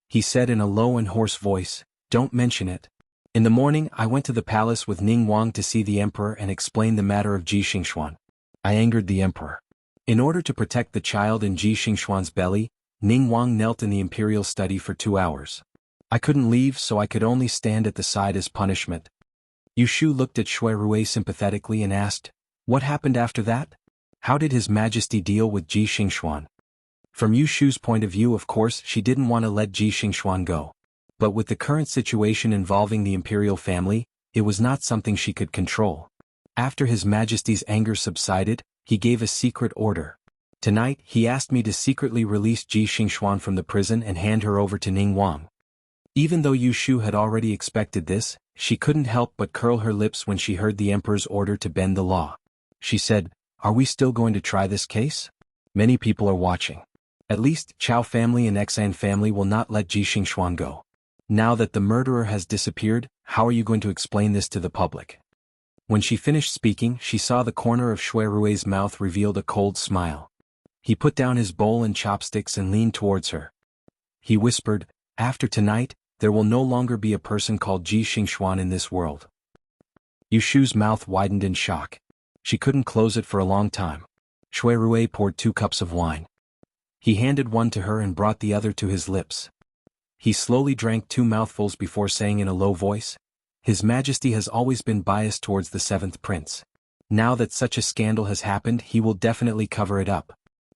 He said in a low and hoarse voice, "Don't mention it. In the morning I went to the palace with Ning Wang to see the emperor and explain the matter of Ji Xingxuan. I angered the emperor. In order to protect the child in Ji Xingxuan's belly, Ning Wang knelt in the imperial study for 2 hours. I couldn't leave, so I could only stand at the side as punishment." Yu Shu looked at Shui Rui sympathetically and asked, "What happened after that? How did His Majesty deal with Ji Xingxuan?" From Yu Shu's point of view, of course, she didn't want to let Ji Xingxuan go. But with the current situation involving the imperial family, it was not something she could control. After His Majesty's anger subsided, he gave a secret order. Tonight, he asked me to secretly release Ji Xingxuan from the prison and hand her over to Ning Wang. Even though Yu Shu had already expected this, she couldn't help but curl her lips when she heard the emperor's order to bend the law. She said, "Are we still going to try this case? Many people are watching. At least, Chao family and Xan family will not let Ji Xingxuan go. Now that the murderer has disappeared, how are you going to explain this to the public?" When she finished speaking, she saw the corner of Shui Rui's mouth revealed a cold smile. He put down his bowl and chopsticks and leaned towards her. He whispered, "After tonight, there will no longer be a person called Ji Xingxuan in this world." Yu Shu's mouth widened in shock. She couldn't close it for a long time. Shui Rui poured 2 cups of wine. He handed one to her and brought the other to his lips. He slowly drank 2 mouthfuls before saying in a low voice, "His Majesty has always been biased towards the 7th prince. Now that such a scandal has happened, he will definitely cover it up.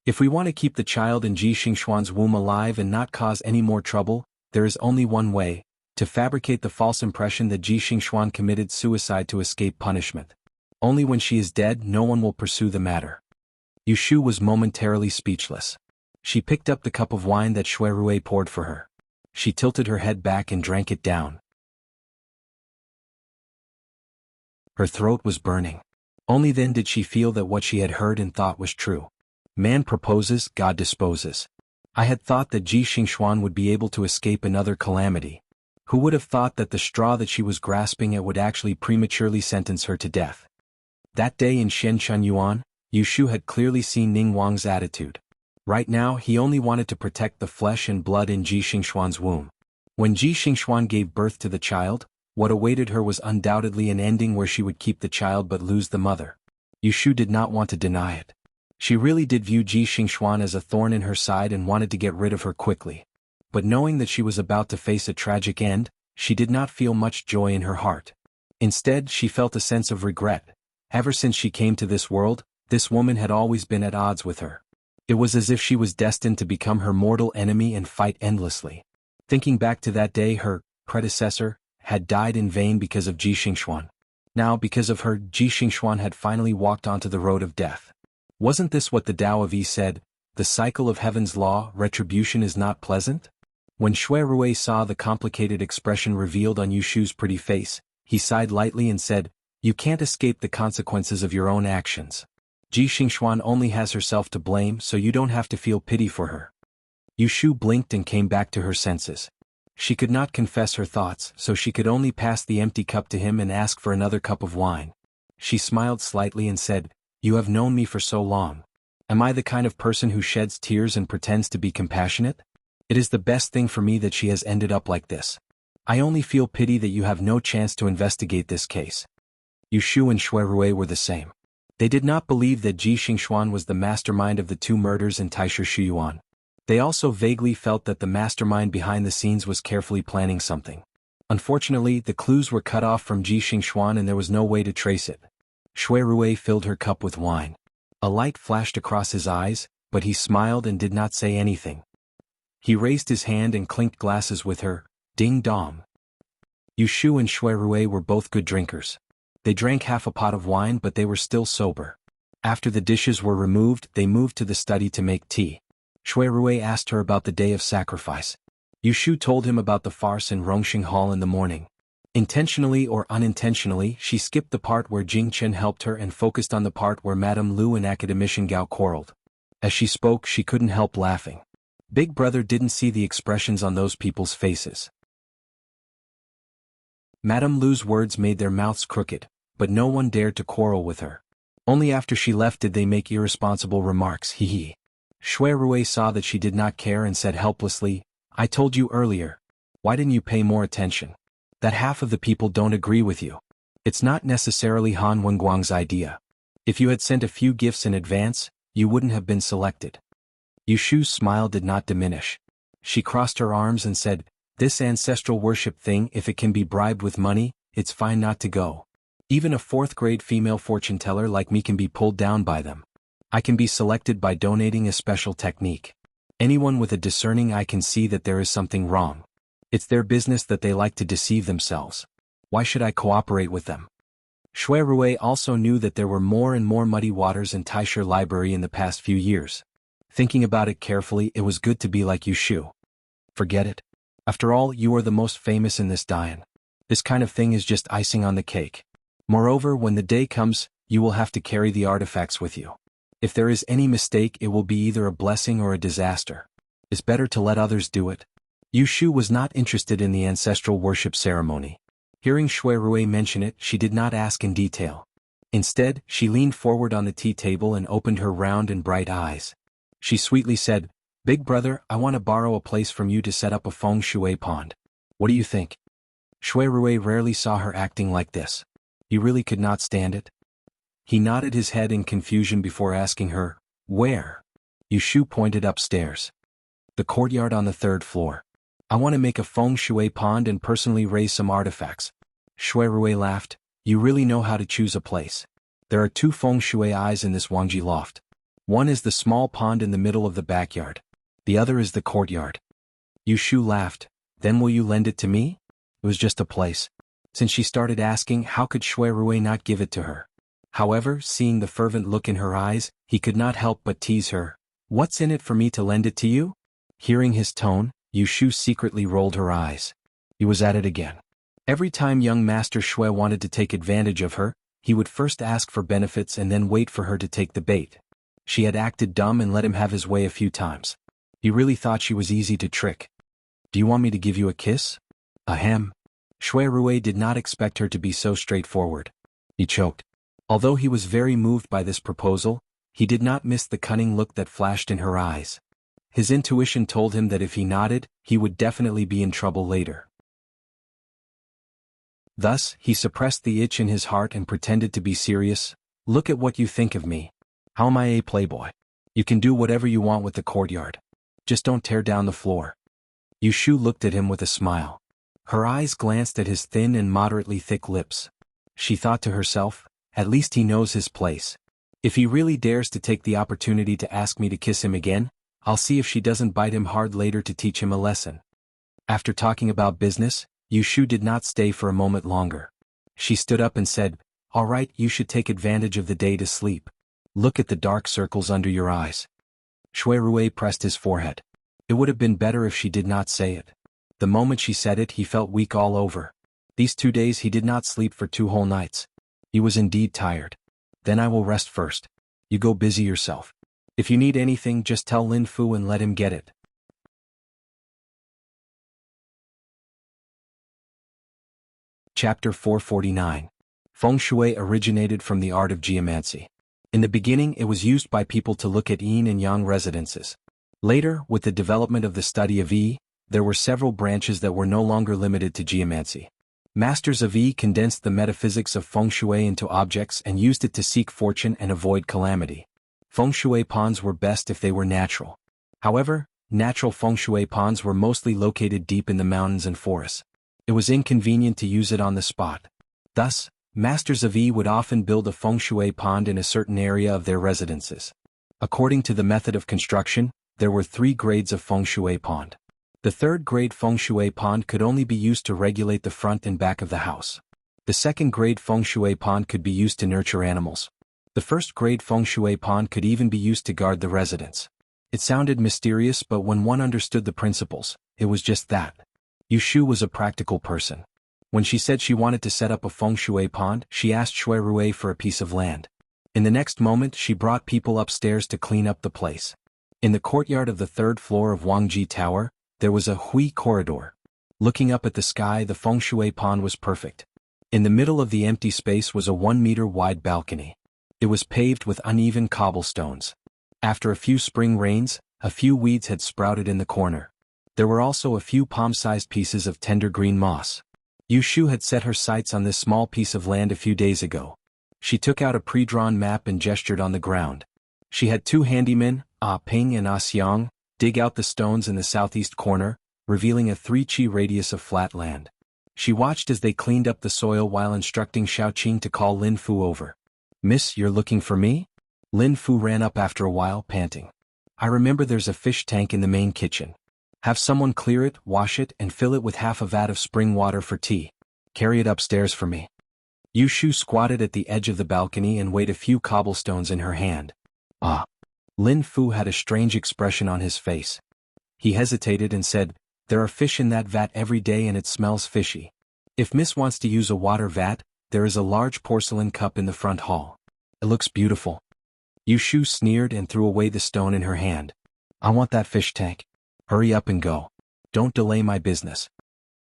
If we want to keep the child in Ji Xingxuan's womb alive and not cause any more trouble, there is only one way: to fabricate the false impression that Ji Xingxuan committed suicide to escape punishment. Only when she is dead, no one will pursue the matter." Yu Shu was momentarily speechless. She picked up the cup of wine that Shui Rui poured for her. She tilted her head back and drank it down. Her throat was burning. Only then did she feel that what she had heard and thought was true. Man proposes, God disposes. I had thought that Ji Xingxuan would be able to escape another calamity. Who would have thought that the straw that she was grasping at would actually prematurely sentence her to death? That day in Shenzhen Yuan, Yu Shu had clearly seen Ning Wang's attitude. Right now, he only wanted to protect the flesh and blood in Ji Xingxuan's womb. When Ji Xingxuan gave birth to the child, what awaited her was undoubtedly an ending where she would keep the child but lose the mother. Yu Shu did not want to deny it. She really did view Ji Xingxuan as a thorn in her side and wanted to get rid of her quickly. But knowing that she was about to face a tragic end, she did not feel much joy in her heart. Instead, she felt a sense of regret. Ever since she came to this world, this woman had always been at odds with her. It was as if she was destined to become her mortal enemy and fight endlessly. Thinking back to that day, her predecessor had died in vain because of Ji Xingxuan. Now, because of her, Ji Xingxuan had finally walked onto the road of death. Wasn't this what the Tao of Yi said? The cycle of heaven's law, retribution is not pleasant? When Shui Rui saw the complicated expression revealed on Yu Shu's pretty face, he sighed lightly and said, "You can't escape the consequences of your own actions. Ji Xingxuan only has herself to blame, so you don't have to feel pity for her." Yu Shu blinked and came back to her senses. She could not confess her thoughts, so she could only pass the empty cup to him and ask for another cup of wine. She smiled slightly and said, "You have known me for so long. Am I the kind of person who sheds tears and pretends to be compassionate? It is the best thing for me that she has ended up like this. I only feel pity that you have no chance to investigate this case." Yu Shu and Shui Rui were the same. They did not believe that Ji Xingxuan was the mastermind of the 2 murders in Taisha Shuyuan. They also vaguely felt that the mastermind behind the scenes was carefully planning something. Unfortunately, the clues were cut off from Ji Xingxuan and there was no way to trace it. Shui Rui filled her cup with wine. A light flashed across his eyes, but he smiled and did not say anything. He raised his hand and clinked glasses with her, ding-dong. Yushu and Shuirue were both good drinkers. They drank half a pot of wine but they were still sober. After the dishes were removed, they moved to the study to make tea. Shuirue asked her about the day of sacrifice. Yushu told him about the farce in Rongxing Hall in the morning. Intentionally or unintentionally, she skipped the part where Jing Chen helped her and focused on the part where Madame Lu and Academician Gao quarreled. As she spoke, she couldn't help laughing. Big Brother didn't see the expressions on those people's faces. Madame Lu's words made their mouths crooked, but no one dared to quarrel with her. Only after she left did they make irresponsible remarks, hee. Shuirue saw that she did not care and said helplessly, "I told you earlier. Why didn't you pay more attention? That half of the people don't agree with you. It's not necessarily Han Wenguang's idea. If you had sent a few gifts in advance, you wouldn't have been selected." Yushu's smile did not diminish. She crossed her arms and said, "This ancestral worship thing, if it can be bribed with money, it's fine not to go. Even a fourth-grade female fortune teller like me can be pulled down by them. I can be selected by donating a special technique. Anyone with a discerning eye can see that there is something wrong. It's their business that they like to deceive themselves. Why should I cooperate with them?" Shuirue also knew that there were more and more muddy waters in Taisher Library in the past few years. Thinking about it carefully, it was good to be like Yushu. Forget it. After all, you are the most famous in this Dian. This kind of thing is just icing on the cake. Moreover, when the day comes, you will have to carry the artifacts with you. If there is any mistake, it will be either a blessing or a disaster. It's better to let others do it. Yushu was not interested in the ancestral worship ceremony. Hearing Shuirue mention it, she did not ask in detail. Instead, she leaned forward on the tea table and opened her round and bright eyes. She sweetly said, "Big Brother, I want to borrow a place from you to set up a feng shui pond. What do you think?" Shuirue rarely saw her acting like this. He really could not stand it. He nodded his head in confusion before asking her, "Where?" Yushu pointed upstairs. "The courtyard on the 3rd floor. I want to make a feng shui pond and personally raise some artifacts." Shuirue laughed. "You really know how to choose a place. There are 2 feng shui eyes in this Wangji loft. One is the small pond in the middle of the backyard. The other is the courtyard." Yushu laughed. "Then will you lend it to me?" It was just a place. Since she started asking, how could Shuirue not give it to her? However, seeing the fervent look in her eyes, he could not help but tease her. "What's in it for me to lend it to you?" Hearing his tone, Yushu secretly rolled her eyes. He was at it again. Every time young Master Shui wanted to take advantage of her, he would first ask for benefits and then wait for her to take the bait. She had acted dumb and let him have his way a few times. He really thought she was easy to trick. "Do you want me to give you a kiss?" Ahem. Shuirue did not expect her to be so straightforward. He choked. Although he was very moved by this proposal, he did not miss the cunning look that flashed in her eyes. His intuition told him that if he nodded, he would definitely be in trouble later. Thus, he suppressed the itch in his heart and pretended to be serious. "Look at what you think of me. How am I a playboy? You can do whatever you want with the courtyard. Just don't tear down the floor." Yushu looked at him with a smile. Her eyes glanced at his thin and moderately thick lips. She thought to herself, "At least he knows his place. If he really dares to take the opportunity to ask me to kiss him again, I'll see if she doesn't bite him hard later to teach him a lesson." After talking about business, Yushu did not stay for a moment longer. She stood up and said, "All right, you should take advantage of the day to sleep. Look at the dark circles under your eyes." Shuirue pressed his forehead. It would have been better if she did not say it. The moment she said it, he felt weak all over. These 2 days he did not sleep for 2 whole nights. He was indeed tired. "Then I will rest first. You go busy yourself. If you need anything, just tell Lin Fu and let him get it." Chapter 449. Feng Shui originated from the art of geomancy. In the beginning, it was used by people to look at yin and yang residences. Later, with the development of the study of Yi, there were several branches that were no longer limited to geomancy. Masters of Yi condensed the metaphysics of Feng Shui into objects and used it to seek fortune and avoid calamity. Feng Shui ponds were best if they were natural. However, natural Feng Shui ponds were mostly located deep in the mountains and forests. It was inconvenient to use it on the spot. Thus, Masters of Yi would often build a feng shui pond in a certain area of their residences. According to the method of construction, there were 3 grades of feng shui pond. The 3rd grade feng shui pond could only be used to regulate the front and back of the house. The 2nd grade feng shui pond could be used to nurture animals. The 1st grade feng shui pond could even be used to guard the residence. It sounded mysterious, but when one understood the principles, it was just that. Yushu was a practical person. When she said she wanted to set up a feng shui pond, she asked Shui Rui for a piece of land. In the next moment, she brought people upstairs to clean up the place. In the courtyard of the 3rd floor of Wuxia Tower, there was a hui corridor. Looking up at the sky, the feng shui pond was perfect. In the middle of the empty space was a 1-meter wide balcony. It was paved with uneven cobblestones. After a few spring rains, a few weeds had sprouted in the corner. There were also a few palm-sized pieces of tender green moss. Yushu had set her sights on this small piece of land a few days ago. She took out a pre-drawn map and gestured on the ground. She had 2 handymen, Ah Ping and Ah Xiang, dig out the stones in the southeast corner, revealing a 3 chi radius of flat land. She watched as they cleaned up the soil while instructing Xiaoqing to call Lin Fu over. "Miss, you're looking for me?" Lin Fu ran up after a while, panting. "I remember there's a fish tank in the main kitchen. Have someone clear it, wash it, and fill it with half a vat of spring water for tea. Carry it upstairs for me." Yushu squatted at the edge of the balcony and weighed a few cobblestones in her hand. "Ah." Lin Fu had a strange expression on his face. He hesitated and said, "There are fish in that vat every day and it smells fishy. If Miss wants to use a water vat, there is a large porcelain cup in the front hall. It looks beautiful." Yushu sneered and threw away the stone in her hand. "I want that fish tank. Hurry up and go. Don't delay my business."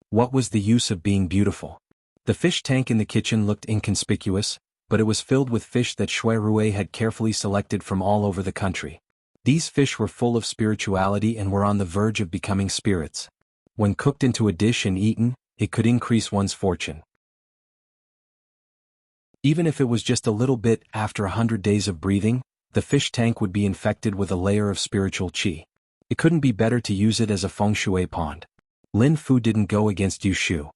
What was the use of being beautiful? The fish tank in the kitchen looked inconspicuous, but it was filled with fish that Shui Rui had carefully selected from all over the country. These fish were full of spirituality and were on the verge of becoming spirits. When cooked into a dish and eaten, it could increase one's fortune. Even if it was just a little bit, after 100 days of breathing, the fish tank would be infected with a layer of spiritual qi. It couldn't be better to use it as a feng shui pond. Lin Fu didn't go against Yushu.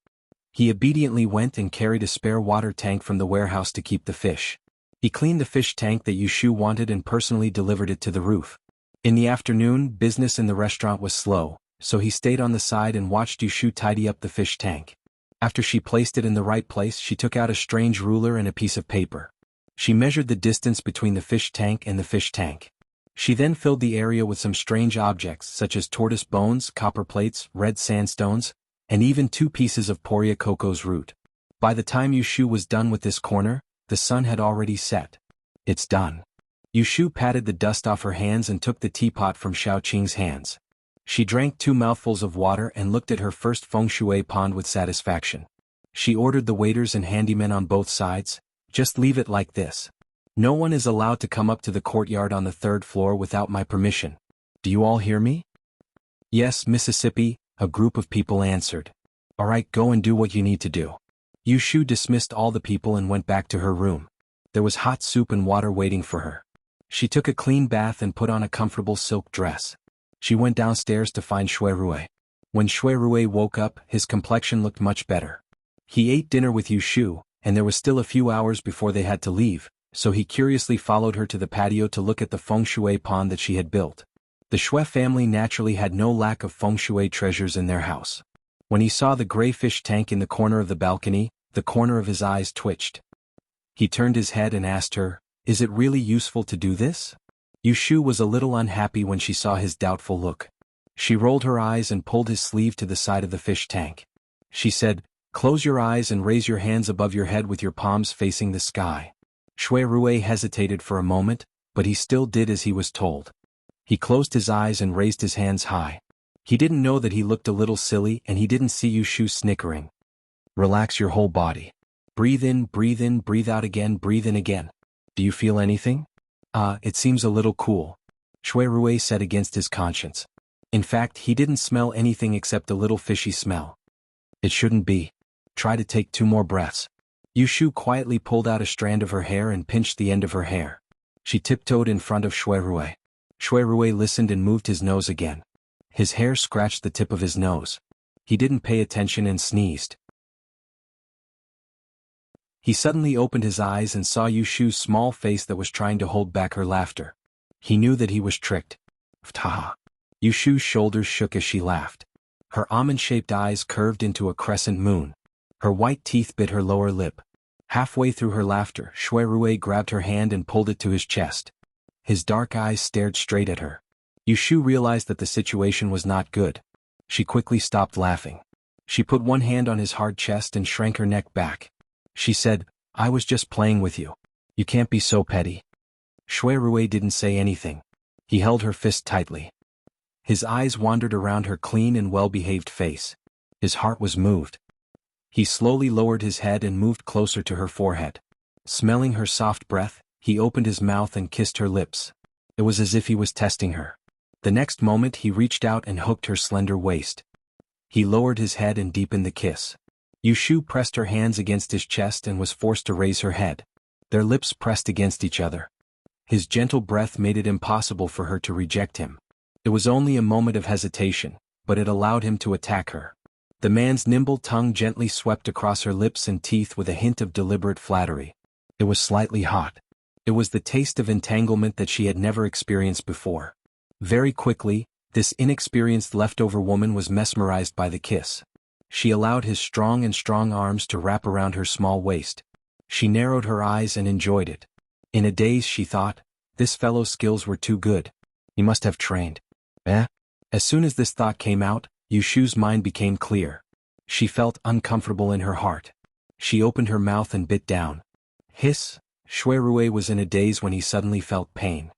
He obediently went and carried a spare water tank from the warehouse to keep the fish. He cleaned the fish tank that Yushu wanted and personally delivered it to the roof. In the afternoon, business in the restaurant was slow, so he stayed on the side and watched Yushu tidy up the fish tank. After she placed it in the right place, she took out a strange ruler and a piece of paper. She measured the distance between the fish tank and the fish tank. She then filled the area with some strange objects such as tortoise bones, copper plates, red sandstones, and even 2 pieces of Poria coco's root. By the time Yushu was done with this corner, the sun had already set. "It's done." Yushu patted the dust off her hands and took the teapot from Xiaoqing's hands. She drank 2 mouthfuls of water and looked at her first feng shui pond with satisfaction. She ordered the waiters and handymen on both sides, "Just leave it like this. No one is allowed to come up to the courtyard on the 3rd floor without my permission. Do you all hear me?" "Yes, Mississippi," a group of people answered. "All right, go and do what you need to do." Yushu dismissed all the people and went back to her room. There was hot soup and water waiting for her. She took a clean bath and put on a comfortable silk dress. She went downstairs to find Shui Rui. When Shui Rui woke up, his complexion looked much better. He ate dinner with Yushu, and there was still a few hours before they had to leave, so he curiously followed her to the patio to look at the feng shui pond that she had built. The Shui family naturally had no lack of feng shui treasures in their house. When he saw the gray fish tank in the corner of the balcony, the corner of his eyes twitched. He turned his head and asked her, "Is it really useful to do this?" Yushu was a little unhappy when she saw his doubtful look. She rolled her eyes and pulled his sleeve to the side of the fish tank. She said, "Close your eyes and raise your hands above your head with your palms facing the sky." Shui Rui hesitated for a moment, but he still did as he was told. He closed his eyes and raised his hands high. He didn't know that he looked a little silly and he didn't see Yushu snickering. "Relax your whole body. Breathe in, breathe out again, breathe in again. Do you feel anything?" It seems a little cool," Shui Rui said against his conscience. In fact, he didn't smell anything except a little fishy smell. "It shouldn't be. Try to take 2 more breaths." Yushu quietly pulled out a strand of her hair and pinched the end of her hair. She tiptoed in front of Shui Rui. Shui Rui listened and moved his nose again. His hair scratched the tip of his nose. He didn't pay attention and sneezed. He suddenly opened his eyes and saw Yu Shu's small face that was trying to hold back her laughter. He knew that he was tricked. Ptah. Yu Shu's shoulders shook as she laughed. Her almond-shaped eyes curved into a crescent moon. Her white teeth bit her lower lip. Halfway through her laughter, Shui Rui grabbed her hand and pulled it to his chest. His dark eyes stared straight at her. Yu Shu realized that the situation was not good. She quickly stopped laughing. She put one hand on his hard chest and shrank her neck back. She said, "I was just playing with you. You can't be so petty." Shui Rui didn't say anything. He held her fist tightly. His eyes wandered around her clean and well-behaved face. His heart was moved. He slowly lowered his head and moved closer to her forehead. Smelling her soft breath, he opened his mouth and kissed her lips. It was as if he was testing her. The next moment he reached out and hooked her slender waist. He lowered his head and deepened the kiss. Yu Shu pressed her hands against his chest and was forced to raise her head. Their lips pressed against each other. His gentle breath made it impossible for her to reject him. It was only a moment of hesitation, but it allowed him to attack her. The man's nimble tongue gently swept across her lips and teeth with a hint of deliberate flattery. It was slightly hot. It was the taste of entanglement that she had never experienced before. Very quickly, this inexperienced leftover woman was mesmerized by the kiss. She allowed his strong arms to wrap around her small waist. She narrowed her eyes and enjoyed it. In a daze she thought, this fellow's skills were too good. He must have trained. As soon as this thought came out, Yu Shu's mind became clear. She felt uncomfortable in her heart. She opened her mouth and bit down. Hiss! Shui Rui was in a daze when he suddenly felt pain.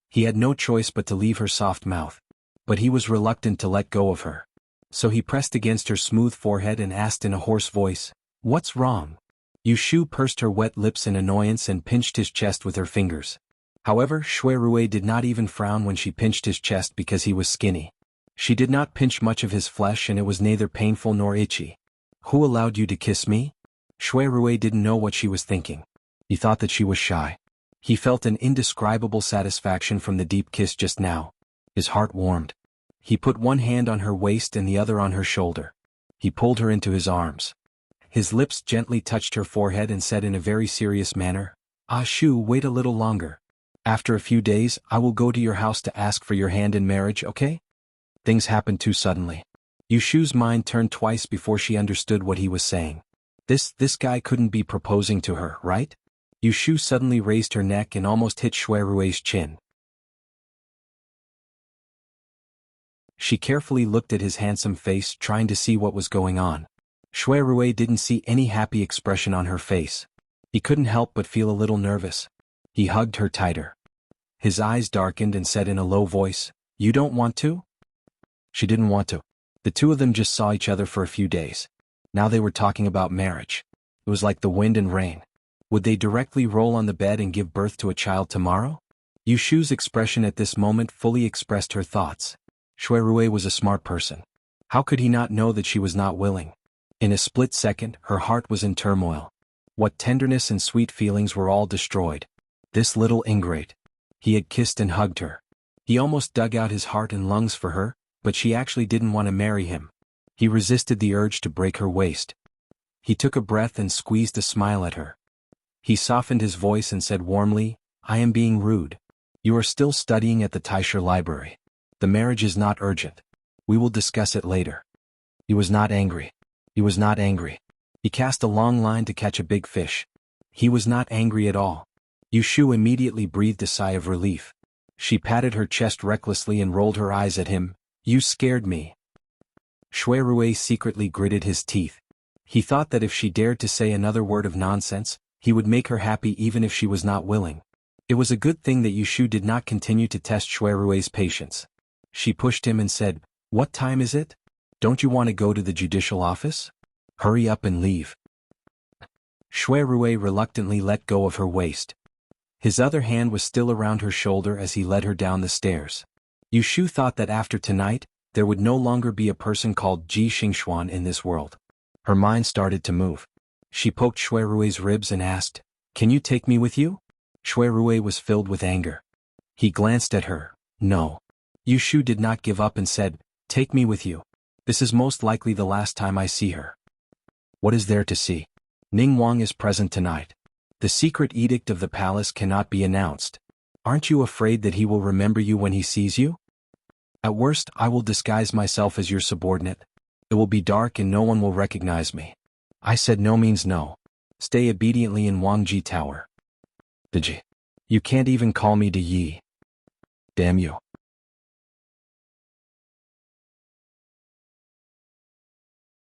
He had no choice but to leave her soft mouth. But he was reluctant to let go of her. So he pressed against her smooth forehead and asked in a hoarse voice, "What's wrong?" Yu Shu pursed her wet lips in annoyance and pinched his chest with her fingers. However, Shui Rui did not even frown when she pinched his chest because he was skinny. She did not pinch much of his flesh and it was neither painful nor itchy. "Who allowed you to kiss me?" Shui Rui didn't know what she was thinking. He thought that she was shy. He felt an indescribable satisfaction from the deep kiss just now. His heart warmed. He put one hand on her waist and the other on her shoulder. He pulled her into his arms. His lips gently touched her forehead and said in a very serious manner, "Ah Shu, wait a little longer. After a few days, I will go to your house to ask for your hand in marriage, okay?" Things happened too suddenly. Yu Shu's mind turned twice before she understood what he was saying. This guy couldn't be proposing to her, right? Yu Shu suddenly raised her neck and almost hit Shui Rui's chin. She carefully looked at his handsome face, trying to see what was going on. Shui Rui didn't see any happy expression on her face. He couldn't help but feel a little nervous. He hugged her tighter. His eyes darkened and said in a low voice, "You don't want to?" She didn't want to. The two of them just saw each other for a few days. Now they were talking about marriage. It was like the wind and rain. Would they directly roll on the bed and give birth to a child tomorrow? Yu Shu's expression at this moment fully expressed her thoughts. Shui Rui was a smart person. How could he not know that she was not willing? In a split second, her heart was in turmoil. What tenderness and sweet feelings were all destroyed. This little ingrate. He had kissed and hugged her. He almost dug out his heart and lungs for her, but she actually didn't want to marry him. He resisted the urge to break her waist. He took a breath and squeezed a smile at her. He softened his voice and said warmly, "I am being rude. You are still studying at the Taisha Library. The marriage is not urgent. We will discuss it later." He was not angry. He was not angry. He cast a long line to catch a big fish. He was not angry at all. Yu Shu immediately breathed a sigh of relief. She patted her chest recklessly and rolled her eyes at him. "You scared me." Shui Rui secretly gritted his teeth. He thought that if she dared to say another word of nonsense, he would make her happy even if she was not willing. It was a good thing that Yu Shu did not continue to test Shui Rui's patience. She pushed him and said, "What time is it? Don't you want to go to the judicial office? Hurry up and leave." Shui Rui reluctantly let go of her waist. His other hand was still around her shoulder as he led her down the stairs. Yu Shu thought that after tonight, there would no longer be a person called Ji Xingxuan in this world. Her mind started to move. She poked Shui Rui's ribs and asked, "Can you take me with you?" Shui Rui was filled with anger. He glanced at her. "No." Yu Shu did not give up and said, "Take me with you. This is most likely the last time I see her." "What is there to see?" Ning Wang is present tonight. The secret edict of the palace cannot be announced. Aren't you afraid that he will remember you when he sees you? At worst, I will disguise myself as your subordinate. It will be dark and no one will recognize me. I said no means no. Stay obediently in Wangji Tower. Diji. You can't even call me De Yi. Damn you.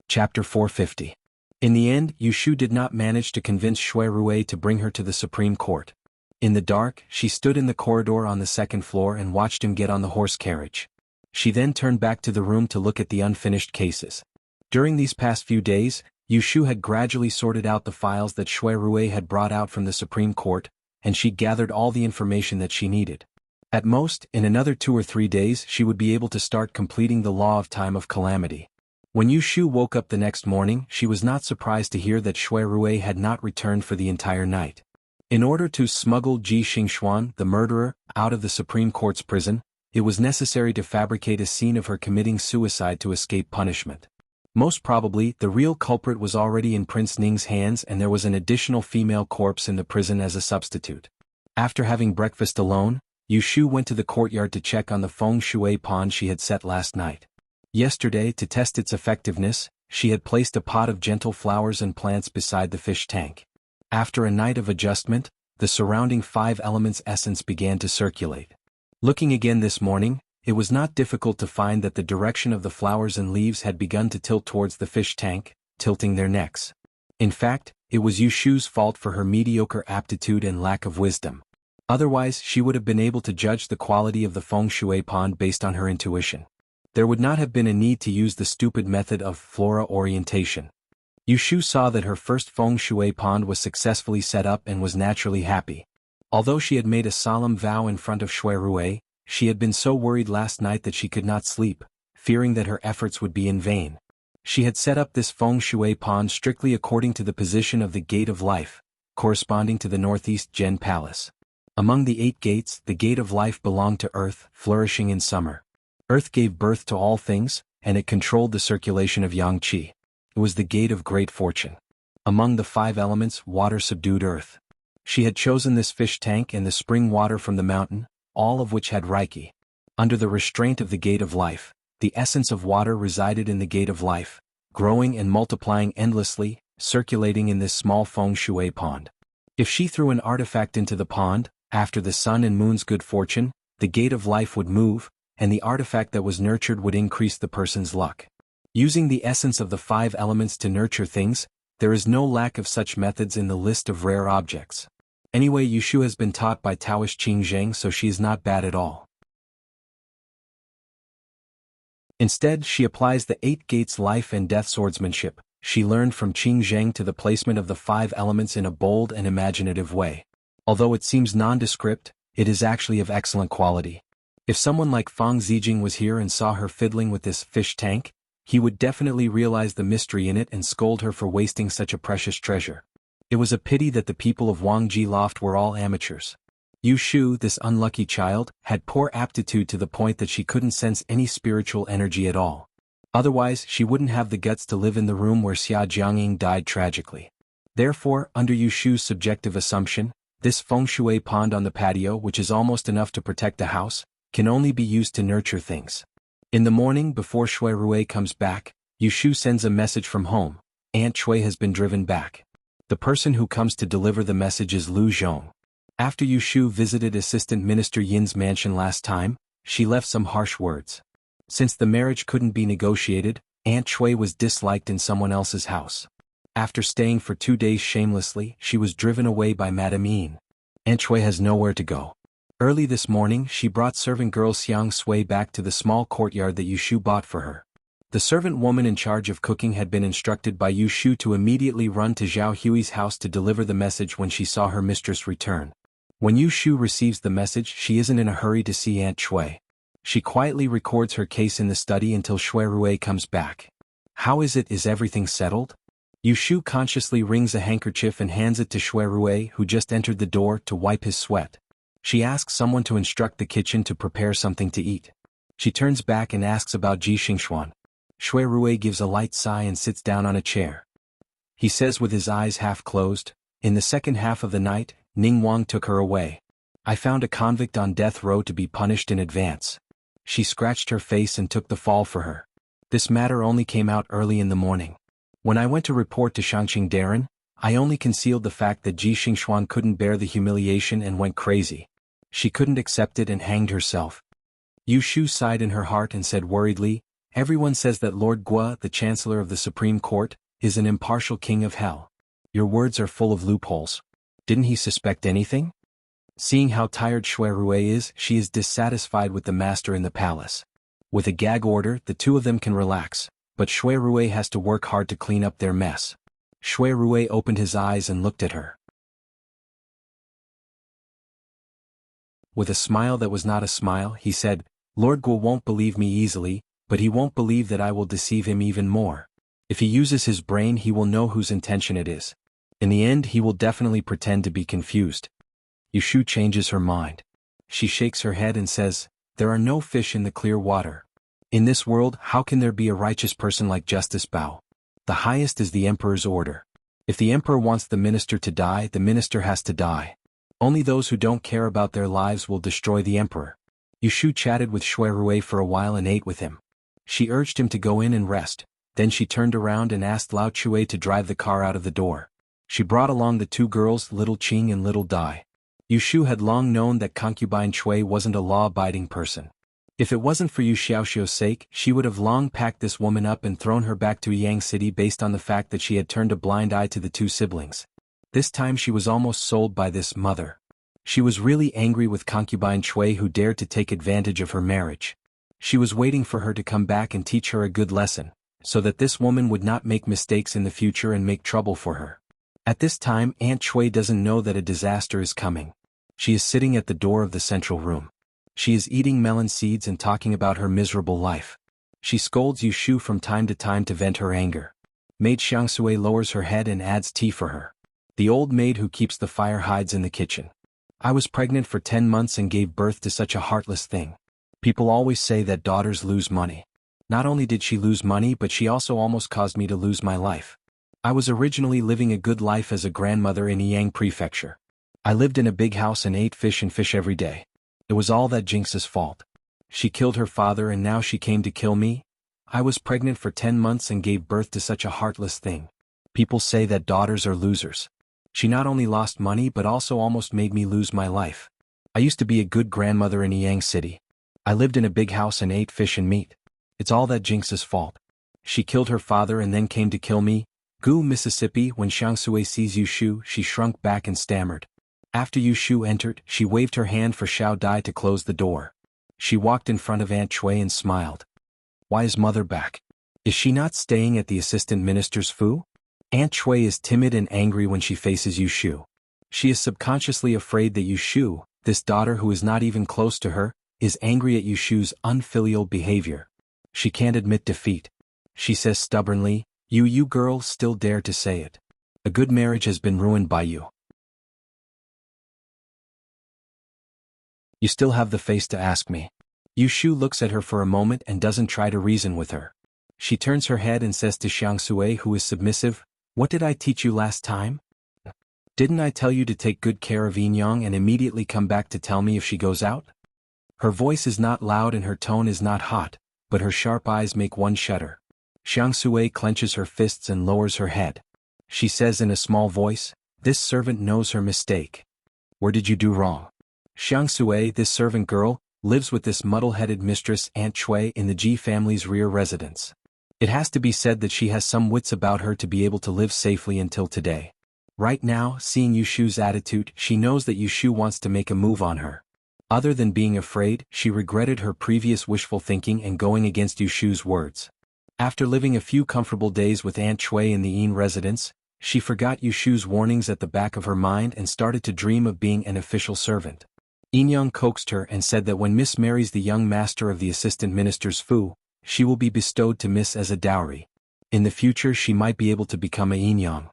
Chapter 450. In the end, Yu Shu did not manage to convince Shui Rui to bring her to the Supreme Court. In the dark, she stood in the corridor on the second floor and watched him get on the horse carriage. She then turned back to the room to look at the unfinished cases. During these past few days, Yu Shu had gradually sorted out the files that Shui Rui had brought out from the Supreme Court, and she gathered all the information that she needed. At most, in another 2 or 3 days she would be able to start completing the law of time of calamity. When Yu Shu woke up the next morning, she was not surprised to hear that Shui Rui had not returned for the entire night. In order to smuggle Ji Xingxuan, the murderer, out of the Supreme Court's prison, it was necessary to fabricate a scene of her committing suicide to escape punishment. Most probably, the real culprit was already in Prince Ning's hands and there was an additional female corpse in the prison as a substitute. After having breakfast alone, Yu Shu went to the courtyard to check on the feng shui pond she had set last night. Yesterday, to test its effectiveness, she had placed a pot of gentle flowers and plants beside the fish tank. After a night of adjustment, the surrounding 5 elements essence began to circulate. Looking again this morning, it was not difficult to find that the direction of the flowers and leaves had begun to tilt towards the fish tank, tilting their necks. In fact, it was Yu Shu's fault for her mediocre aptitude and lack of wisdom. Otherwise, she would have been able to judge the quality of the feng shui pond based on her intuition. There would not have been a need to use the stupid method of flora orientation. Yu Shu saw that her first feng shui pond was successfully set up and was naturally happy. Although she had made a solemn vow in front of Shui Rui, she had been so worried last night that she could not sleep, fearing that her efforts would be in vain. She had set up this feng shui pond strictly according to the position of the Gate of Life, corresponding to the Northeast Gen Palace. Among the 8 gates, the Gate of Life belonged to Earth, flourishing in summer. Earth gave birth to all things, and it controlled the circulation of yang qi. It was the gate of great fortune. Among the 5 elements, water subdued Earth. She had chosen this fish tank and the spring water from the mountain, all of which had reiki. Under the restraint of the Gate of Life, the essence of water resided in the Gate of Life, growing and multiplying endlessly, circulating in this small feng shui pond. If she threw an artifact into the pond, after the sun and moon's good fortune, the Gate of Life would move, and the artifact that was nurtured would increase the person's luck. Using the essence of the 5 elements to nurture things, there is no lack of such methods in the list of rare objects. Anyway, Yu Shu has been taught by Taoist Qing Zheng, so she is not bad at all. Instead, she applies the 8 gates life and death swordsmanship she learned from Qing Zheng to the placement of the 5 elements in a bold and imaginative way. Although it seems nondescript, it is actually of excellent quality. If someone like Fang Zijing was here and saw her fiddling with this fish tank, he would definitely realize the mystery in it and scold her for wasting such a precious treasure. It was a pity that the people of Wangji Loft were all amateurs. Yu Shu, this unlucky child, had poor aptitude to the point that she couldn't sense any spiritual energy at all. Otherwise, she wouldn't have the guts to live in the room where Xia Jiangying died tragically. Therefore, under Yu Shu's subjective assumption, this feng shui pond on the patio, which is almost enough to protect the house, can only be used to nurture things. In the morning before Shui Rui comes back, Yu Shu sends a message from home. Aunt Chui has been driven back. The person who comes to deliver the message is Lu Zhong. After Yu Shu visited Assistant Minister Yin's mansion last time, she left some harsh words. Since the marriage couldn't be negotiated, Aunt Chui was disliked in someone else's house. After staying for 2 days shamelessly, she was driven away by Madame Yin. Aunt Chui has nowhere to go. Early this morning, she brought servant girl Xiang Sui back to the small courtyard that Yu Shu bought for her. The servant woman in charge of cooking had been instructed by Yu Shu to immediately run to Zhao Hui's house to deliver the message when she saw her mistress return. When Yu Shu receives the message, she isn't in a hurry to see Aunt Chui. She quietly records her case in the study until Shui Rui comes back. How is it? Is everything settled? Yu Shu consciously wrings a handkerchief and hands it to Shui Rui, who just entered the door, to wipe his sweat. She asks someone to instruct the kitchen to prepare something to eat. She turns back and asks about Ji Xingxuan. Shui Rui gives a light sigh and sits down on a chair. He says with his eyes half closed. In the second half of the night, Ning Wang took her away. I found a convict on death row to be punished in advance. She scratched her face and took the fall for her. This matter only came out early in the morning. When I went to report to Shangqing Darren, I only concealed the fact that Ji Xingxuan couldn't bear the humiliation and went crazy. She couldn't accept it and hanged herself. Yu Shu sighed in her heart and said worriedly, "Everyone says that Lord Guo, the Chancellor of the Supreme Court, is an impartial king of hell. Your words are full of loopholes. Didn't he suspect anything?" Seeing how tired Shui Rue is, she is dissatisfied with the master in the palace. With a gag order, the two of them can relax, but Shui Rue has to work hard to clean up their mess. Shui Rue opened his eyes and looked at her. With a smile that was not a smile, he said, "Lord Guo won't believe me easily, but he won't believe that I will deceive him even more. If he uses his brain, he will know whose intention it is. In the end, he will definitely pretend to be confused." Yushu changes her mind. She shakes her head and says, "There are no fish in the clear water. In this world, how can there be a righteous person like Justice Bao? The highest is the emperor's order. If the emperor wants the minister to die, the minister has to die. Only those who don't care about their lives will destroy the emperor." Yushu chatted with Shui Rue for a while and ate with him. She urged him to go in and rest, then she turned around and asked Lao Chue to drive the car out of the door. She brought along the two girls, Little Qing and Little Dai. Yushu had long known that concubine Chui wasn't a law-abiding person. If it wasn't for Yu Xiaoxiu's sake, she would have long packed this woman up and thrown her back to Yang City based on the fact that she had turned a blind eye to the two siblings. This time she was almost sold by this mother. She was really angry with concubine Chui who dared to take advantage of her marriage. She was waiting for her to come back and teach her a good lesson, so that this woman would not make mistakes in the future and make trouble for her. At this time, Aunt Chui doesn't know that a disaster is coming. She is sitting at the door of the central room. She is eating melon seeds and talking about her miserable life. She scolds Yu Shu from time to time to vent her anger. Maid Xiangsui lowers her head and adds tea for her. The old maid who keeps the fire hides in the kitchen. "I was pregnant for 10 months and gave birth to such a heartless thing. People always say that daughters lose money. Not only did she lose money, but she also almost caused me to lose my life. I was originally living a good life as a grandmother in Yang Prefecture. I lived in a big house and ate fish and fish every day. It was all that Jinx's fault. She killed her father and now she came to kill me. I was pregnant for 10 months and gave birth to such a heartless thing. People say that daughters are losers. She not only lost money but also almost made me lose my life. I used to be a good grandmother in Yang City. I lived in a big house and ate fish and meat. It's all that Jinx's fault. She killed her father and then came to kill me." Gu, Mississippi. When Xiangsui sees Yu Shu, she shrunk back and stammered. After Yu Shu entered, she waved her hand for Xiao Dai to close the door. She walked in front of Aunt Chui and smiled. "Why is mother back? Is she not staying at the assistant minister's fu?" Aunt Chui is timid and angry when she faces Yu Shu. She is subconsciously afraid that Yu Shu, this daughter who is not even close to her, is angry at Yu Shu's unfilial behavior. She can't admit defeat. She says stubbornly, You girl still dare to say it. A good marriage has been ruined by you. You still have the face to ask me." Yu Shu looks at her for a moment and doesn't try to reason with her. She turns her head and says to Xiangsui, who is submissive, "What did I teach you last time? Didn't I tell you to take good care of Yin Yang and immediately come back to tell me if she goes out?" Her voice is not loud and her tone is not hot, but her sharp eyes make one shudder. Xiangsui clenches her fists and lowers her head. She says in a small voice, "This servant knows her mistake. Where did you do wrong?" Xiangsui, this servant girl, lives with this muddle-headed mistress Aunt Chui in the Ji family's rear residence. It has to be said that she has some wits about her to be able to live safely until today. Right now, seeing Yu Shu's attitude, she knows that Yu Shu wants to make a move on her. Other than being afraid, she regretted her previous wishful thinking and going against Yu Shu's words. After living a few comfortable days with Aunt Chui in the Yin residence, she forgot Yu Shu's warnings at the back of her mind and started to dream of being an official servant. Yin Yang coaxed her and said that when Miss marries the young master of the assistant minister's fu, she will be bestowed to Miss as a dowry. In the future she might be able to become a Yin Yang.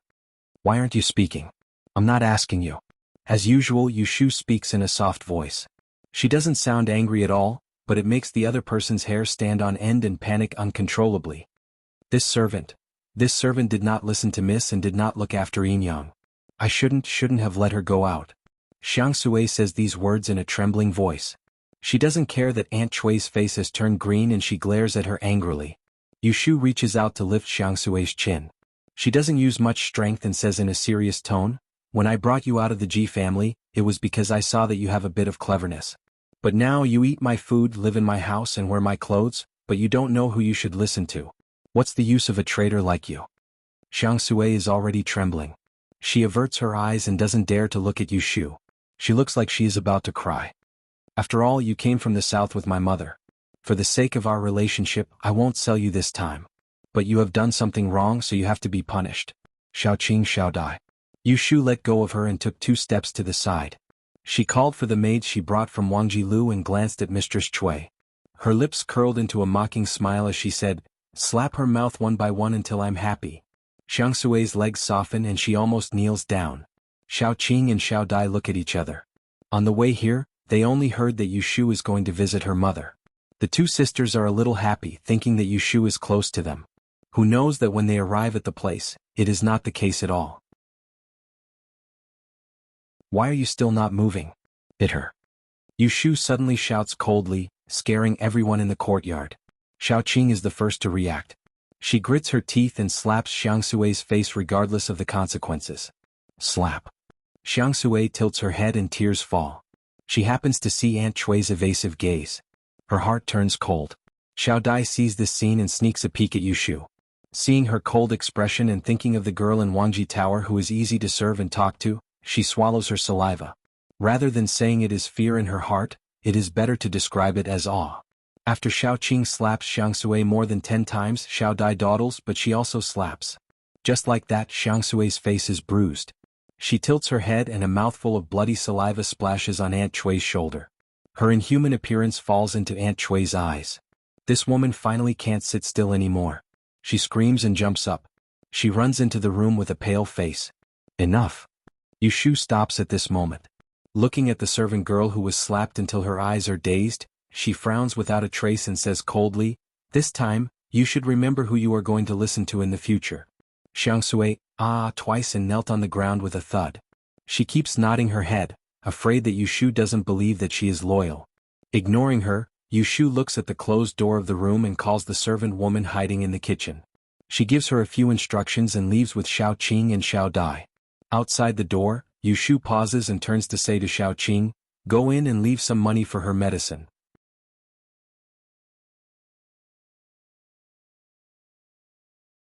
"Why aren't you speaking? I'm not asking you." As usual, Yu Shu speaks in a soft voice. She doesn't sound angry at all, but it makes the other person's hair stand on end and panic uncontrollably. "This servant. This servant did not listen to Miss and did not look after Yin Yang. I shouldn't have let her go out. Xiang Sui says these words in a trembling voice. She doesn't care that Aunt Chui's face has turned green and she glares at her angrily. Yushu reaches out to lift Xiang Sui's chin. She doesn't use much strength and says in a serious tone, "When I brought you out of the Ji family, it was because I saw that you have a bit of cleverness. But now you eat my food, live in my house and wear my clothes, but you don't know who you should listen to. What's the use of a traitor like you?" Xiang Sui is already trembling. She averts her eyes and doesn't dare to look at Yushu. She looks like she is about to cry. "After all, you came from the south with my mother. For the sake of our relationship, I won't sell you this time. But you have done something wrong, so you have to be punished. Shao Qing, Shao Dai." Yushu let go of her and took 2 steps to the side. She called for the maids she brought from Wangji Lu and glanced at Mistress Cui. Her lips curled into a mocking smile as she said, "Slap her mouth one by one until I'm happy." Xiang Sui's legs soften and she almost kneels down. Shao Qing and Shao Dai look at each other. On the way here, they only heard that Yushu is going to visit her mother. The 2 sisters are a little happy thinking that Yushu is close to them. Who knows that when they arrive at the place, it is not the case at all. "Why are you still not moving? Hit her." Yushu suddenly shouts coldly, scaring everyone in the courtyard. Shao Qing is the first to react. She grits her teeth and slaps Xiang Sui's face regardless of the consequences. Slap. Xiang Sui tilts her head and tears fall. She happens to see Aunt Chui's evasive gaze. Her heart turns cold. Shao Dai sees this scene and sneaks a peek at Yushu. Seeing her cold expression and thinking of the girl in Wangji Tower who is easy to serve and talk to, she swallows her saliva. Rather than saying it is fear in her heart, it is better to describe it as awe. After Shao Qing slaps Xiang Sui more than 10 times, Shao Dai dawdles, but she also slaps. Just like that, Xiang Sui's face is bruised. She tilts her head and a mouthful of bloody saliva splashes on Aunt Chui's shoulder. Her inhuman appearance falls into Aunt Chui's eyes. This woman finally can't sit still anymore. She screams and jumps up. She runs into the room with a pale face. Enough. Yushu stops at this moment. Looking at the servant girl who was slapped until her eyes are dazed, she frowns without a trace and says coldly, "This time, you should remember who you are going to listen to in the future." Xiang Sui, twice and knelt on the ground with a thud. She keeps nodding her head, afraid that Yushu doesn't believe that she is loyal. Ignoring her, Yushu looks at the closed door of the room and calls the servant woman hiding in the kitchen. She gives her a few instructions and leaves with Shao Qing and Shao Dai. Outside the door, Yushu pauses and turns to say to Shao Qing, "Go in and leave some money for her medicine."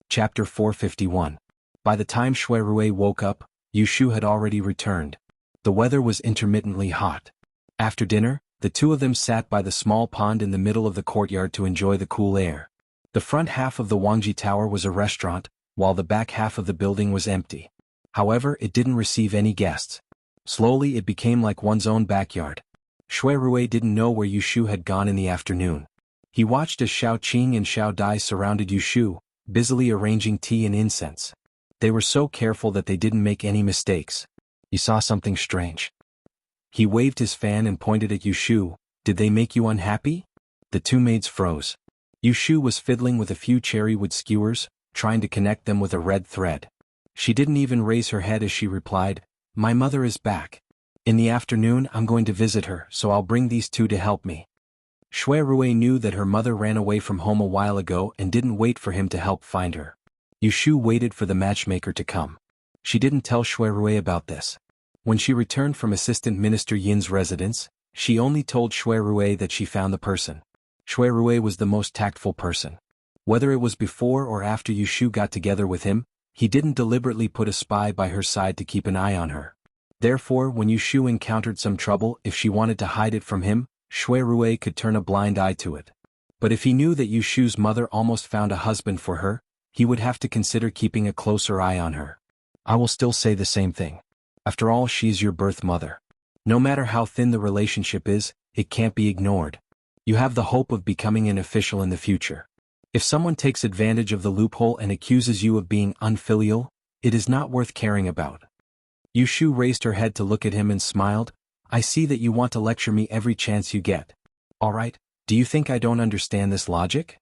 Chapter 451. By the time Shui Rui woke up, Yushu had already returned. The weather was intermittently hot. After dinner, the 2 of them sat by the small pond in the middle of the courtyard to enjoy the cool air. The front half of the Wangji Tower was a restaurant, while the back half of the building was empty. However, it didn't receive any guests. Slowly it became like one's own backyard. Shui Rui didn't know where Yushu had gone in the afternoon. He watched as Shao Qing and Shao Dai surrounded Yushu, busily arranging tea and incense. They were so careful that they didn't make any mistakes. "You saw something strange." He waved his fan and pointed at Yushu. "Did they make you unhappy?" The 2 maids froze. Yushu was fiddling with a few cherry wood skewers, trying to connect them with a red thread. She didn't even raise her head as she replied, "My mother is back. In the afternoon I'm going to visit her, so I'll bring these 2 to help me." Shui Rui knew that her mother ran away from home a while ago and didn't wait for him to help find her. Yushu waited for the matchmaker to come. She didn't tell Shui Rui about this. When she returned from Assistant Minister Yin's residence, she only told Shui Rui that she found the person. Shui Rui was the most tactful person. Whether it was before or after Yushu got together with him, he didn't deliberately put a spy by her side to keep an eye on her. Therefore, when Yushu encountered some trouble, if she wanted to hide it from him, Shui Rui could turn a blind eye to it. But if he knew that Yushu's mother almost found a husband for her, he would have to consider keeping a closer eye on her. I will still say the same thing. After all, she's your birth mother. No matter how thin the relationship is, it can't be ignored. You have the hope of becoming an official in the future. If someone takes advantage of the loophole and accuses you of being unfilial, it is not worth caring about. Yushu raised her head to look at him and smiled. "I see that you want to lecture me every chance you get. All right, do you think I don't understand this logic?"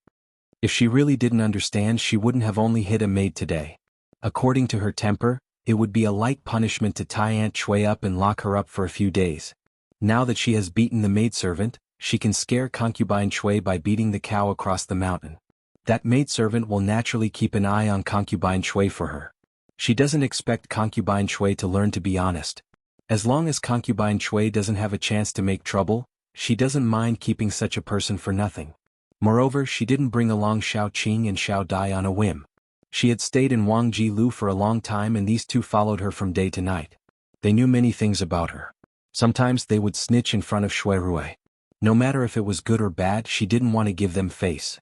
If she really didn't understand, she wouldn't have only hit a maid today. According to her temper, it would be a light punishment to tie Aunt Chui up and lock her up for a few days. Now that she has beaten the maidservant, she can scare concubine Chui by beating the cow across the mountain. That maidservant will naturally keep an eye on concubine Chui for her. She doesn't expect concubine Chui to learn to be honest. As long as concubine Chui doesn't have a chance to make trouble, she doesn't mind keeping such a person for nothing. Moreover, she didn't bring along Xiao Qing and Xiao Dai on a whim. She had stayed in Wangji Lu for a long time, and these two followed her from day to night. They knew many things about her. Sometimes they would snitch in front of Shui Rui. No matter if it was good or bad, she didn't want to give them face.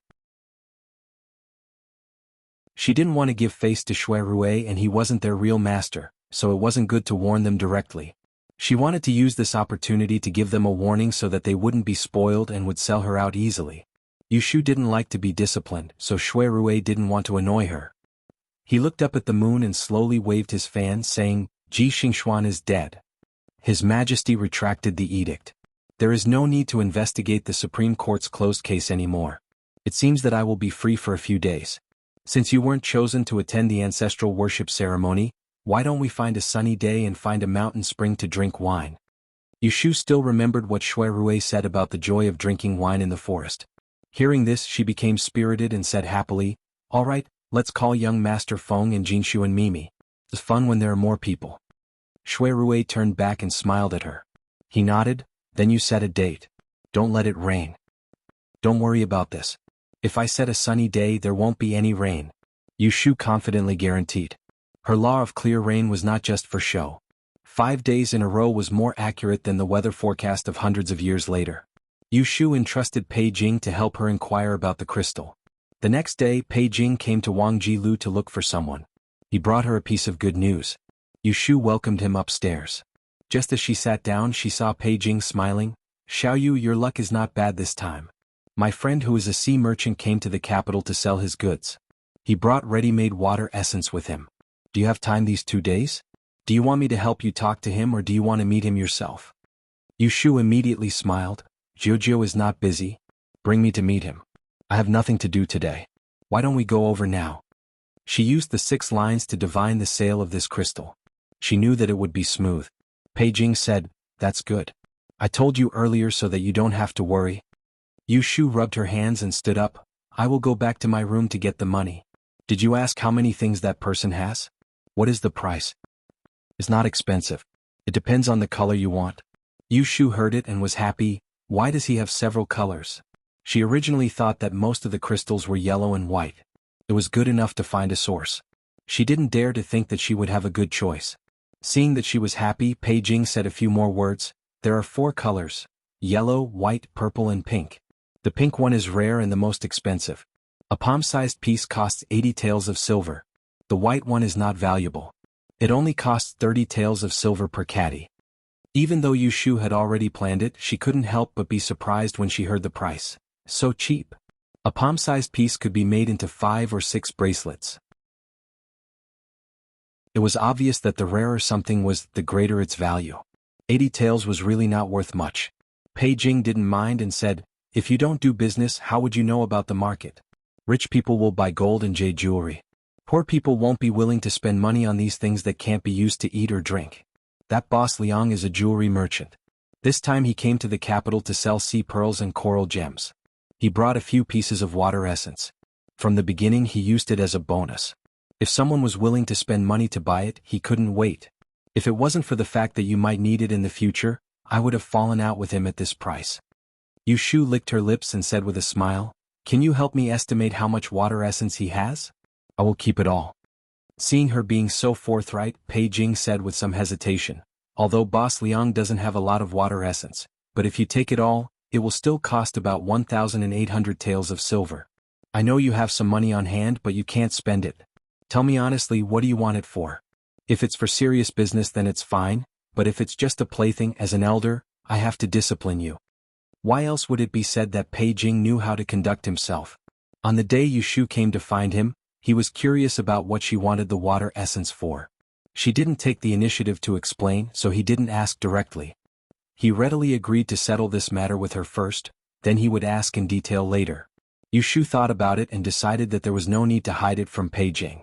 She didn't want to give face to Shui Rui, and he wasn't their real master, so it wasn't good to warn them directly. She wanted to use this opportunity to give them a warning so that they wouldn't be spoiled and would sell her out easily. Yushu didn't like to be disciplined, so Shui Rui didn't want to annoy her. He looked up at the moon and slowly waved his fan, saying, "Ji Xingxuan is dead." His Majesty retracted the edict. There is no need to investigate the Supreme Court's closed case anymore. It seems that I will be free for a few days. Since you weren't chosen to attend the ancestral worship ceremony, why don't we find a sunny day and find a mountain spring to drink wine? Yushu still remembered what Shui Rui said about the joy of drinking wine in the forest. Hearing this, she became spirited and said happily, "All right, let's call young Master Feng and Jinshu and Mimi. It's fun when there are more people." Shui Rui turned back and smiled at her. He nodded. "Then you set a date. Don't let it rain." "Don't worry about this. If I set a sunny day, there won't be any rain," Yushu confidently guaranteed. Her law of clear rain was not just for show. 5 days in a row was more accurate than the weather forecast of hundreds of years later. Yushu entrusted Pei Jing to help her inquire about the crystal. The next day, Pei Jing came to Wangji Lu to look for someone. He brought her a piece of good news. Yushu welcomed him upstairs. Just as she sat down, she saw Pei Jing smiling. "Xiaoyu, your luck is not bad this time. My friend who is a sea merchant came to the capital to sell his goods. He brought ready-made water essence with him. Do you have time these 2 days? Do you want me to help you talk to him, or do you want to meet him yourself?" Yushu immediately smiled. "Jiujiu is not busy. Bring me to meet him. I have nothing to do today. Why don't we go over now?" She used the 6 lines to divine the sale of this crystal. She knew that it would be smooth. Pei Jing said, "That's good. I told you earlier so that you don't have to worry." Yushu rubbed her hands and stood up. "I will go back to my room to get the money. Did you ask how many things that person has? What is the price?" "It's not expensive. It depends on the color you want." Yushu heard it and was happy. Why does he have several colors? She originally thought that most of the crystals were yellow and white. It was good enough to find a source. She didn't dare to think that she would have a good choice. Seeing that she was happy, Pei Jing said a few more words. "There are 4 colors: yellow, white, purple and pink. The pink one is rare and the most expensive. A palm-sized piece costs 80 taels of silver. The white one is not valuable. It only costs 30 taels of silver per caddy." Even though Yushu had already planned it, she couldn't help but be surprised when she heard the price. So cheap. A palm-sized piece could be made into 5 or 6 bracelets. It was obvious that the rarer something was, the greater its value. 80 taels was really not worth much. Pei Jing didn't mind and said, "If you don't do business, how would you know about the market? Rich people will buy gold and jade jewelry. Poor people won't be willing to spend money on these things that can't be used to eat or drink." That boss Liang is a jewelry merchant. This time he came to the capital to sell sea pearls and coral gems. He brought a few pieces of water essence. From the beginning he used it as a bonus. If someone was willing to spend money to buy it, he couldn't wait. If it wasn't for the fact that you might need it in the future, I would have fallen out with him at this price. Yushu licked her lips and said with a smile, "Can you help me estimate how much water essence he has? I will keep it all." Seeing her being so forthright, Pei Jing said with some hesitation, "Although Boss Liang doesn't have a lot of water essence, but if you take it all, it will still cost about 1,800 taels of silver. I know you have some money on hand, but you can't spend it. Tell me honestly, what do you want it for? If it's for serious business, then it's fine, but if it's just a plaything, as an elder, I have to discipline you." Why else would it be said that Pei Jing knew how to conduct himself? On the day Yushu came to find him, he was curious about what she wanted the water essence for. She didn't take the initiative to explain, so he didn't ask directly. He readily agreed to settle this matter with her first, then he would ask in detail later. Yushu thought about it and decided that there was no need to hide it from Pei Jing.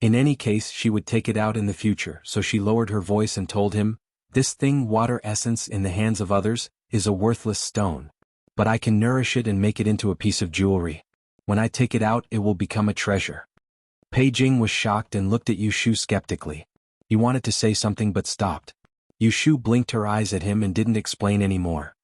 In any case, she would take it out in the future, so she lowered her voice and told him, "This thing, water essence in the hands of others, is a worthless stone. But I can nourish it and make it into a piece of jewelry. When I take it out, it will become a treasure." Pei Jing was shocked and looked at Yushu skeptically. He wanted to say something but stopped. Yushu blinked her eyes at him and didn't explain any more.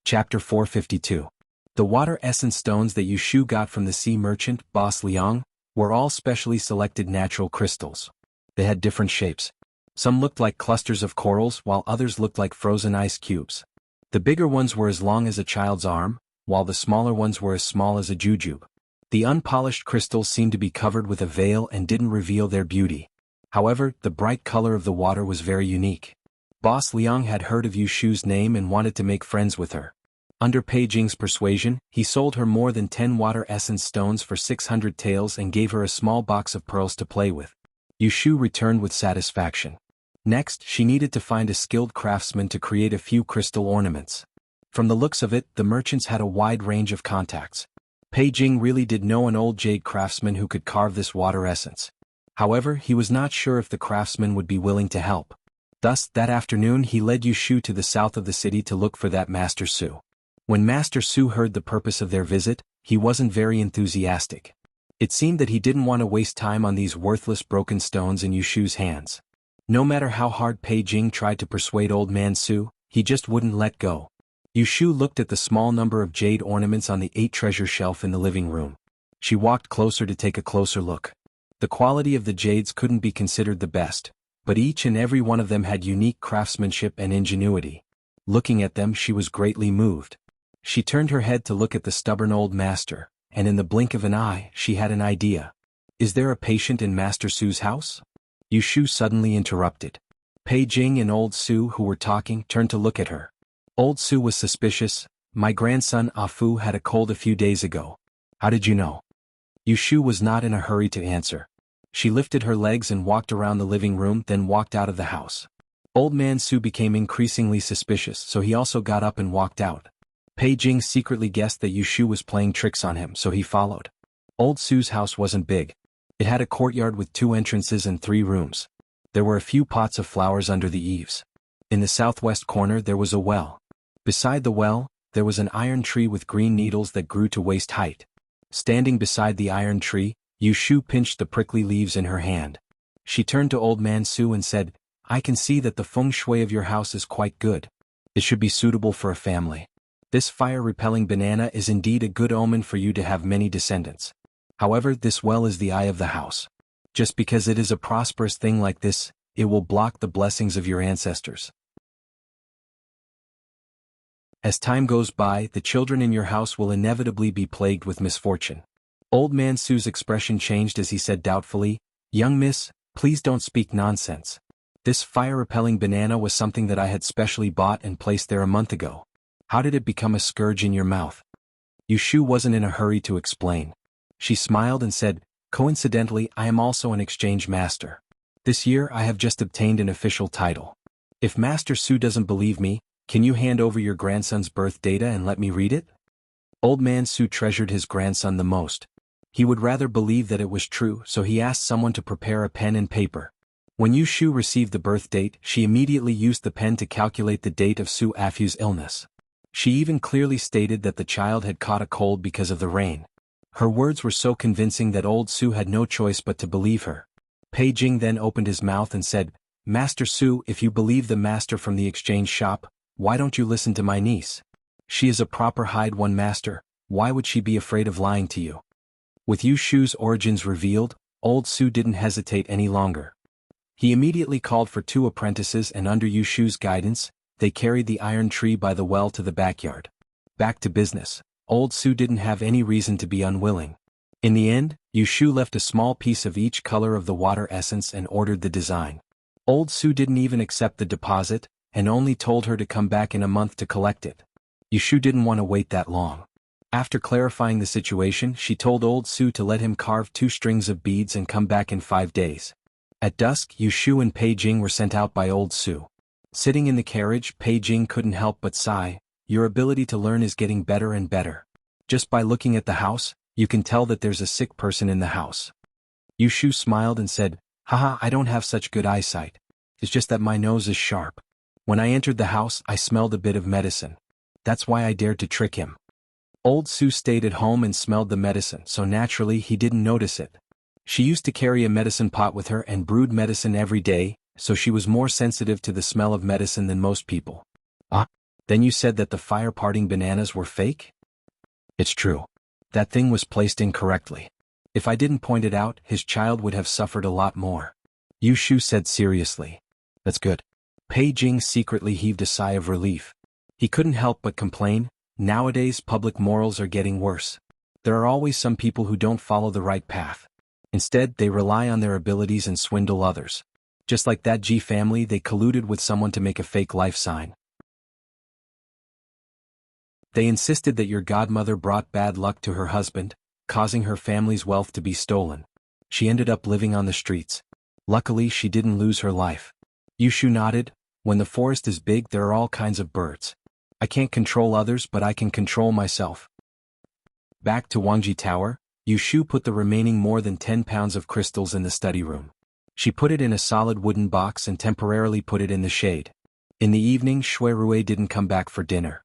Chapter 452. The water essence stones that Yushu got from the sea merchant, Boss Liang, were all specially selected natural crystals. They had different shapes. Some looked like clusters of corals while others looked like frozen ice cubes. The bigger ones were as long as a child's arm, while the smaller ones were as small as a jujube. The unpolished crystals seemed to be covered with a veil and didn't reveal their beauty. However, the bright color of the water was very unique. Boss Liang had heard of Yushu's name and wanted to make friends with her. Under Pei Jing's persuasion, he sold her more than 10 water essence stones for 600 taels and gave her a small box of pearls to play with. Yushu returned with satisfaction. Next, she needed to find a skilled craftsman to create a few crystal ornaments. From the looks of it, the merchants had a wide range of contacts. Pei Jing really did know an old jade craftsman who could carve this water essence. However, he was not sure if the craftsman would be willing to help. Thus, that afternoon he led Yushu to the south of the city to look for that Master Su. When Master Su heard the purpose of their visit, he wasn't very enthusiastic. It seemed that he didn't want to waste time on these worthless broken stones in Yushu's hands. No matter how hard Pei Jing tried to persuade Old Man Su, he just wouldn't let go. Yushu looked at the small number of jade ornaments on the 8 treasure shelf in the living room. She walked closer to take a closer look. The quality of the jades couldn't be considered the best, but each and every one of them had unique craftsmanship and ingenuity. Looking at them, she was greatly moved. She turned her head to look at the stubborn old master, and in the blink of an eye, she had an idea. "Is there a patient in Master Su's house?" Yushu suddenly interrupted. Pei Jing and Old Su, who were talking, turned to look at her. Old Su was suspicious. "My grandson Afu had a cold a few days ago. How did you know?" Yushu was not in a hurry to answer. She lifted her legs and walked around the living room, then walked out of the house. Old Man Su became increasingly suspicious, so he also got up and walked out. Pei Jing secretly guessed that Yushu was playing tricks on him, so he followed. Old Su's house wasn't big. It had a courtyard with 2 entrances and 3 rooms. There were a few pots of flowers under the eaves. In the southwest corner there was a well. Beside the well, there was an iron tree with green needles that grew to waist height. Standing beside the iron tree, Yushu pinched the prickly leaves in her hand. She turned to Old Man Su and said, "I can see that the feng shui of your house is quite good. It should be suitable for a family. This fire-repelling banana is indeed a good omen for you to have many descendants. However, this well is the eye of the house. Just because it is a prosperous thing like this, it will block the blessings of your ancestors. As time goes by, the children in your house will inevitably be plagued with misfortune." Old Man Su's expression changed as he said doubtfully, "Young miss, please don't speak nonsense. This fire-repelling banana was something that I had specially bought and placed there a month ago. How did it become a scourge in your mouth?" Yushu wasn't in a hurry to explain. She smiled and said, "Coincidentally, I am also an exchange master. This year I have just obtained an official title. If Master Su doesn't believe me, can you hand over your grandson's birth data and let me read it?" Old Man Su treasured his grandson the most. He would rather believe that it was true, so he asked someone to prepare a pen and paper. When Yushu received the birth date, she immediately used the pen to calculate the date of Su Afu's illness. She even clearly stated that the child had caught a cold because of the rain. Her words were so convincing that Old Su had no choice but to believe her. Pei Jing then opened his mouth and said, "Master Su, if you believe the master from the exchange shop, why don't you listen to my niece? She is a proper hide-one master, why would she be afraid of lying to you?" With Yushu's origins revealed, Old Su didn't hesitate any longer. He immediately called for 2 apprentices and under Yushu's guidance, they carried the iron tree by the well to the backyard. Back to business, Old Su didn't have any reason to be unwilling. In the end, Yushu left a small piece of each color of the water essence and ordered the design. Old Su didn't even accept the deposit, and only told her to come back in a month to collect it. Yushu didn't want to wait that long. After clarifying the situation, she told Old Su to let him carve 2 strings of beads and come back in 5 days. At dusk, Yushu and Pei Jing were sent out by Old Su. Sitting in the carriage, Pei Jing couldn't help but sigh. Your ability to learn is getting better and better. Just by looking at the house, you can tell that there's a sick person in the house. Yu Shu smiled and said, haha, I don't have such good eyesight. It's just that my nose is sharp. When I entered the house, I smelled a bit of medicine. That's why I dared to trick him. Old Sue stayed at home and smelled the medicine, so naturally he didn't notice it. She used to carry a medicine pot with her and brewed medicine every day, so she was more sensitive to the smell of medicine than most people. Ah, then you said that the fire-parting bananas were fake? It's true. That thing was placed incorrectly. If I didn't point it out, his child would have suffered a lot more. Yu Shu said seriously. That's good. Pei Jing secretly heaved a sigh of relief. He couldn't help but complain, nowadays public morals are getting worse. There are always some people who don't follow the right path. Instead, they rely on their abilities and swindle others. Just like that Ji family, they colluded with someone to make a fake life sign. They insisted that your godmother brought bad luck to her husband, causing her family's wealth to be stolen. She ended up living on the streets. Luckily, she didn't lose her life. Yu Shu nodded. When the forest is big, there are all kinds of birds. I can't control others, but I can control myself. Back to Wangji Tower, Yu Shu put the remaining more than 10 pounds of crystals in the study room. She put it in a solid wooden box and temporarily put it in the shade. In the evening, Shui Rui didn't come back for dinner.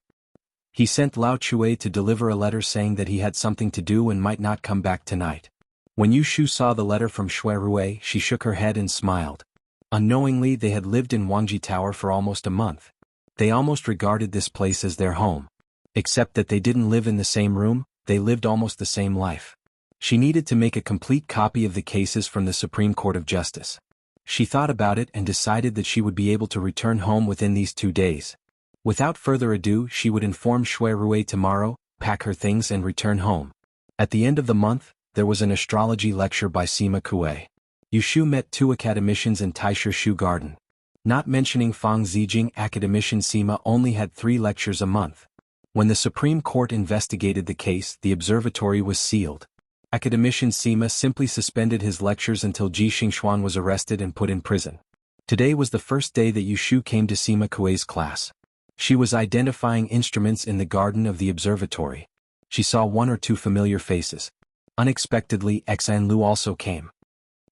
He sent Lao Chui to deliver a letter saying that he had something to do and might not come back tonight. When Yu Shu saw the letter from Shui Rui, she shook her head and smiled. Unknowingly, they had lived in Wangji Tower for almost a month. They almost regarded this place as their home. Except that they didn't live in the same room, they lived almost the same life. She needed to make a complete copy of the cases from the Supreme Court of Justice. She thought about it and decided that she would be able to return home within these 2 days. Without further ado, she would inform Shui Rui tomorrow, pack her things and return home. At the end of the month, there was an astrology lecture by Sima Kuei. Yu Shu met 2 academicians in Taisha Shu Garden. Not mentioning Fang Zijing, academician Sima only had 3 lectures a month. When the Supreme Court investigated the case, the observatory was sealed. Academician Sima simply suspended his lectures until Ji Xingxuan was arrested and put in prison. Today was the first day that Yu Shu came to Sima Kuei's class. She was identifying instruments in the garden of the observatory. She saw 1 or 2 familiar faces. Unexpectedly, Xan Lu also came.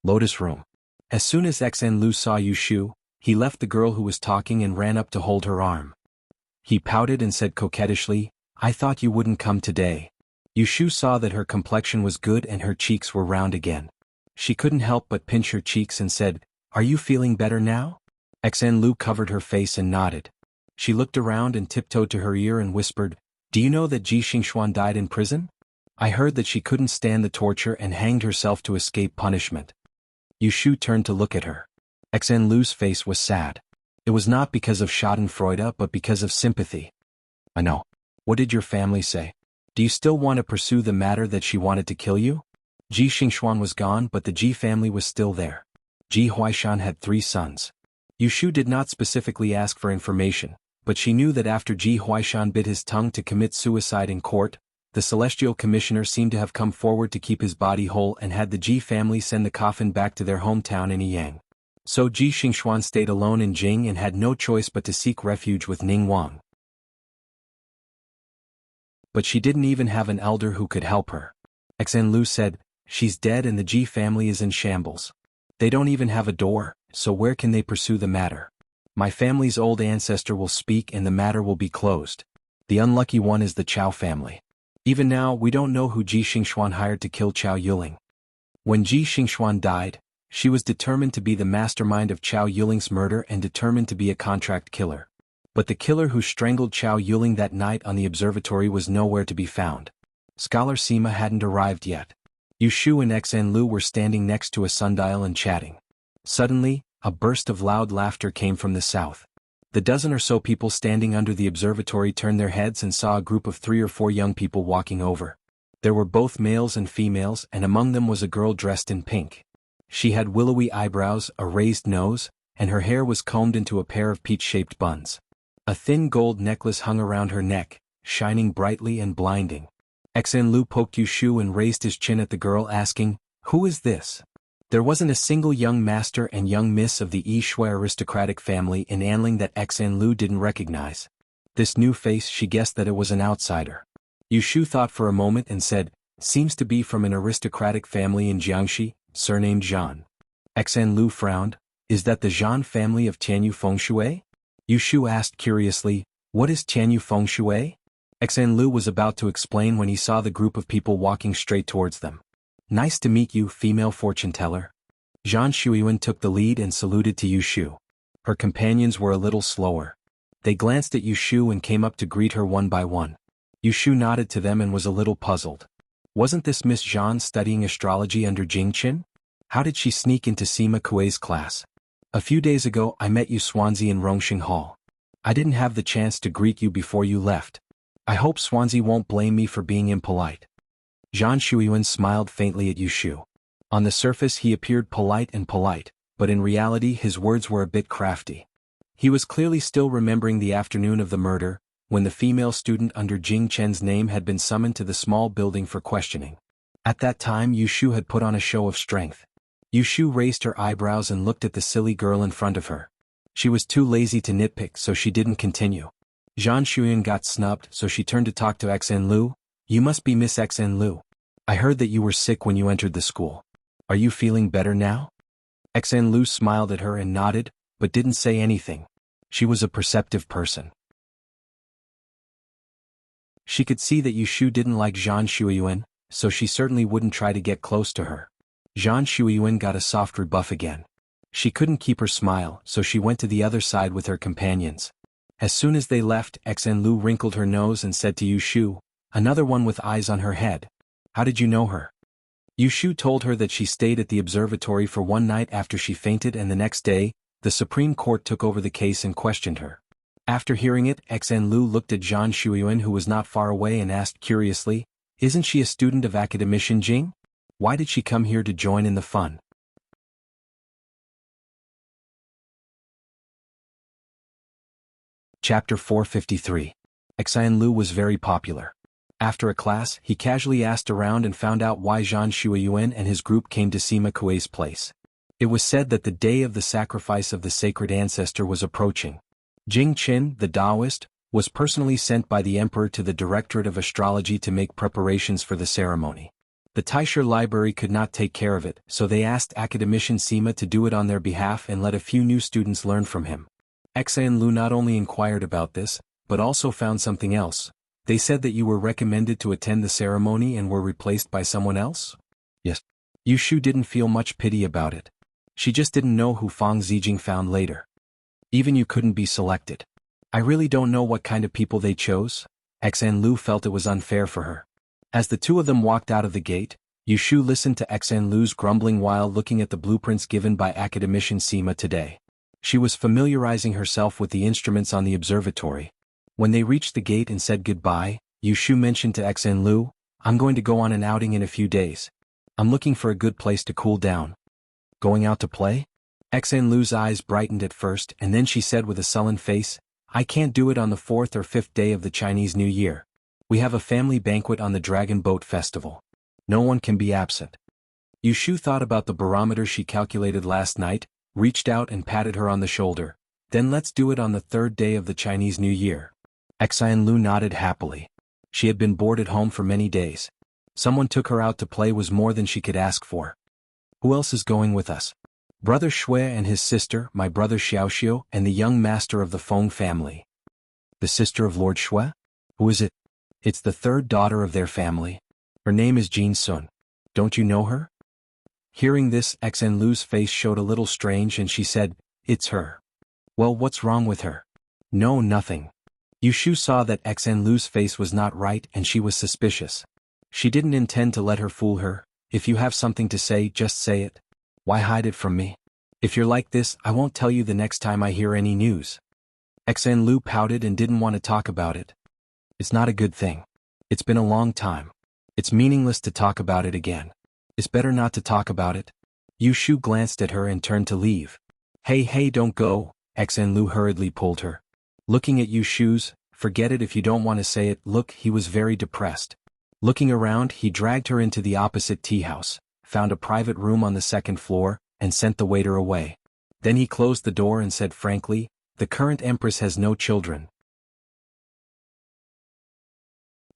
Lotus Room. As soon as Xan Lu saw Yu Shu, he left the girl who was talking and ran up to hold her arm. He pouted and said coquettishly, I thought you wouldn't come today. Yu Shu saw that her complexion was good and her cheeks were round again. She couldn't help but pinch her cheeks and said, Are you feeling better now? Xan Lu covered her face and nodded. She looked around and tiptoed to her ear and whispered, Do you know that Ji Xingxuan died in prison? I heard that she couldn't stand the torture and hanged herself to escape punishment. Yu Shu turned to look at her. Xan Lu's face was sad. It was not because of schadenfreude but because of sympathy. I know. What did your family say? Do you still want to pursue the matter that she wanted to kill you? Ji Xingxuan was gone but the Ji family was still there. Ji Huaishan had 3 sons. Yu Shu did not specifically ask for information, but she knew that after Ji Huaishan bit his tongue to commit suicide in court, the Celestial Commissioner seemed to have come forward to keep his body whole and had the Ji family send the coffin back to their hometown in Yiyang. So Ji Xingxuan stayed alone in Jing and had no choice but to seek refuge with Ning Wang. But she didn't even have an elder who could help her. Xan Lu said, She's dead and the Ji family is in shambles. They don't even have a door, so where can they pursue the matter? My family's old ancestor will speak and the matter will be closed. The unlucky one is the Chao family. Even now, we don't know who Ji Xingxuan hired to kill Chao Yuling. When Ji Xingxuan died, she was determined to be the mastermind of Chao Yuling's murder and determined to be a contract killer. But the killer who strangled Chao Yuling that night on the observatory was nowhere to be found. Scholar Sima hadn't arrived yet. Yu Shu and Xan Lu were standing next to a sundial and chatting. Suddenly, a burst of loud laughter came from the south. The dozen or so people standing under the observatory turned their heads and saw a group of 3 or 4 young people walking over. There were both males and females, and among them was a girl dressed in pink. She had willowy eyebrows, a raised nose, and her hair was combed into a pair of peach-shaped buns. A thin gold necklace hung around her neck, shining brightly and blinding. Xan Lu poked Yu Shu and raised his chin at the girl asking, Who is this? There wasn't a single young master and young miss of the Yishui aristocratic family in Anling that Xan Lu didn't recognize. This new face, she guessed that it was an outsider. Yushu thought for a moment and said, "Seems to be from an aristocratic family in Jiangxi, surnamed Zhan." Xan Lu frowned. "Is that the Zhan family of Tianyu Fengshui?" Yushu asked curiously, "What is Tianyu Fengshui?" Xan Lu was about to explain when he saw the group of people walking straight towards them. "Nice to meet you, female fortune teller." Zhan Shuiyuan took the lead and saluted to Yushu. Her companions were a little slower. They glanced at Yushu and came up to greet her one by one. Yushu nodded to them and was a little puzzled. Wasn't this Miss Zhan studying astrology under Jingqin? How did she sneak into Sima Kuei's class? "A few days ago I met you Swansea in Rongxing Hall. I didn't have the chance to greet you before you left. I hope Swansea won't blame me for being impolite." Zhan Shuiyuan smiled faintly at Yushu. On the surface he appeared polite, but in reality his words were a bit crafty. He was clearly still remembering the afternoon of the murder, when the female student under Jing Chen's name had been summoned to the small building for questioning. At that time Yushu had put on a show of strength. Yushu raised her eyebrows and looked at the silly girl in front of her. She was too lazy to nitpick, so she didn't continue. Zhan Shuiyuan got snubbed, so she turned to talk to Xan Lu. "You must be Miss Xan Lu. I heard that you were sick when you entered the school. Are you feeling better now?" Xan Lu smiled at her and nodded, but didn't say anything. She was a perceptive person. She could see that Yushu didn't like Zhan Shuiyuan, so she certainly wouldn't try to get close to her. Zhan Shuiyuan got a soft rebuff again. She couldn't keep her smile, so she went to the other side with her companions. As soon as they left, Xan Lu wrinkled her nose and said to Yushu, "Another one with eyes on her head. How did you know her?" Yushu told her that she stayed at the observatory for one night after she fainted, and the next day, the Supreme Court took over the case and questioned her. After hearing it, Xan Lu looked at Zhan Shuiyuan, who was not far away, and asked curiously, "Isn't she a student of Academician Jing? Why did she come here to join in the fun?" Chapter 453. Xan Lu was very popular. After a class, he casually asked around and found out why Zhan Shuiyuan and his group came to Sima Kuei's place. It was said that the day of the sacrifice of the sacred ancestor was approaching. Jing Qin, the Taoist, was personally sent by the emperor to the Directorate of Astrology to make preparations for the ceremony. The Taisher Library could not take care of it, so they asked Academician Sima to do it on their behalf and let a few new students learn from him. Xan Lu not only inquired about this, but also found something else. "They said that you were recommended to attend the ceremony and were replaced by someone else?" "Yes." Yushu didn't feel much pity about it. She just didn't know who Fang Zijing found later. "Even you couldn't be selected. I really don't know what kind of people they chose." Xan Lu felt it was unfair for her. As the two of them walked out of the gate, Yushu listened to Xan Lu's grumbling while looking at the blueprints given by Academician Sima today. She was familiarizing herself with the instruments on the observatory. When they reached the gate and said goodbye, Yushu mentioned to Xan Lu, "I'm going to go on an outing in a few days. I'm looking for a good place to cool down." "Going out to play?" Xan Lu's eyes brightened at first, and then she said with a sullen face, "I can't do it on the 4th or 5th day of the Chinese New Year. We have a family banquet on the Dragon Boat Festival. No one can be absent." Yushu thought about the barometer she calculated last night, reached out and patted her on the shoulder. "Then let's do it on the 3rd day of the Chinese New Year." Xan Lu nodded happily. She had been bored at home for many days. Someone took her out to play was more than she could ask for. "Who else is going with us?" "Brother Shui and his sister, my brother Xiaoxiu, and the young master of the Feng family." "The sister of Lord Shui? Who is it?" "It's the third daughter of their family. Her name is Jin Sun. Don't you know her?" Hearing this, Xan Lu's face showed a little strange and she said, "It's her." "Well, what's wrong with her?" "No, nothing." Yushu saw that Xan Lu's face was not right and she was suspicious. She didn't intend to let her fool her. "If you have something to say, just say it. Why hide it from me? If you're like this, I won't tell you the next time I hear any news." Xan Lu pouted and didn't want to talk about it. "It's not a good thing. It's been a long time. It's meaningless to talk about it again. It's better not to talk about it." Yushu glanced at her and turned to leave. Hey, don't go," Xan Lu hurriedly pulled her. Looking at Yushu's, "Forget it if you don't want to say it," look, he was very depressed. Looking around, he dragged her into the opposite tea house. found a private room on the second floor, and sent the waiter away. Then he closed the door and said frankly, "The current empress has no children.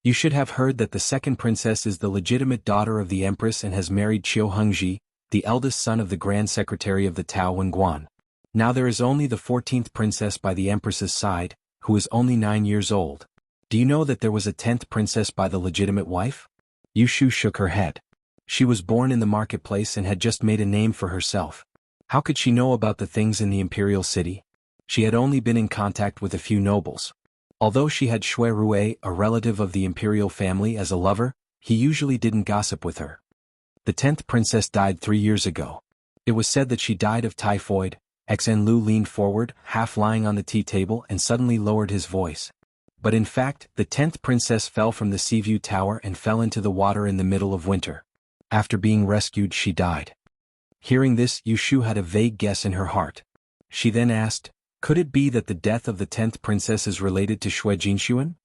You should have heard that the second princess is the legitimate daughter of the empress and has married Qiu Hengji, the eldest son of the grand secretary of the Tao Wenguan. Now there is only the 14th princess by the empress's side, who is only 9 years old. Do you know that there was a 10th princess by the legitimate wife?" Yushu shook her head. She was born in the marketplace and had just made a name for herself. How could she know about the things in the imperial city? She had only been in contact with a few nobles. Although she had Shui Rui, a relative of the imperial family, as a lover, he usually didn't gossip with her. The 10th princess died 3 years ago. It was said that she died of typhoid. Xen Lu leaned forward, half lying on the tea table, and suddenly lowered his voice. But in fact, the 10th princess fell from the Seaview Tower and fell into the water in the middle of winter. After being rescued, she died. Hearing this, Yushu had a vague guess in her heart. She then asked, "Could it be that the death of the 10th princess is related to Shui Jinshuan?"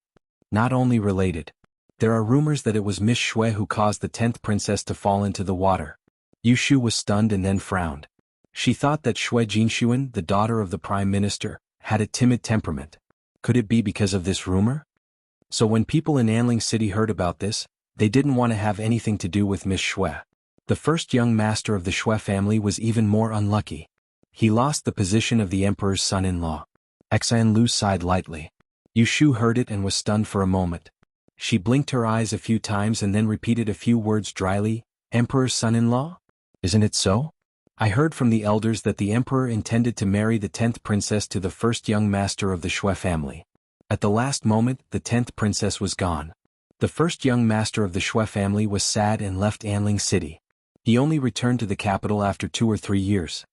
"Not only related. There are rumors that it was Miss Shui who caused the 10th princess to fall into the water." Yushu was stunned and then frowned. She thought that Shui Jinshuan, the daughter of the prime minister, had a timid temperament. Could it be because of this rumor? So when people in Anling City heard about this, they didn't want to have anything to do with Miss Shui. The first young master of the Shui family was even more unlucky. He lost the position of the emperor's son-in-law. Xan Lu sighed lightly. Yushu heard it and was stunned for a moment. She blinked her eyes a few times and then repeated a few words dryly, "Emperor's son-in-law? Isn't it so? I heard from the elders that the emperor intended to marry the 10th princess to the first young master of the Shui family. At the last moment, the 10th princess was gone. The first young master of the Shui family was sad and left Anling City. He only returned to the capital after 2 or 3 years.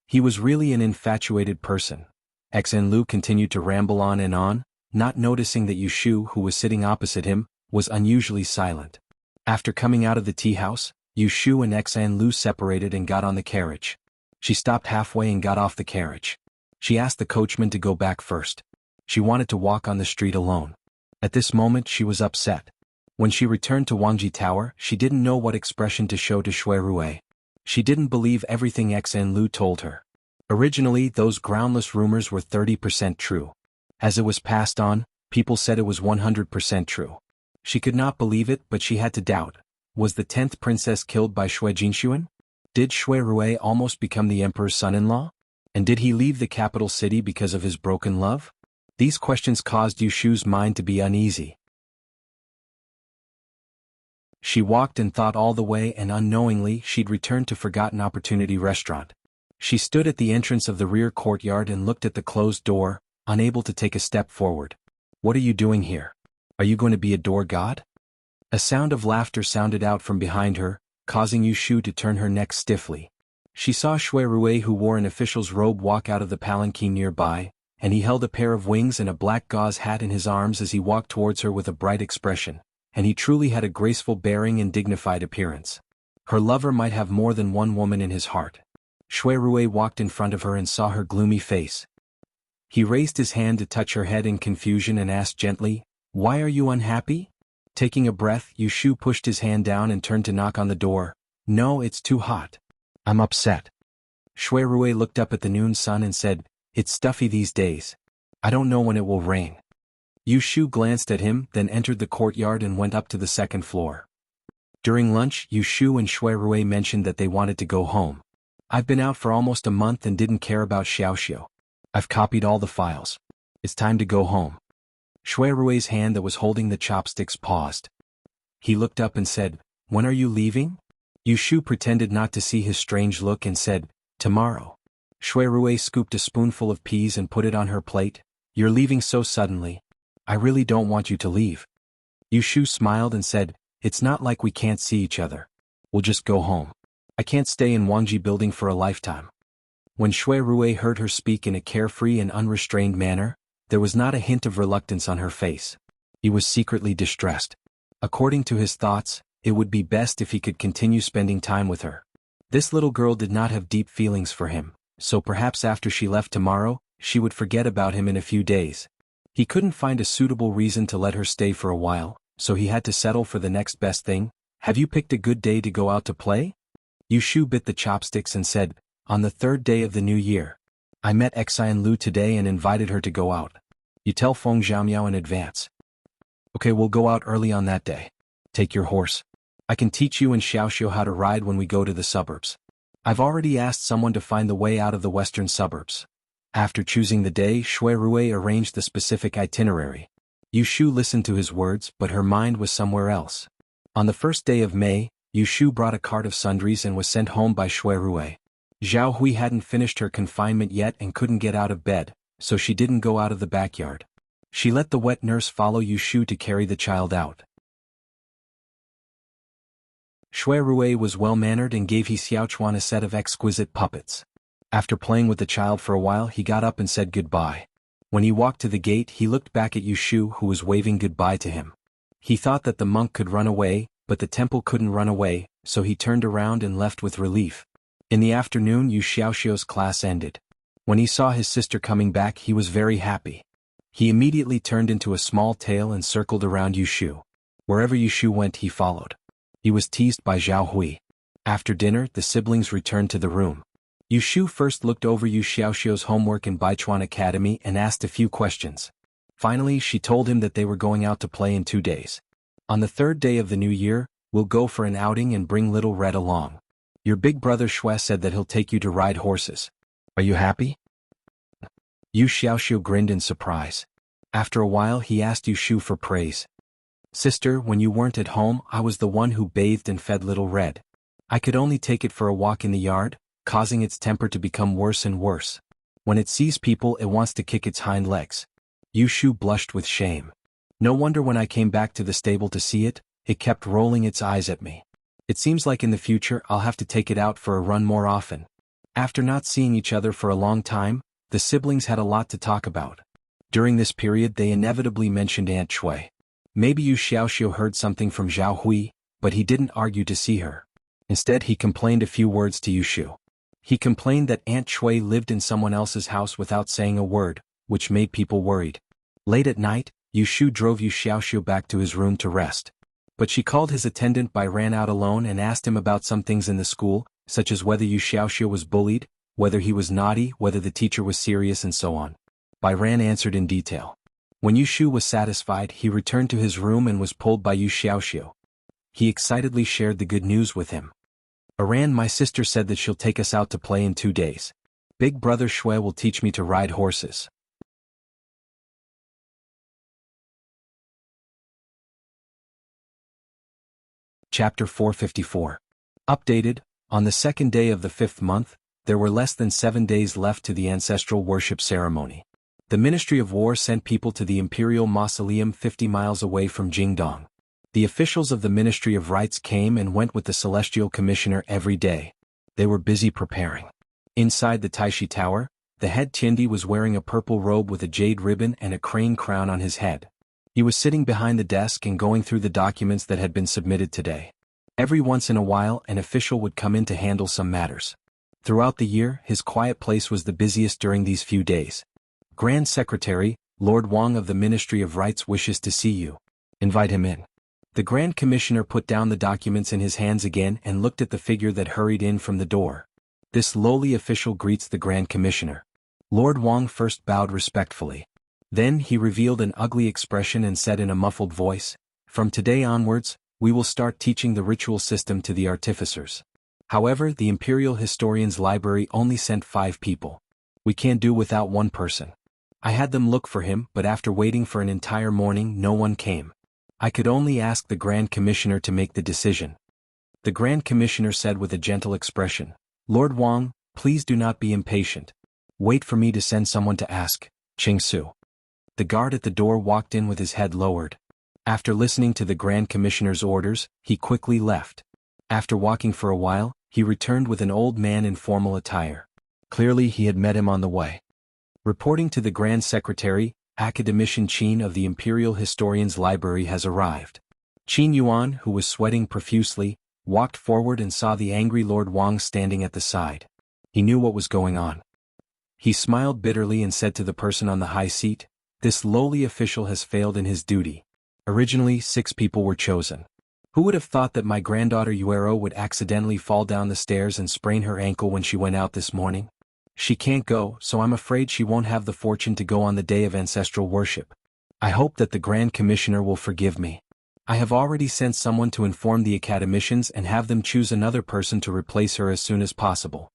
He was really an infatuated person." Xen Lu continued to ramble on and on, not noticing that Yushu, who was sitting opposite him, was unusually silent. After coming out of the tea house, Yushu and Xan Lu separated and got on the carriage. She stopped halfway and got off the carriage. She asked the coachman to go back first. She wanted to walk on the street alone. At this moment she was upset. When she returned to Wangji Tower, she didn't know what expression to show to Shui Rui. She didn't believe everything Xen Lu told her. Originally, those groundless rumors were 30% true. As it was passed on, people said it was 100% true. She could not believe it, but she had to doubt. Was the 10th princess killed by Shui Jinshuan? Did Shui Rui almost become the emperor's son-in-law? And did he leave the capital city because of his broken love? These questions caused Yushu's mind to be uneasy. She walked and thought all the way, and unknowingly she'd returned to Forgotten Opportunity Restaurant. She stood at the entrance of the rear courtyard and looked at the closed door, unable to take a step forward. "What are you doing here? Are you going to be a door god?" A sound of laughter sounded out from behind her, causing Yushu to turn her neck stiffly. She saw Shui Rui, who wore an official's robe, walk out of the palanquin nearby, and he held a pair of wings and a black gauze hat in his arms as he walked towards her with a bright expression, and he truly had a graceful bearing and dignified appearance. Her lover might have more than one woman in his heart. Shui Rui walked in front of her and saw her gloomy face. He raised his hand to touch her head in confusion and asked gently, "Why are you unhappy?" Taking a breath, Yushu pushed his hand down and turned to knock on the door. "No, it's too hot. I'm upset." Shui Rui looked up at the noon sun and said, "It's stuffy these days. I don't know when it will rain." Yushu glanced at him, then entered the courtyard and went up to the second floor. During lunch, Yushu and Shui Rui mentioned that they wanted to go home. "I've been out for almost a month and didn't care about Xiaoxiu. I've copied all the files. It's time to go home." Shui Rui's hand that was holding the chopsticks paused. He looked up and said, "When are you leaving?" Yushu pretended not to see his strange look and said, "Tomorrow." Shui Rui scooped a spoonful of peas and put it on her plate. "You're leaving so suddenly. I really don't want you to leave." Yushu smiled and said, "It's not like we can't see each other. We'll just go home. I can't stay in Wangji building for a lifetime." When Shui Rui heard her speak in a carefree and unrestrained manner, there was not a hint of reluctance on her face. He was secretly distressed. According to his thoughts, it would be best if he could continue spending time with her. This little girl did not have deep feelings for him, so perhaps after she left tomorrow, she would forget about him in a few days. He couldn't find a suitable reason to let her stay for a while, so he had to settle for the next best thing. "Have you picked a good day to go out to play?" Yu Shu bit the chopsticks and said, "On the third day of the new year. I met Xian Lu today and invited her to go out. You tell Feng Xiaomiao in advance." "Okay, we'll go out early on that day. Take your horse. I can teach you and Xiaoxiu how to ride when we go to the suburbs. I've already asked someone to find the way out of the western suburbs." After choosing the day, Shui Rui arranged the specific itinerary. Yu Shu listened to his words, but her mind was somewhere else. On the first day of May, Yu Shu brought a cart of sundries and was sent home by Shui Rui. Zhao Hui hadn't finished her confinement yet and couldn't get out of bed, so she didn't go out of the backyard. She let the wet nurse follow Yu Shu to carry the child out. Shui Rui was well-mannered and gave He Xiaochuan a set of exquisite puppets. After playing with the child for a while, he got up and said goodbye. When he walked to the gate, he looked back at Yu Shu, who was waving goodbye to him. He thought that the monk could run away, but the temple couldn't run away, so he turned around and left with relief. In the afternoon, Yu Xiaoxiu's class ended. When he saw his sister coming back, he was very happy. He immediately turned into a small tail and circled around Yu Shu. Wherever Yu Shu went, he followed. He was teased by Zhao Hui. After dinner, the siblings returned to the room. Yu Shu first looked over Yu Xiaoxiu's homework in Baichuan Academy and asked a few questions. Finally, she told him that they were going out to play in 2 days. "On the third day of the new year, we'll go for an outing and bring little Red along. Your big brother Shui said that he'll take you to ride horses. Are you happy?" Yu Xiaoxiu grinned in surprise. After a while, he asked Yu Shu for praise. "Sister, when you weren't at home, I was the one who bathed and fed little Red. I could only take it for a walk in the yard, causing its temper to become worse and worse. When it sees people, it wants to kick its hind legs." Yu Shu blushed with shame. "No wonder when I came back to the stable to see it, it kept rolling its eyes at me. It seems like in the future I'll have to take it out for a run more often." After not seeing each other for a long time, the siblings had a lot to talk about. During this period, they inevitably mentioned Aunt Shui. Maybe Yu Xiaoxiu heard something from Zhao Hui, but he didn't argue to see her. Instead, he complained a few words to Yu Shu. He complained that Aunt Shui lived in someone else's house without saying a word, which made people worried. Late at night, Yu Shu drove Yu Xiaoxiu back to his room to rest. But she called his attendant Bai Ran out alone and asked him about some things in the school, such as whether Yu Xiaoxiu was bullied, whether he was naughty, whether the teacher was serious, and so on. Bai Ran answered in detail. When Yu Shu was satisfied, he returned to his room and was pulled by Yu Xiaoxiu. He excitedly shared the good news with him. "Aran, my sister said that she'll take us out to play in 2 days. Big brother Shui will teach me to ride horses." Chapter 454. Updated. On the second day of the 5th month, there were less than 7 days left to the ancestral worship ceremony. The Ministry of War sent people to the Imperial Mausoleum 50 miles away from Jingdong. The officials of the Ministry of Rites came and went with the Celestial Commissioner every day. They were busy preparing. Inside the Taishi Tower, the head Tiandi was wearing a purple robe with a jade ribbon and a crane crown on his head. He was sitting behind the desk and going through the documents that had been submitted today. Every once in a while, an official would come in to handle some matters. Throughout the year, his quiet place was the busiest during these few days. "Grand Secretary, Lord Wang of the Ministry of Rites wishes to see you. Invite him in." The Grand Commissioner put down the documents in his hands again and looked at the figure that hurried in from the door. This lowly official greets the Grand Commissioner. Lord Wang first bowed respectfully. Then he revealed an ugly expression and said in a muffled voice, "From today onwards, we will start teaching the ritual system to the artificers. However, the Imperial Historians Library only sent 5 people. We can't do without one person. I had them look for him, but after waiting for an entire morning, no one came. I could only ask the Grand Commissioner to make the decision." The Grand Commissioner said with a gentle expression, "Lord Wang, please do not be impatient. Wait for me to send someone to ask Ching Su." The guard at the door walked in with his head lowered. After listening to the Grand Commissioner's orders, he quickly left. After walking for a while, he returned with an old man in formal attire. Clearly he had met him on the way. Reporting to the Grand Secretary, Academician Qin of the Imperial Historians Library has arrived. Qin Yuan, who was sweating profusely, walked forward and saw the angry Lord Wang standing at the side. He knew what was going on. He smiled bitterly and said to the person on the high seat, "This lowly official has failed in his duty. Originally, 6 people were chosen. Who would have thought that my granddaughter Yuero would accidentally fall down the stairs and sprain her ankle when she went out this morning? She can't go, so I'm afraid she won't have the fortune to go on the day of ancestral worship. I hope that the Grand Commissioner will forgive me. I have already sent someone to inform the academicians and have them choose another person to replace her as soon as possible."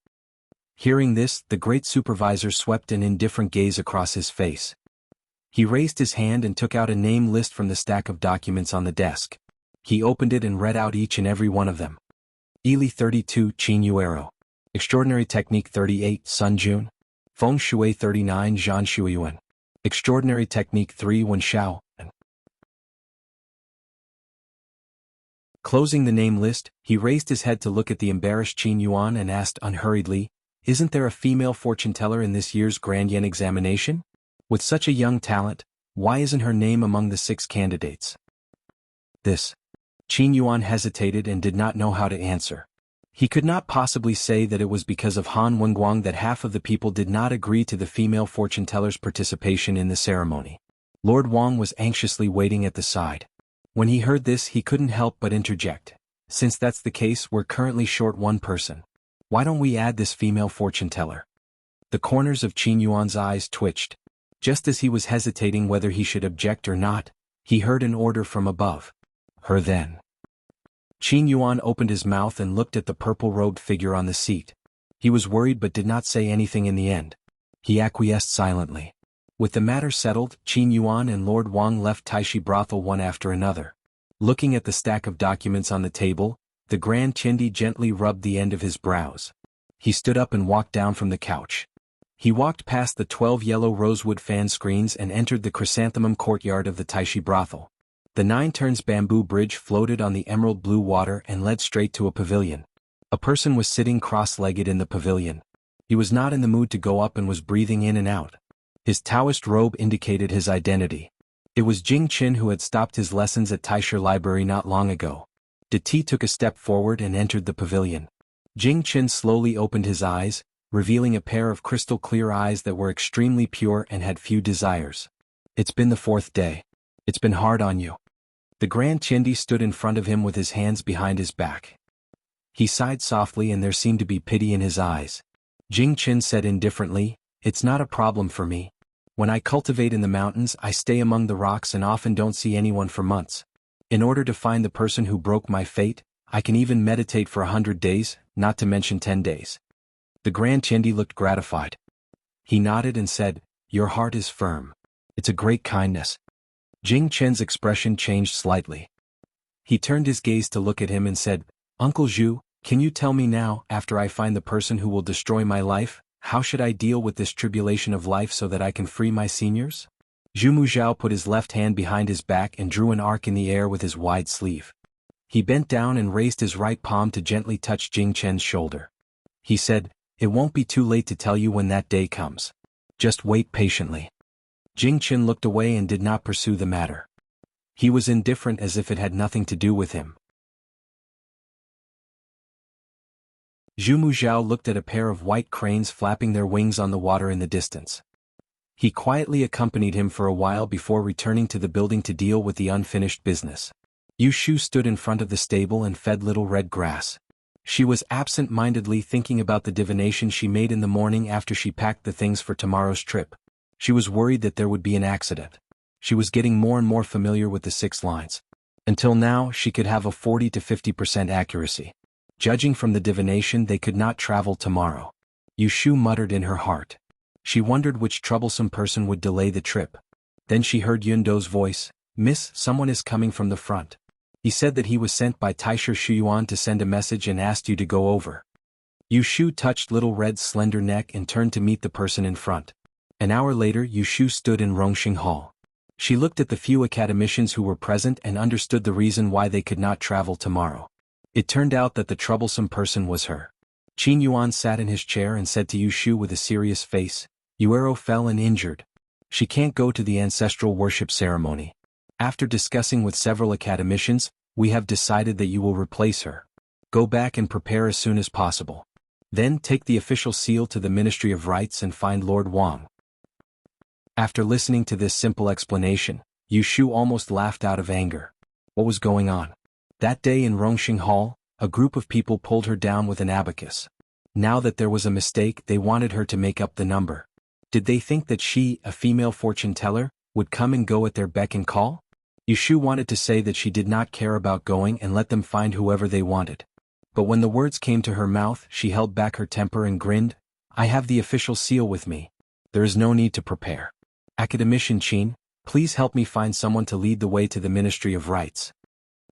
Hearing this, the great supervisor swept an indifferent gaze across his face. He raised his hand and took out a name list from the stack of documents on the desk. He opened it and read out each and every one of them. Ili 32 Qin Yuero. Extraordinary Technique 38 Sun Jun. Feng Shui 39 Zhan Shuiyuan. Extraordinary Technique 3 Wen Xiao. Closing the name list, he raised his head to look at the embarrassed Qin Yuan and asked unhurriedly, "Isn't there a female fortune teller in this year's Grand Yen examination? With such a young talent, why isn't her name among the 6 candidates?" This. Qin Yuan hesitated and did not know how to answer. He could not possibly say that it was because of Han Wenguang that half of the people did not agree to the female fortune teller's participation in the ceremony. Lord Wang was anxiously waiting at the side. When he heard this, he couldn't help but interject. "Since that's the case, we're currently short one person. Why don't we add this female fortune teller?" The corners of Qin Yuan's eyes twitched. Just as he was hesitating whether he should object or not, he heard an order from above. "Her then." Qin Yuan opened his mouth and looked at the purple-robed figure on the seat. He was worried but did not say anything in the end. He acquiesced silently. With the matter settled, Qin Yuan and Lord Wang left Taishi brothel one after another. Looking at the stack of documents on the table, the Grand Chindi gently rubbed the end of his brows. He stood up and walked down from the couch. He walked past the 12 yellow rosewood fan screens and entered the chrysanthemum courtyard of the Taishi brothel. The 9 turns bamboo bridge floated on the emerald blue water and led straight to a pavilion. A person was sitting cross-legged in the pavilion. He was not in the mood to go up and was breathing in and out. His Taoist robe indicated his identity. It was Jing Qin, who had stopped his lessons at Taisher Library not long ago. De Ti took a step forward and entered the pavilion. Jing Qin slowly opened his eyes, revealing a pair of crystal-clear eyes that were extremely pure and had few desires. "It's been the 4th day. It's been hard on you." The Grand Chindi stood in front of him with his hands behind his back. He sighed softly and there seemed to be pity in his eyes. Jing Qin said indifferently, "It's not a problem for me. When I cultivate in the mountains, I stay among the rocks and often don't see anyone for months. In order to find the person who broke my fate, I can even meditate for 100 days, not to mention 10 days. The Grand Chindi looked gratified. He nodded and said, "Your heart is firm. It's a great kindness." Jing Chen's expression changed slightly. He turned his gaze to look at him and said, "Uncle Zhu, can you tell me now, after I find the person who will destroy my life, how should I deal with this tribulation of life so that I can free my seniors?" Zhu Muzhao put his left hand behind his back and drew an arc in the air with his wide sleeve. He bent down and raised his right palm to gently touch Jing Chen's shoulder. He said, "It won't be too late to tell you when that day comes. Just wait patiently." Jing Chen looked away and did not pursue the matter. He was indifferent, as if it had nothing to do with him. Zhu Muzhao looked at a pair of white cranes flapping their wings on the water in the distance. He quietly accompanied him for a while before returning to the building to deal with the unfinished business. Yu Shu stood in front of the stable and fed Little Red grass. She was absent-mindedly thinking about the divination she made in the morning after she packed the things for tomorrow's trip. She was worried that there would be an accident. She was getting more and more familiar with the 6 lines. Until now, she could have a 40 to 50% accuracy. Judging from the divination, they could not travel tomorrow. Yu Shu muttered in her heart. She wondered which troublesome person would delay the trip. Then she heard Yun Dou's voice, "Miss, someone is coming from the front. He said that he was sent by Taisher Shuyuan to send a message and asked you to go over." Yu Shu touched Little Red's slender neck and turned to meet the person in front. An hour later, Yu Shu stood in Rongxing Hall. She looked at the few academicians who were present and understood the reason why they could not travel tomorrow. It turned out that the troublesome person was her. Qin Yuan sat in his chair and said to Yu Shu with a serious face, "Yuero fell and injured. She can't go to the ancestral worship ceremony. After discussing with several academicians, we have decided that you will replace her. Go back and prepare as soon as possible. Then take the official seal to the Ministry of Rites and find Lord Wang." After listening to this simple explanation, Yu Shu almost laughed out of anger. What was going on? That day in Rongxing Hall, a group of people pulled her down with an abacus. Now that there was a mistake, they wanted her to make up the number. Did they think that she, a female fortune teller, would come and go at their beck and call? Yushu wanted to say that she did not care about going and let them find whoever they wanted. But when the words came to her mouth, she held back her temper and grinned. I have the official seal with me. There is no need to prepare. Academician Qin, please help me find someone to lead the way to the Ministry of Rites.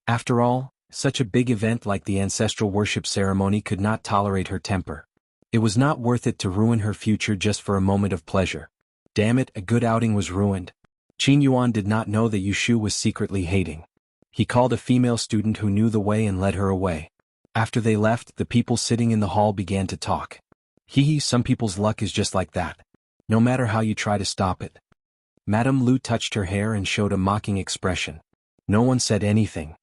After all, such a big event like the ancestral worship ceremony could not tolerate her temper. It was not worth it to ruin her future just for a moment of pleasure. Damn it, a good outing was ruined. Qin Yuan did not know that Yushu was secretly hating. He called a female student who knew the way and led her away. After they left, the people sitting in the hall began to talk. Some people's luck is just like that. No matter how you try to stop it. Madame Lu touched her hair and showed a mocking expression. No one said anything.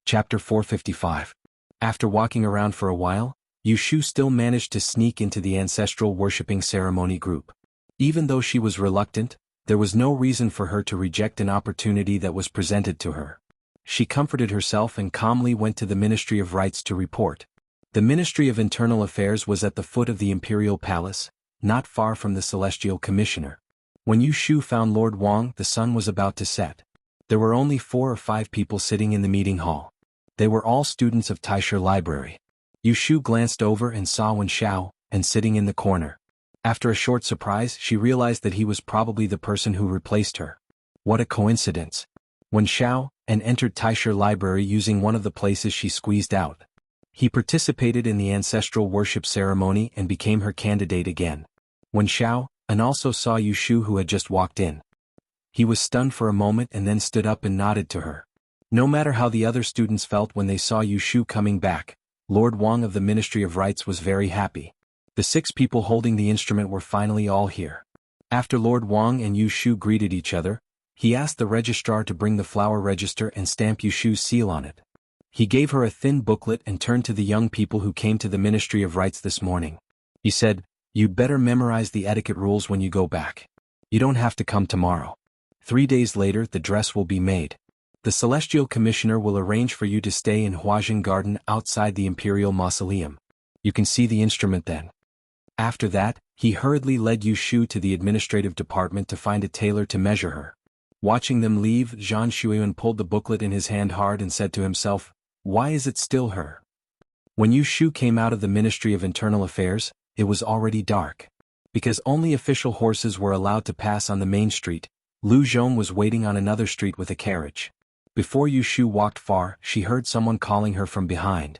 Chapter 455. After walking around for a while, Yushu still managed to sneak into the ancestral worshipping ceremony group. Even though she was reluctant, there was no reason for her to reject an opportunity that was presented to her. She comforted herself and calmly went to the Ministry of Rites to report. The Ministry of Internal Affairs was at the foot of the Imperial Palace, not far from the Celestial Commissioner. When Yushu found Lord Wang, the sun was about to set. There were only 4 or 5 people sitting in the meeting hall. They were all students of Taisha Library. Yushu glanced over and saw Wen Xiao, and sitting in the corner. After a short surprise, she realized that he was probably the person who replaced her. What a coincidence. Wen Xiao, and entered Taisha Library using one of the places she squeezed out. He participated in the ancestral worship ceremony and became her candidate again. Wen Xiao, and also saw Yushu who had just walked in. He was stunned for a moment and then stood up and nodded to her. No matter how the other students felt when they saw Yushu coming back, Lord Wang of the Ministry of Rites was very happy. The 6 people holding the instrument were finally all here. After Lord Wang and Yushu greeted each other, he asked the registrar to bring the flower register and stamp Yushu's seal on it. He gave her a thin booklet and turned to the young people who came to the Ministry of Rites this morning. He said, "You'd better memorize the etiquette rules when you go back. You don't have to come tomorrow. 3 days later the dress will be made. The Celestial Commissioner will arrange for you to stay in Huajin Garden outside the Imperial Mausoleum. You can see the instrument then." After that, he hurriedly led Yushu to the administrative department to find a tailor to measure her. Watching them leave, Zhang Shuiyuan pulled the booklet in his hand hard and said to himself, "Why is it still her?" When Yushu came out of the Ministry of Internal Affairs, it was already dark. Because only official horses were allowed to pass on the main street, Lu Zhong was waiting on another street with a carriage. Before Yushu walked far, she heard someone calling her from behind.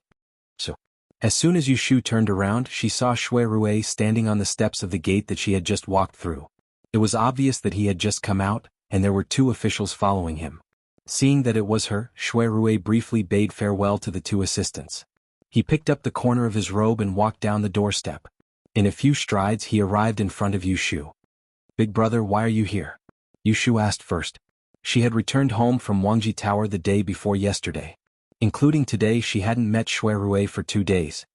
As soon as Yushu turned around, she saw Shui Rui standing on the steps of the gate that she had just walked through. It was obvious that he had just come out, and there were 2 officials following him. Seeing that it was her, Shui Rui briefly bade farewell to the 2 assistants. He picked up the corner of his robe and walked down the doorstep. In a few strides he arrived in front of Yushu. "Big brother, why are you here?" Yushu asked first. She had returned home from Wangji Tower the day before yesterday. Including today, she hadn't met Shui Rui for 2 days.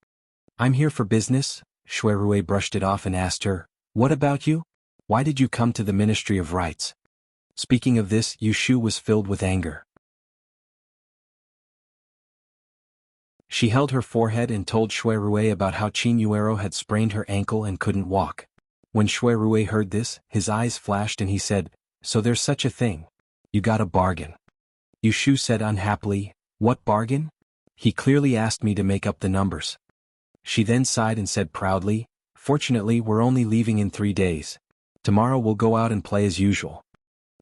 "I'm here for business," Shui Rui brushed it off and asked her, "What about you? Why did you come to the Ministry of Rites?" Speaking of this, Yushu was filled with anger. She held her forehead and told Shui Rui about how Qin Yuero had sprained her ankle and couldn't walk. When Shui Rui heard this, his eyes flashed and he said, "So there's such a thing. You got a bargain." Yushu said unhappily, "What bargain?" "He clearly asked me to make up the numbers." She then sighed and said proudly, "Fortunately, we're only leaving in 3 days. Tomorrow we'll go out and play as usual."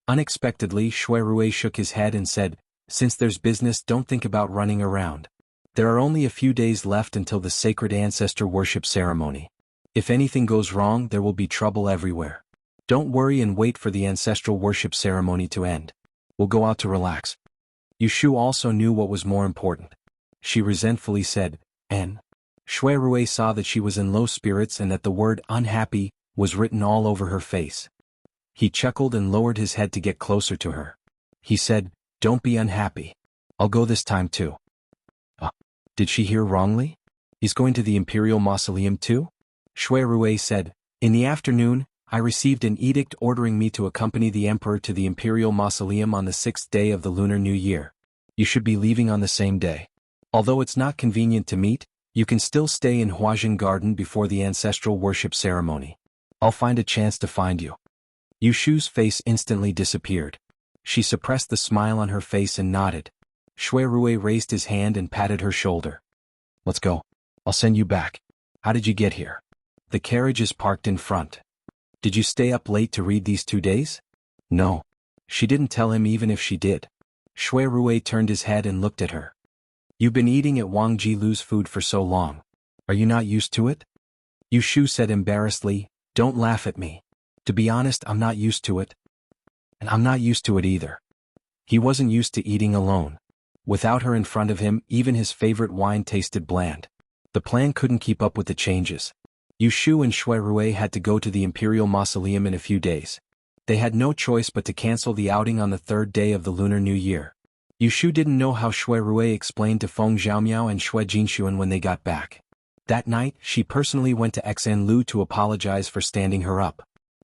Unexpectedly, Shui Rui shook his head and said, "Since there's business, don't think about running around. There are only a few days left until the sacred ancestor worship ceremony. If anything goes wrong, there will be trouble everywhere. Don't worry and wait for the ancestral worship ceremony to end. We'll go out to relax." Yushu also knew what was more important. She resentfully said, "N." Shui Rui saw that she was in low spirits and that the word unhappy was written all over her face. He chuckled and lowered his head to get closer to her. He said, "Don't be unhappy. I'll go this time too." Did she hear wrongly? He's going to the Imperial Mausoleum too? Shui Rui said, "In the afternoon, I received an edict ordering me to accompany the emperor to the imperial mausoleum on the 6th day of the Lunar New Year. You should be leaving on the same day. Although it's not convenient to meet, you can still stay in Huajin Garden before the ancestral worship ceremony. I'll find a chance to find you. Yushu's face instantly disappeared. She suppressed the smile on her face and nodded. Shui Rui raised his hand and patted her shoulder. Let's go. I'll send you back. How did you get here? The carriage is parked in front. Did you stay up late to read these 2 days? No. She didn't tell him even if she did. Shui Rui turned his head and looked at her. You've been eating at Wang Jilu's food for so long. Are you not used to it? Yushu said embarrassedly, Don't laugh at me. To be honest, I'm not used to it. And I'm not used to it either. He wasn't used to eating alone. Without her in front of him, even his favorite wine tasted bland. The plan couldn't keep up with the changes. Yushu and Shui Rui had to go to the Imperial Mausoleum in a few days. They had no choice but to cancel the outing on the 3rd day of the Lunar New Year. Yushu didn't know how Shui Rui explained to Feng Zhaomiao and Shui Jinshuan when they got back. That night, she personally went to Xan Lu to apologize for standing her up.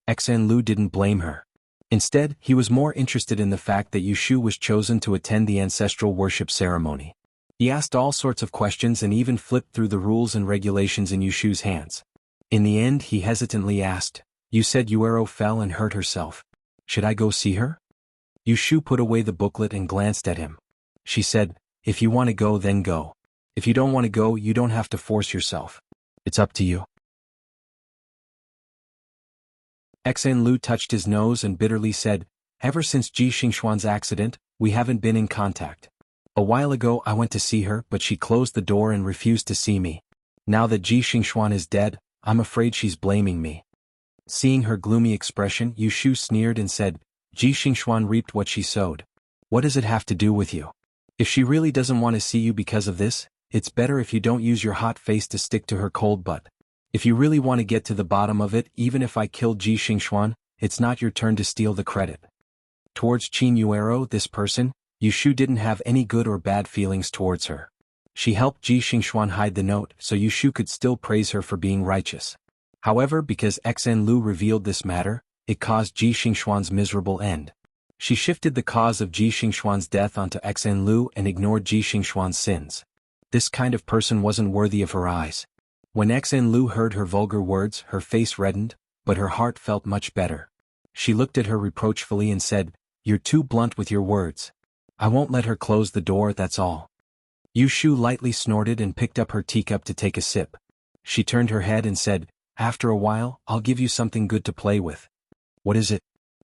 Xan Lu didn't blame her. Instead, he was more interested in the fact that Yushu was chosen to attend the ancestral worship ceremony. He asked all sorts of questions and even flipped through the rules and regulations in Yushu's hands. In the end, he hesitantly asked, You said Yuero fell and hurt herself. Should I go see her? Yushu put away the booklet and glanced at him. She said, If you want to go, then go. If you don't want to go, you don't have to force yourself. It's up to you. Xan Lu touched his nose and bitterly said, Ever since Ji Xingxuan's accident, we haven't been in contact. A while ago I went to see her, but she closed the door and refused to see me. Now that Ji Xingxuan is dead, I'm afraid she's blaming me. Seeing her gloomy expression, Yushu sneered and said, Ji Xingxuan reaped what she sowed. What does it have to do with you? If she really doesn't want to see you because of this, it's better if you don't use your hot face to stick to her cold butt. If you really want to get to the bottom of it, even if I killed Ji Xingxuan, it's not your turn to steal the credit. Towards Qin Yuero, this person, Yushu didn't have any good or bad feelings towards her. She helped Ji Xingxuan hide the note, so Yushu could still praise her for being righteous. However, because Xan Lu revealed this matter, it caused Ji Xingxuan's miserable end. She shifted the cause of Ji Xingxuan's death onto Xan Lu and ignored Ji Xingxuan's sins. This kind of person wasn't worthy of her eyes. When Xan Lu heard her vulgar words, her face reddened, but her heart felt much better. She looked at her reproachfully and said, You're too blunt with your words. I won't let her close the door, that's all. Yushu lightly snorted and picked up her teacup to take a sip. She turned her head and said, After a while, I'll give you something good to play with. What is it?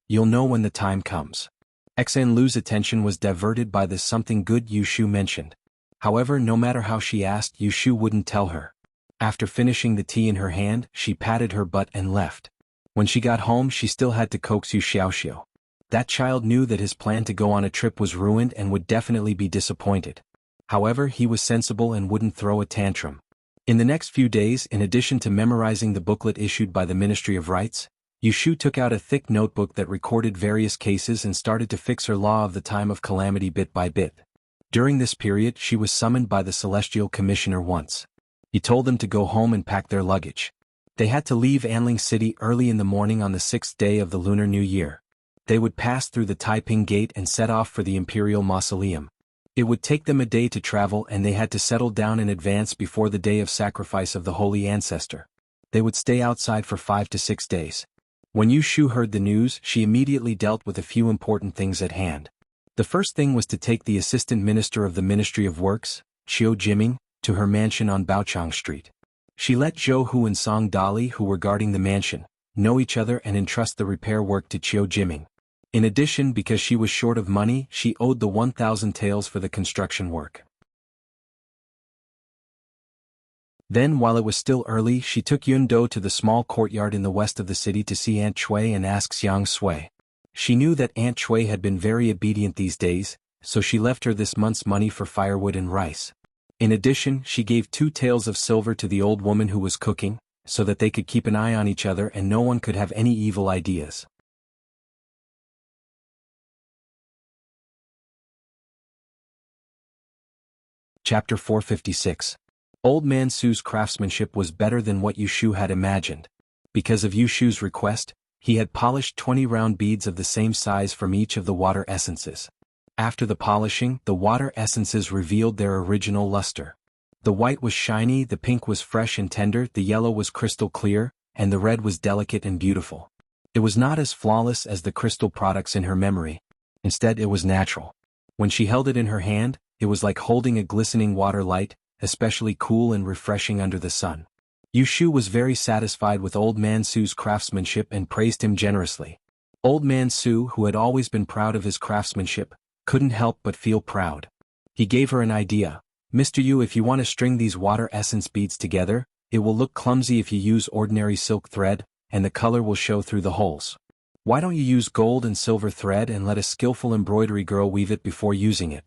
You'll know when the time comes. Xan Lu's attention was diverted by the something good Yushu mentioned. However, no matter how she asked, Yushu wouldn't tell her. After finishing the tea in her hand, she patted her butt and left. When she got home, she still had to coax Yu Xiaoxiu. That child knew that his plan to go on a trip was ruined and would definitely be disappointed. However, he was sensible and wouldn't throw a tantrum. In the next few days, in addition to memorizing the booklet issued by the Ministry of Rights, Yushu took out a thick notebook that recorded various cases and started to fix her law of the time of calamity bit by bit. During this period, she was summoned by the Celestial Commissioner once. He told them to go home and pack their luggage. They had to leave Anling City early in the morning on the 6th day of the Lunar New Year. They would pass through the Taiping Gate and set off for the Imperial Mausoleum. It would take them a day to travel and they had to settle down in advance before the day of sacrifice of the Holy Ancestor. They would stay outside for 5 to 6 days. When Yushu heard the news, she immediately dealt with a few important things at hand. The first thing was to take the Assistant Minister of the Ministry of Works, Qiu Jiming, to her mansion on Baochang Street. She let Zhou Hu and Song Dali, who were guarding the mansion, know each other and entrust the repair work to Qiu Jiming. In addition, because she was short of money, she owed the 1,000 taels for the construction work. Then, while it was still early, she took Yun Do to the small courtyard in the west of the city to see Aunt Chui and ask Xiang Sui. She knew that Aunt Chui had been very obedient these days, so she left her this month's money for firewood and rice. In addition, she gave 2 taels of silver to the old woman who was cooking, so that they could keep an eye on each other and no one could have any evil ideas. Chapter 456. Old Man Su's craftsmanship was better than what Yushu had imagined. Because of Yushu's request, He had polished 20 round beads of the same size from each of the water essences. After the polishing, the water essences revealed their original luster. The white was shiny, the pink was fresh and tender, the yellow was crystal clear, and the red was delicate and beautiful. It was not as flawless as the crystal products in her memory. Instead, it was natural. When she held it in her hand, it was like holding a glistening water light, especially cool and refreshing under the sun. Yushu was very satisfied with Old Man Su's craftsmanship and praised him generously. Old Man Su, who had always been proud of his craftsmanship, couldn't help but feel proud. He gave her an idea. "Mr. Yu, if you want to string these water essence beads together, it will look clumsy if you use ordinary silk thread, and the color will show through the holes. Why don't you use gold and silver thread and let a skillful embroidery girl weave it before using it?"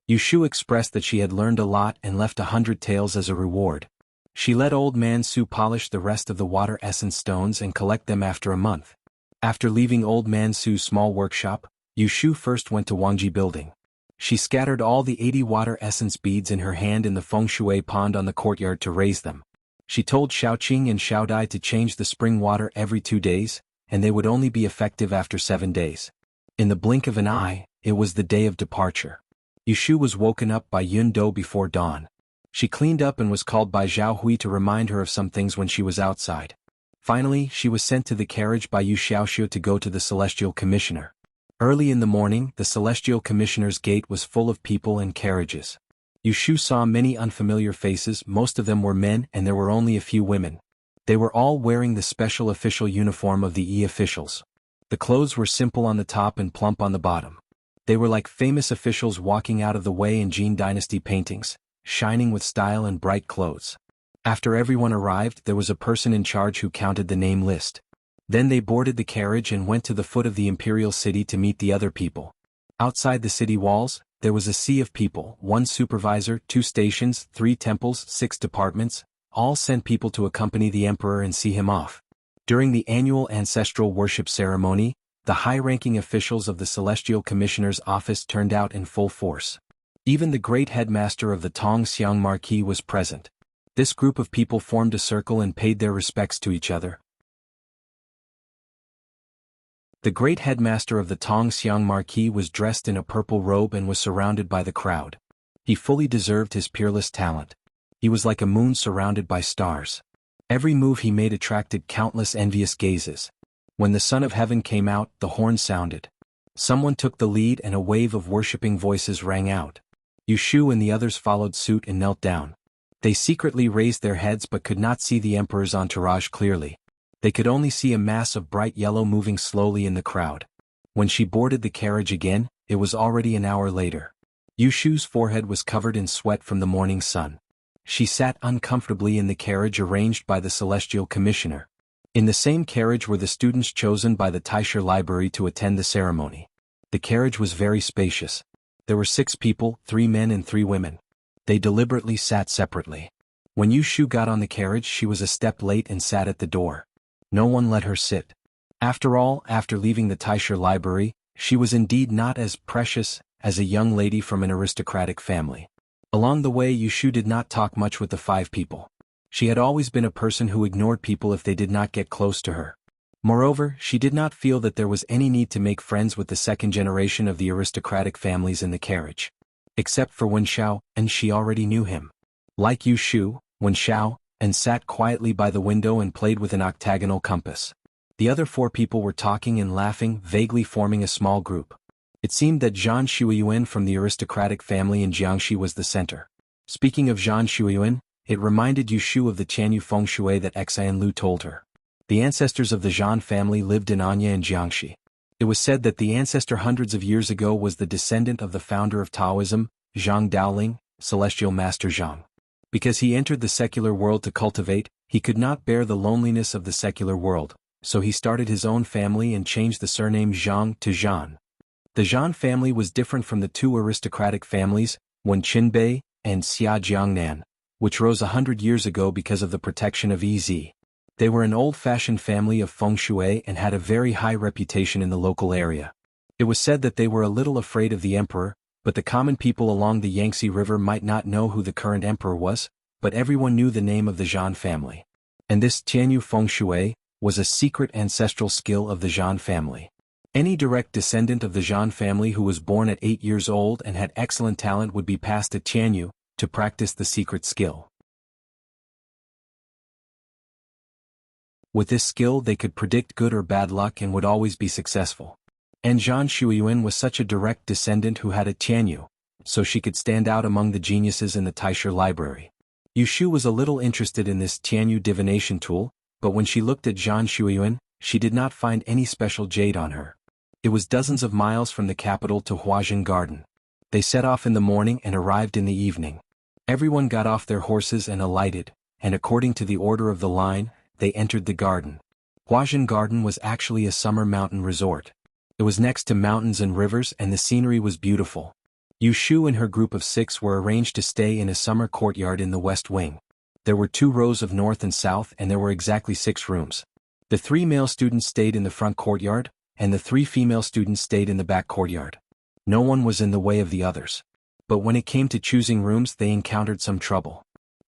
Yushu expressed that she had learned a lot and left 100 taels as a reward. She let Old Man Su polish the rest of the water essence stones and collect them after a month. After leaving Old Man Su's small workshop, Yushu first went to Wangji building. She scattered all the 80 water essence beads in her hand in the feng shui pond on the courtyard to raise them. She told Xiaoqing and Xiaodai to change the spring water every 2 days, and they would only be effective after 7 days. In the blink of an eye, it was the day of departure. Yushu was woken up by Yun Do before dawn. She cleaned up and was called by Zhao Hui to remind her of some things when she was outside. Finally, she was sent to the carriage by Yu Xiaoxiu to go to the Celestial Commissioner. Early in the morning, the Celestial Commissioner's gate was full of people and carriages. Yushu saw many unfamiliar faces, most of them were men and there were only a few women. They were all wearing the special official uniform of the officials. The clothes were simple on the top and plump on the bottom. They were like famous officials walking out of the way in Jin Dynasty paintings, shining with style and bright clothes. After everyone arrived, there was a person in charge who counted the name list. Then they boarded the carriage and went to the foot of the imperial city to meet the other people. Outside the city walls, there was a sea of people, 1 supervisor, 2 stations, 3 temples, 6 departments, all sent people to accompany the emperor and see him off. During the annual ancestral worship ceremony, the high-ranking officials of the Celestial Commissioner's office turned out in full force. Even the great headmaster of the Tongxiang Marquis was present. This group of people formed a circle and paid their respects to each other. The great headmaster of the Tongxiang Marquis was dressed in a purple robe and was surrounded by the crowd. He fully deserved his peerless talent. He was like a moon surrounded by stars. Every move he made attracted countless envious gazes. When the Son of Heaven came out, the horn sounded. Someone took the lead and a wave of worshipping voices rang out. Yushu and the others followed suit and knelt down. They secretly raised their heads but could not see the emperor's entourage clearly. They could only see a mass of bright yellow moving slowly in the crowd. When she boarded the carriage again, it was already an hour later. Yushu's forehead was covered in sweat from the morning sun. She sat uncomfortably in the carriage arranged by the Celestial Commissioner. In the same carriage were the students chosen by the Taisher Library to attend the ceremony. The carriage was very spacious. There were 6 people, 3 men and 3 women. They deliberately sat separately. When Yushu got on the carriage, she was a step late and sat at the door. No one let her sit. After all, after leaving the Taisher Library, she was indeed not as precious as a young lady from an aristocratic family. Along the way, Yushu did not talk much with the 5 people. She had always been a person who ignored people if they did not get close to her. Moreover, she did not feel that there was any need to make friends with the second generation of the aristocratic families in the carriage. Except for Wen Xiao, and she already knew him. Like Yushu, Wen Xiao, and sat quietly by the window and played with an octagonal compass. The other 4 people were talking and laughing, vaguely forming a small group. It seemed that Zhan Shuiyuan from the aristocratic family in Jiangxi was the center. Speaking of Zhan Shuiyuan, it reminded Yushu of the Tianyu feng shui that Xian Lu told her. The ancestors of the Zhan family lived in Anya and Jiangxi. It was said that the ancestor hundreds of years ago was the descendant of the founder of Taoism, Zhang Daoling, Celestial Master Zhang. Because he entered the secular world to cultivate, he could not bear the loneliness of the secular world, so he started his own family and changed the surname Zhang to Zhan. The Zhan family was different from the 2 aristocratic families, Wen Qinbei and Xia Jiangnan, which rose 100 years ago because of the protection of Ez. They were an old-fashioned family of feng shui and had a very high reputation in the local area. It was said that they were a little afraid of the emperor, but the common people along the Yangtze River might not know who the current emperor was, but everyone knew the name of the Zhan family. And this Tianyu feng shui, was a secret ancestral skill of the Zhan family. Any direct descendant of the Zhan family who was born at 8 years old and had excellent talent would be passed to Tianyu to practice the secret skill. With this skill they could predict good or bad luck and would always be successful. And Zhan Shuiyuan was such a direct descendant who had a Tianyu, so she could stand out among the geniuses in the Taisha library. Yushu was a little interested in this Tianyu divination tool, but when she looked at Zhan Shuiyuan, she did not find any special jade on her. It was dozens of miles from the capital to Huazhen Garden. They set off in the morning and arrived in the evening. Everyone got off their horses and alighted, and according to the order of the line, they entered the garden. Huazhen Garden was actually a summer mountain resort. It was next to mountains and rivers and the scenery was beautiful. Yushu and her group of 6 were arranged to stay in a summer courtyard in the west wing. There were 2 rows of north and south and there were exactly 6 rooms. The 3 male students stayed in the front courtyard, and the 3 female students stayed in the back courtyard. No one was in the way of the others. But when it came to choosing rooms they encountered some trouble.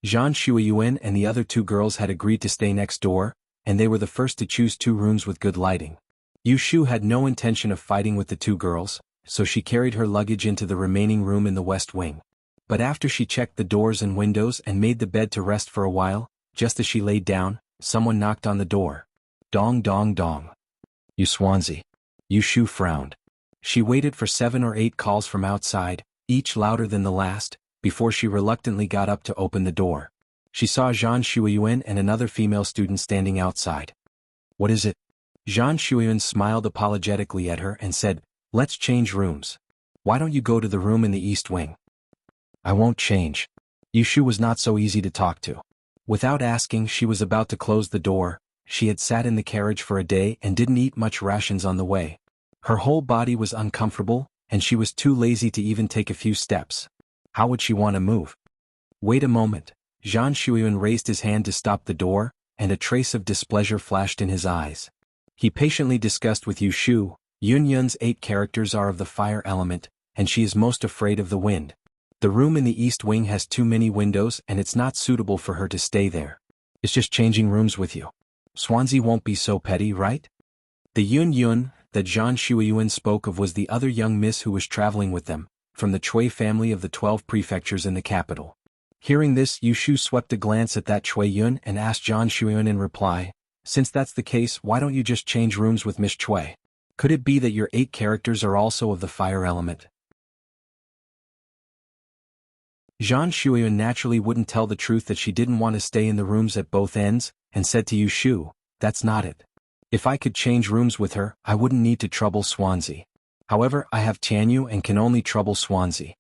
Zhan Shuiyuan and the other 2 girls had agreed to stay next door, and they were the first to choose 2 rooms with good lighting. Yushu had no intention of fighting with the 2 girls, so she carried her luggage into the remaining room in the west wing. But after she checked the doors and windows and made the bed to rest for a while, just as she laid down, someone knocked on the door. Dong dong dong. You Swansea. Yushu frowned. She waited for 7 or 8 calls from outside, each louder than the last, before she reluctantly got up to open the door. She saw Zhan Shuiyuan and another female student standing outside. What is it? Zhan Shuiyuan smiled apologetically at her and said, let's change rooms. Why don't you go to the room in the east wing? I won't change. Yushu was not so easy to talk to. Without asking, she was about to close the door. She had sat in the carriage for a day and didn't eat much rations on the way. Her whole body was uncomfortable, and she was too lazy to even take a few steps. How would she want to move? Wait a moment. Zhan Shuiyuan raised his hand to stop the door, and a trace of displeasure flashed in his eyes. He patiently discussed with Yushu, Yunyun's 8 characters are of the fire element, and she is most afraid of the wind. The room in the east wing has too many windows and it's not suitable for her to stay there. It's just changing rooms with you. Swansea won't be so petty, right? The Yunyun that Zhan Shuiyuan spoke of was the other young miss who was traveling with them, from the Chui family of the 12 prefectures in the capital. Hearing this, Yushu swept a glance at that Chui Yun and asked Zhan Shuiyuan in reply, since that's the case, why don't you just change rooms with Miss Chui? Could it be that your 8 characters are also of the fire element? Zhan Shuiyuan naturally wouldn't tell the truth that she didn't want to stay in the rooms at both ends, and said to Yushu, that's not it. If I could change rooms with her, I wouldn't need to trouble Swansea. However, I have Tianyu and can only trouble Swansea.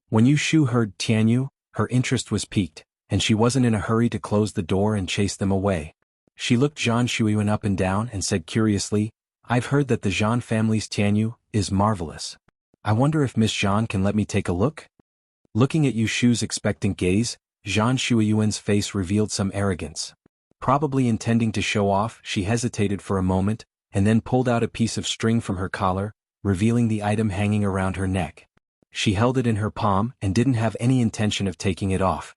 When Yushu heard Tianyu, her interest was piqued, and she wasn't in a hurry to close the door and chase them away. She looked Zhan Shuiyuan up and down and said curiously, I've heard that the Zhan family's Tianyu is marvelous. I wonder if Miss Zhan can let me take a look? Looking at Yushu's expectant gaze, Zhan Shuiyuan's face revealed some arrogance. Probably intending to show off, she hesitated for a moment, and then pulled out a piece of string from her collar, revealing the item hanging around her neck. She held it in her palm and didn't have any intention of taking it off.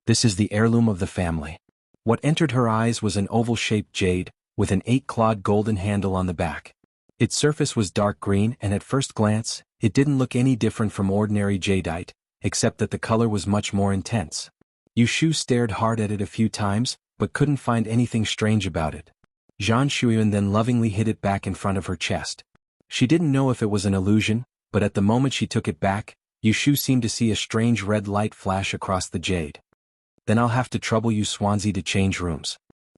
This is the heirloom of the family. What entered her eyes was an oval-shaped jade, with an 8-clawed golden handle on the back. Its surface was dark green and at first glance, it didn't look any different from ordinary jadeite, except that the color was much more intense. Yushu stared hard at it a few times, but couldn't find anything strange about it. Zhan Shuiyuan then lovingly hid it back in front of her chest. She didn't know if it was an illusion, but at the moment she took it back, Yushu seemed to see a strange red light flash across the jade. Then I'll have to trouble you Swansea to change rooms.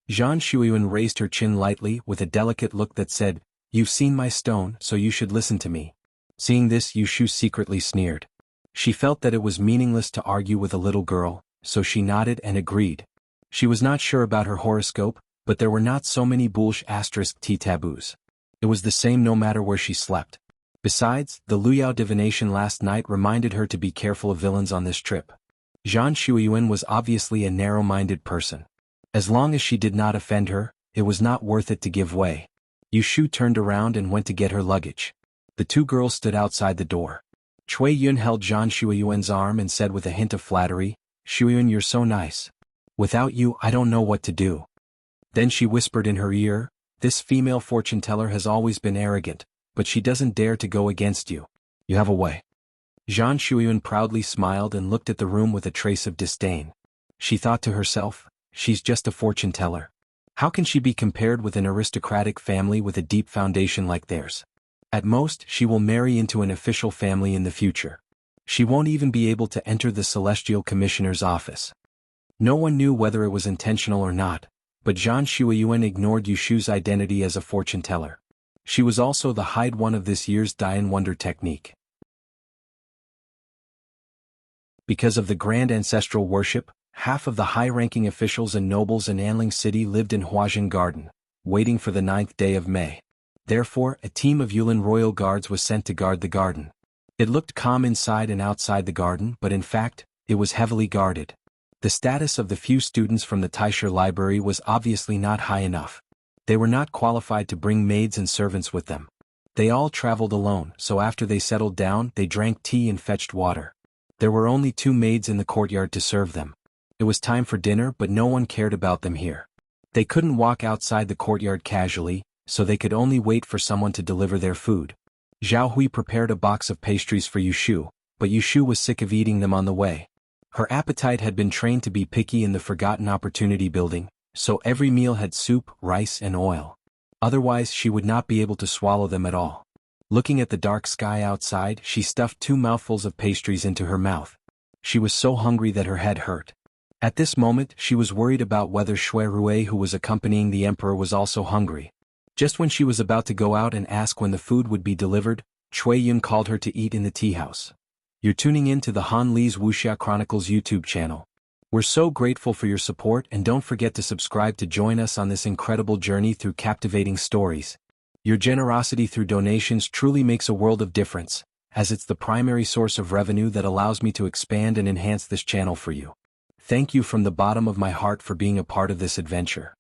Zhan Shuiyuan raised her chin lightly with a delicate look that said, You've seen my stone, so you should listen to me. Seeing this, Yushu secretly sneered. She felt that it was meaningless to argue with a little girl, so she nodded and agreed. She was not sure about her horoscope, but there were not so many bulsh *t taboos. It was the same no matter where she slept. Besides, the Luyao divination last night reminded her to be careful of villains on this trip. Zhan Shuiyuan was obviously a narrow-minded person. As long as she did not offend her, it was not worth it to give way. Yushu turned around and went to get her luggage. The 2 girls stood outside the door. Chui Yun held Zhan Shuiyuan's arm and said with a hint of flattery, Shuiyuan, you're so nice. Without you, I don't know what to do. Then she whispered in her ear, "This female fortune teller has always been arrogant, but she doesn't dare to go against you. You have a way." Zhang Shuiyuan proudly smiled and looked at the room with a trace of disdain. She thought to herself, she's just a fortune teller. How can she be compared with an aristocratic family with a deep foundation like theirs? At most, she will marry into an official family in the future. She won't even be able to enter the Celestial Commissioner's office. No one knew whether it was intentional or not, but Zhang Shuiyuan ignored Yushu's identity as a fortune teller. She was also the Hide One of this year's Dian Wonder technique. Because of the grand ancestral worship, half of the high-ranking officials and nobles in Anling City lived in Huajin Garden, waiting for the 9th day of May. Therefore, a team of Yulin royal guards was sent to guard the garden. It looked calm inside and outside the garden, but in fact, it was heavily guarded. The status of the few students from the Taisher library was obviously not high enough. They were not qualified to bring maids and servants with them. They all traveled alone, so after they settled down, they drank tea and fetched water. There were only 2 maids in the courtyard to serve them. It was time for dinner, but no one cared about them here. They couldn't walk outside the courtyard casually, so they could only wait for someone to deliver their food. Zhao Hui prepared a box of pastries for Yushu, but Yushu was sick of eating them on the way. Her appetite had been trained to be picky in the Forgotten Opportunity building, so every meal had soup, rice, and oil. Otherwise, she would not be able to swallow them at all. Looking at the dark sky outside, she stuffed 2 mouthfuls of pastries into her mouth. She was so hungry that her head hurt. At this moment, she was worried about whether Shui Rui, who was accompanying the emperor, was also hungry. Just when she was about to go out and ask when the food would be delivered, Cui Yun called her to eat in the tea house. You're tuning in to the Han Li's Wuxia Chronicles YouTube channel. We're so grateful for your support, and don't forget to subscribe to join us on this incredible journey through captivating stories. Your generosity through donations truly makes a world of difference, as it's the primary source of revenue that allows me to expand and enhance this channel for you. Thank you from the bottom of my heart for being a part of this adventure.